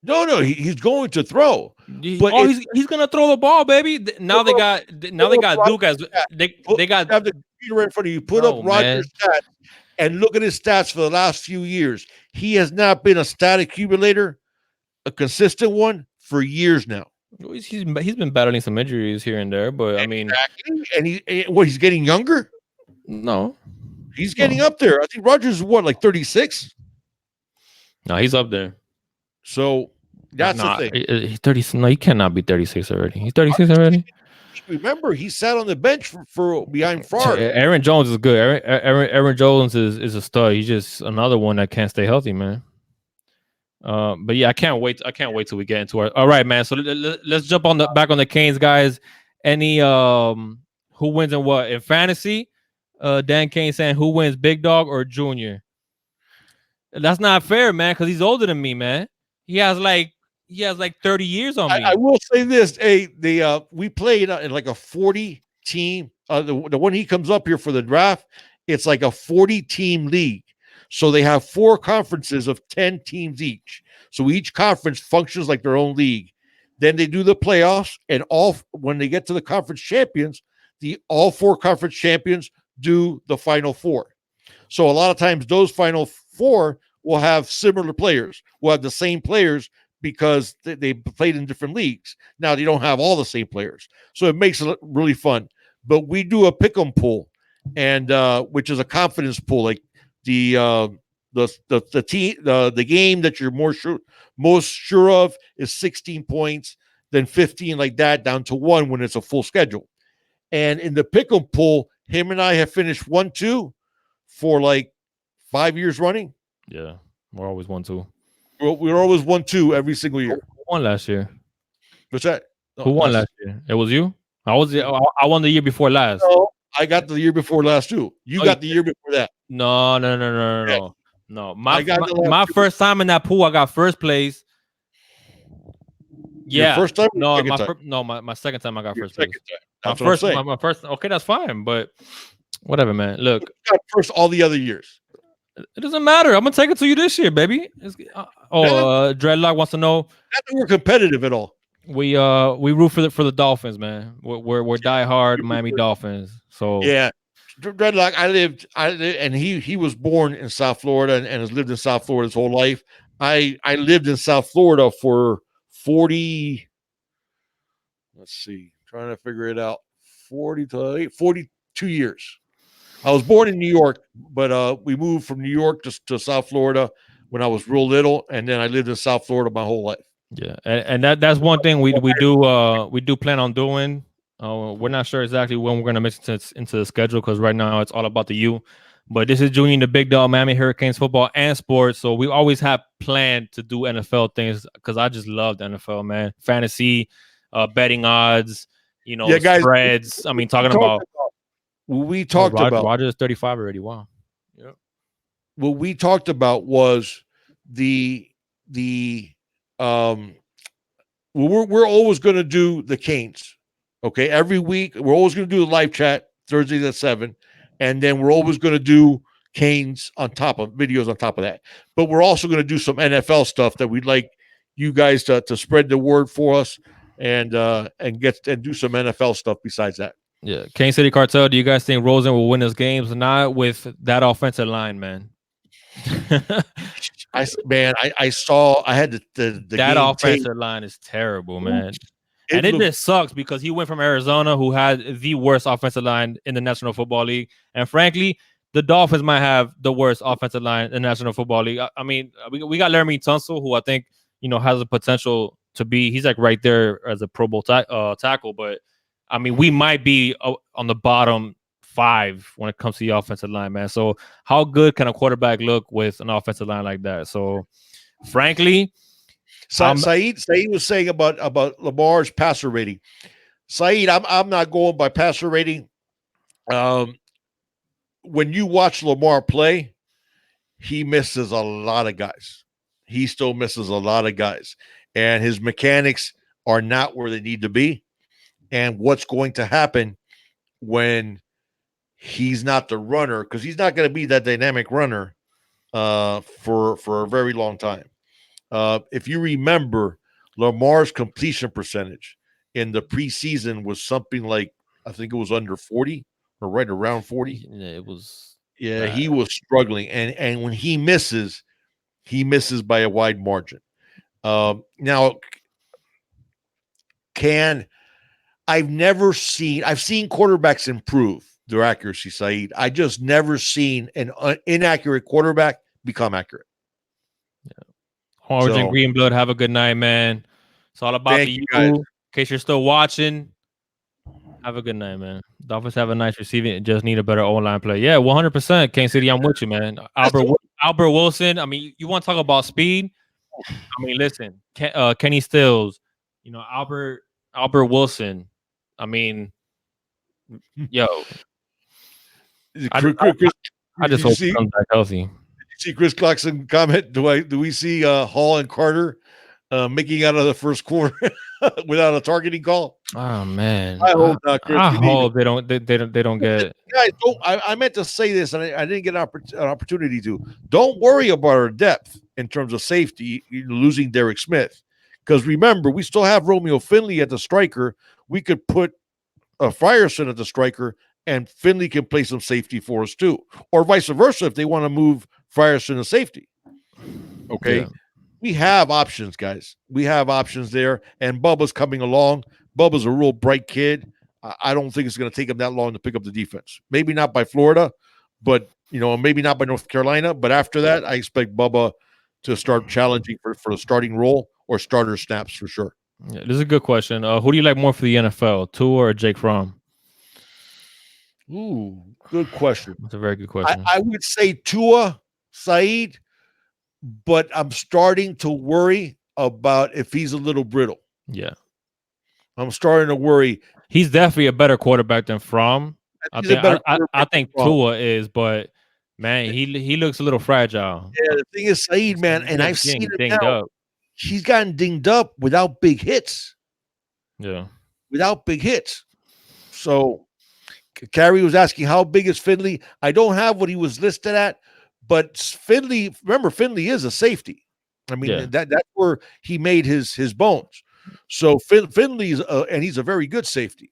No, he's going to throw. But he's gonna throw the ball, baby. Now they got Duke as they got have the computer right in front of you. Put up Rodgers' stats and look at his stats for the last few years. He has not been a stat accumulator, a consistent one for years now. He's been battling some injuries here and there, but I mean, and he's getting younger. No, he's getting up there. I think Rodgers is like 36. No, he's up there. So that's the thing. He's 30. No, he cannot be 36 already. He's 36 already. Remember, he sat on the bench for behind Favre. Aaron Jones is good. Aaron Jones is a stud. He's just another one that can't stay healthy, man. But yeah, I can't wait till we get into our. All right, man. So let's jump back on the Canes, guys. Any who wins and what in fantasy? Dan Cain saying who wins, Big Dog or Junior? That's not fair, man. Because he's older than me, man. He has like 30 years on me. I will say this: we played in like a 40 team. The one he comes up here for the draft, it's like a 40 team league. So they have 4 conferences of 10 teams each. So each conference functions like their own league. Then they do the playoffs, and when they get to the conference champions, all 4 conference champions do the final 4. So a lot of times those final 4 will have similar players. Will have the same players because they played in different leagues. Now they don't have all the same players, so it makes it really fun. But we do a pick'em pool, and which is a confidence pool, like the game that you're most sure of is 16 points, then 15 like that down to 1 when it's a full schedule. And in the pick'em pool, him and I have finished 1-2 for like 5 years running. Yeah, we're always 1-2. We're always 1-2 every single year. Who won last year? What's that? No, who won last year? It was you. I won the year before last. No, I got the year before last too. You got the year before that. No. My first time in that pool, I got first place. Yeah. Your first time? My second time I got first place. That's my first. Okay, that's fine, but whatever, man. Look, you got first all the other years. It doesn't matter. I'm gonna take it to you this year, baby. Dreadlock wants to know. Not that we're competitive at all. We root for the Dolphins, man. We're diehard Miami Dolphins. So yeah, Dreadlock. I lived, and he was born in South Florida and has lived in South Florida his whole life. I lived in South Florida for 40. Let's see, trying to figure it out. 42 years. I was born in New York, but we moved from New York to South Florida when I was real little, and then I lived in South Florida my whole life. Yeah, and that's one thing we do plan on doing. We're not sure exactly when we're gonna mix it into the schedule because right now it's all about the U. But this is Junior the Big Dog Miami Hurricanes football and sports. So we always have planned to do NFL things because I just love the NFL, man. Fantasy, betting odds, Yeah, guys, spreads. I mean, we talking talked about about what we talked about. Roger is 35 already. Wow. Yeah. What we talked about was the um we're always going to do the Canes. Okay, every week we're always going to do the live chat Thursdays at 7, and then we're always going to do Canes on top of videos on top of that. But we're also going to do some NFL stuff that we'd like you guys to spread the word for us and do some NFL stuff besides that. Yeah. Kansas City Cartel, do you guys think Rosen will win those games? Not with that offensive line, man. I saw I had the that game offensive tape. line is terrible, man. It It just sucks because he went from Arizona, who had the worst offensive line in the National Football League, and frankly, the Dolphins might have the worst offensive line in the National Football League. I mean, we got Laramie Tunsil, who I think has the potential to be. He's like right there as a Pro Bowl tackle, but I mean, we might be on the bottom 5 when it comes to the offensive line, man. So how good can a quarterback look with an offensive line like that? So frankly, Saeed was saying about Lamar's passer rating. Saeed, I'm not going by passer rating. When you watch Lamar play, he misses a lot of guys. He still misses a lot of guys, and his mechanics are not where they need to be. And what's going to happen when he's not the runner, because he's not going to be that dynamic runner for a very long time. If you remember, Lamar's completion percentage in the preseason was something like, I think it was under 40 or right around 40. Yeah, it was. Yeah, he was struggling, and when he misses by a wide margin. Now, I've seen quarterbacks improve their accuracy, Saeed. I just never seen an inaccurate quarterback become accurate. Yeah. Orange and green blood, have a good night, man. It's all about the U. In case you're still watching, have a good night, man. Dolphins have a nice receiving. Just need a better O-line play. Yeah, 100%. Kansas City, I'm with you, man. Albert Wilson. I mean, you want to talk about speed? I mean, listen, Kenny Stills, Albert Wilson. I mean, yo, I just hope he comes back healthy. Did you see Chris Clarkson comment? Do we see Hall and Carter making out of the first quarter without a targeting call? Oh man, I hope not, Chris. I hope they don't get. Guys, I meant to say this, and I didn't get an opportunity to. Don't worry about our depth in terms of safety. Losing Derrick Smith, because remember, we still have Romeo Finley at the striker. We could put Frierson at the striker, and Finley can play some safety for us too, or vice versa if they want to move Frierson to safety. Okay. Yeah. We have options, guys. We have options there, and Bubba's coming along. Bubba's a real bright kid. I don't think it's going to take him that long to pick up the defense. Maybe not by Florida, but maybe not by North Carolina. But after that, I expect Bubba to start challenging for the starting role or starter snaps for sure. Yeah, this is a good question. Who do you like more for the NFL, Tua or Jake Fromm? Ooh, good question. That's a very good question. I would say Tua, Saeed, but I'm starting to worry about if he's a little brittle. Yeah. I'm starting to worry. He's definitely a better quarterback than Fromm. I think Tua is, but man, he looks a little fragile. Yeah, the thing is, Saeed, man, and I've seen him now. He's gotten dinged up without big hits. Yeah. Without big hits. So Carrie was asking, how big is Finley? I don't have what he was listed at, but Finley is a safety. I mean, that's where he made his bones. So Finley's and he's a very good safety.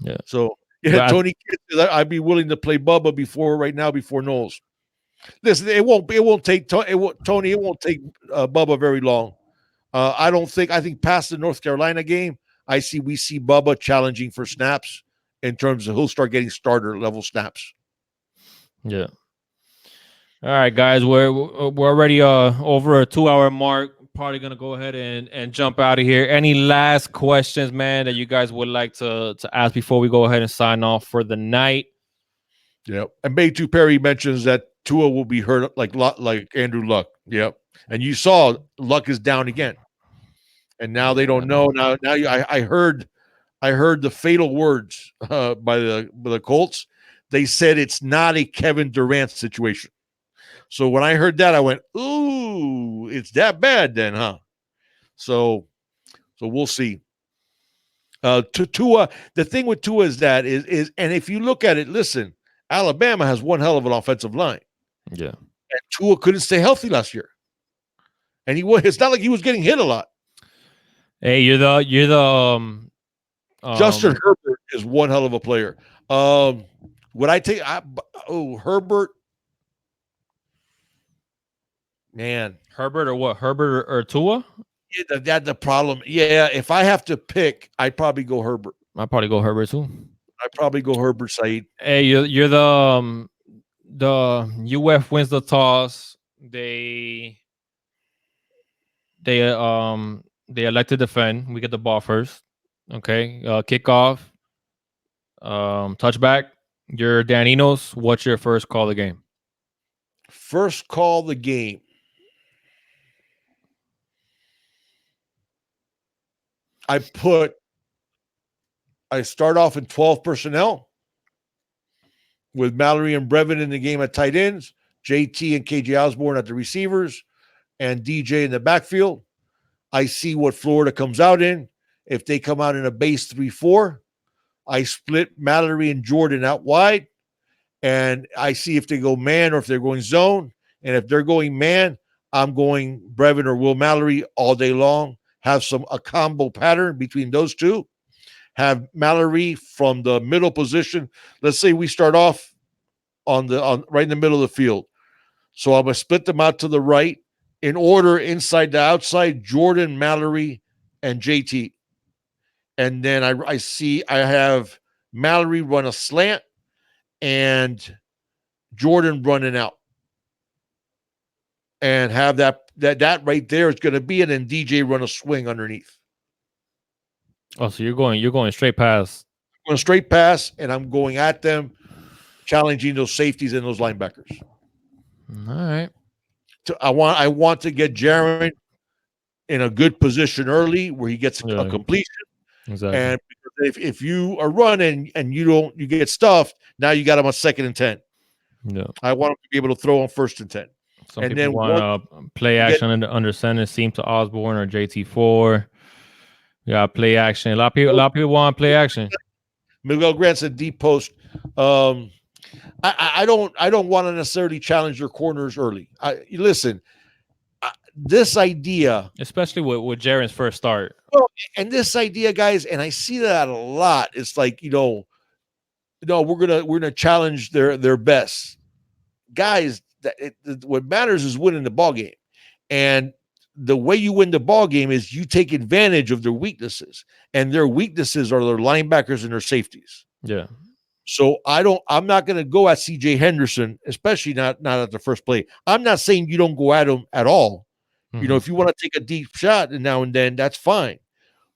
Yeah. So Tony, I'd be willing to play Bubba before Knowles. Listen, it won't take Tony. It won't take Bubba very long. I think past the North Carolina game, we see Bubba challenging for snaps in terms of he'll start getting starter level snaps. Yeah. All right, guys, we're already over a 2-hour mark. probably gonna go ahead and jump out of here. Any last questions, man, that you guys would like to ask before we go ahead and sign off for the night? Yep. And Bay2 Perry mentions that Tua will be hurt like Andrew Luck. Yep. And you saw Luck is down again. And now they don't know. I heard the fatal words by the Colts. They said it's not a Kevin Durant situation. So when I heard that, I went, "Ooh, it's that bad then, huh?" So we'll see. Tua, the thing with Tua is that is, and if you look at it, listen, Alabama has one hell of an offensive line. Yeah, and Tua couldn't stay healthy last year, and it's not like he was getting hit a lot. Hey, you're the Justin Herbert is one hell of a player. Would I take Herbert? Man, Herbert or what? Herbert or Tua? Yeah, that's the problem. Yeah, if I have to pick, I'd probably go Herbert. I'd probably go Herbert too. I'd probably go Herbert, Saeed. Hey, you're the UF wins the toss. They elect to defend. We get the ball first. Okay. Kickoff. Touchback. You're Dan Enos. What's your first call of the game? First call of the game. I start off in 12 personnel with Mallory and Brevin in the game at tight ends, JT and KJ Osborne at the receivers, and DJ in the backfield. I see what Florida comes out in. If they come out in a base 3-4, I split Mallory and Jordan out wide, and I see if they go man or if they're going zone. And if they're going man, I'm going Brevin or Will Mallory all day long. Have a combo pattern between those two. Have Mallory from the middle position. Let's say we start off on right in the middle of the field. So I'm going to split them out to the right in order, inside to outside, Jordan, Mallory, and JT. And then I have Mallory run a slant and Jordan running out. And have that right there is going to be it, and DJ run a swing underneath. Oh, so you're going straight pass. I'm going straight pass, and I'm going at them, challenging those safeties and those linebackers. All right. I want to get Jaron in a good position early where he gets a completion. Exactly. And if you are running and you get stuffed, now you got him on 2nd and 10. Yeah. I want him to be able to throw on 1st and 10. Some and people want play action under center, seam to Osborne or JT4. Yeah, play action. A lot of people want play action. Miguel Grant said deep post. I don't want to necessarily challenge your corners early. Listen, this idea, especially with Jaron's first start. Well, and this idea, guys, and I see that a lot. It's like we're gonna challenge their best guys. What matters is winning the ball game, and the way you win the ball game is you take advantage of their weaknesses, and their weaknesses are their linebackers and their safeties. Yeah. So I'm not going to go at CJ Henderson, especially not at the first play. I'm not saying you don't go at him at all. Mm-hmm. If you want to take a deep shot now and then, that's fine.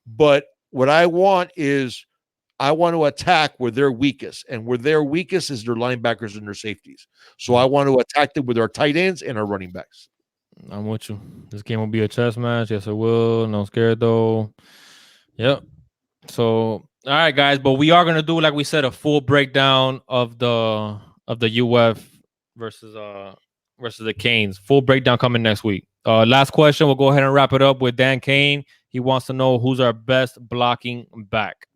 But what I want is I want to attack where they're weakest, and where they're weakest is their linebackers and their safeties. So I want to attack them with our tight ends and our running backs. I'm with you. This game will be a chess match. Yes, it will. No scared though. Yep. So, all right, guys. But we are gonna do, like we said, a full breakdown of the UF versus the Canes. Full breakdown coming next week. Last question. We'll go ahead and wrap it up with Dan Kane. He wants to know who's our best blocking back.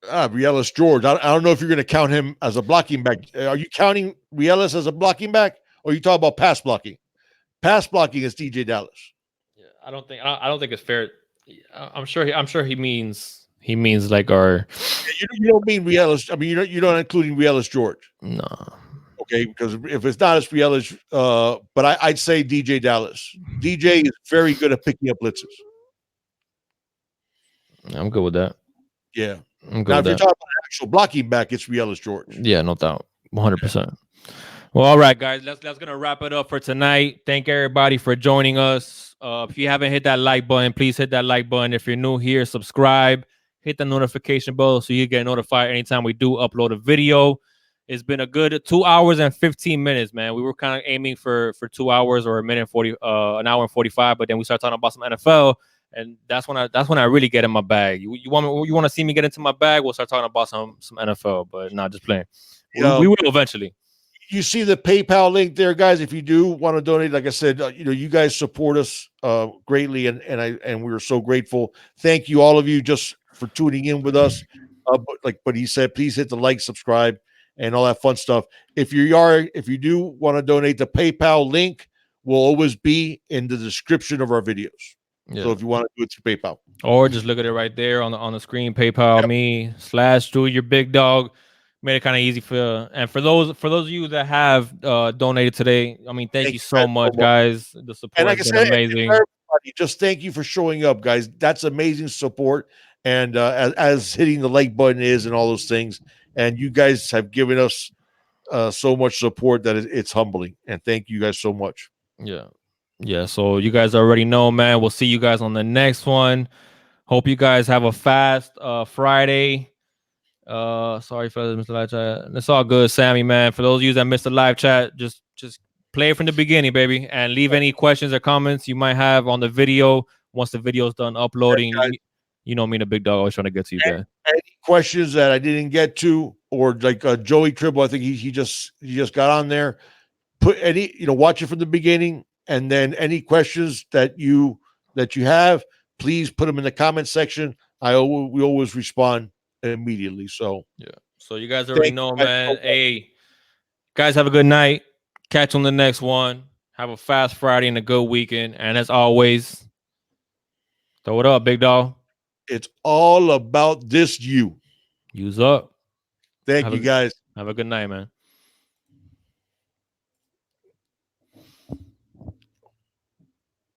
Rielis George. I don't know if you're going to count him as a blocking back. Are you counting Rielis as a blocking back, or are you talking about pass blocking? Pass blocking is DJ Dallas. Yeah, I don't think it's fair. I'm sure he means like our. You don't mean Rielis. I mean you're not including Rielis George. No. Okay, because if it's not, it's Rielis. But I'd say DJ Dallas. DJ is very good at picking up blitzes. I'm good with that. Yeah. Now, if you're talking about actual blocking back, it's Rielis George. Yeah, no doubt. 100%. Well, all right, guys. That's gonna wrap it up for tonight. Thank everybody for joining us. If you haven't hit that like button, please hit that like button. If you're new here, subscribe. Hit the notification bell so you get notified anytime we do upload a video. It's been a good 2 hours and 15 minutes, man. We were kind of aiming for 2 hours or a minute and 40, an hour and 45, but then we started talking about some NFL, and that's when I really get in my bag. You want to see me get into my bag? We'll start talking about some NFL, but not just playing. We will eventually. You see the PayPal link there, guys. If you do want to donate, like I said, you guys support us greatly, and we're so grateful. Thank you, all of you, just for tuning in with us. But he said, please hit the like, subscribe, and all that fun stuff. If you do want to donate, the PayPal link will always be in the description of our videos. Yeah. So if you want to do it through PayPal, or just look at it right there on the screen, PayPal me/Drew your big dog. Made it kind of easy for those of you that have donated today. I mean, thank you so much, guys. The support has been amazing. Just thank you for showing up, guys. That's amazing support. And as hitting the like button is and all those things, and you guys have given us so much support that it's humbling. And thank you guys so much. Yeah. So you guys already know, man. We'll see you guys on the next one. Hope you guys have a fast Friday. Sorry for Mr. Live Chat. It's all good, Sammy, man. For those of you that missed the live chat, just play it from the beginning, baby, and leave any questions or comments you might have on the video once the video's done uploading. You know me, the big dog, always trying to get to you guys. Any questions that I didn't get to, or like Joey Tribble, I think he just got on there. Put any, watch it from the beginning, and then any questions that you have, please put them in the comment section. We always respond immediately. So so you guys already know, man. Hey, guys, have a good night. Catch you on the next one. Have a fast Friday and a good weekend. And as always, throw it up, big dog. It's all about this you. Use up. Thank you, guys. Have a good night, man.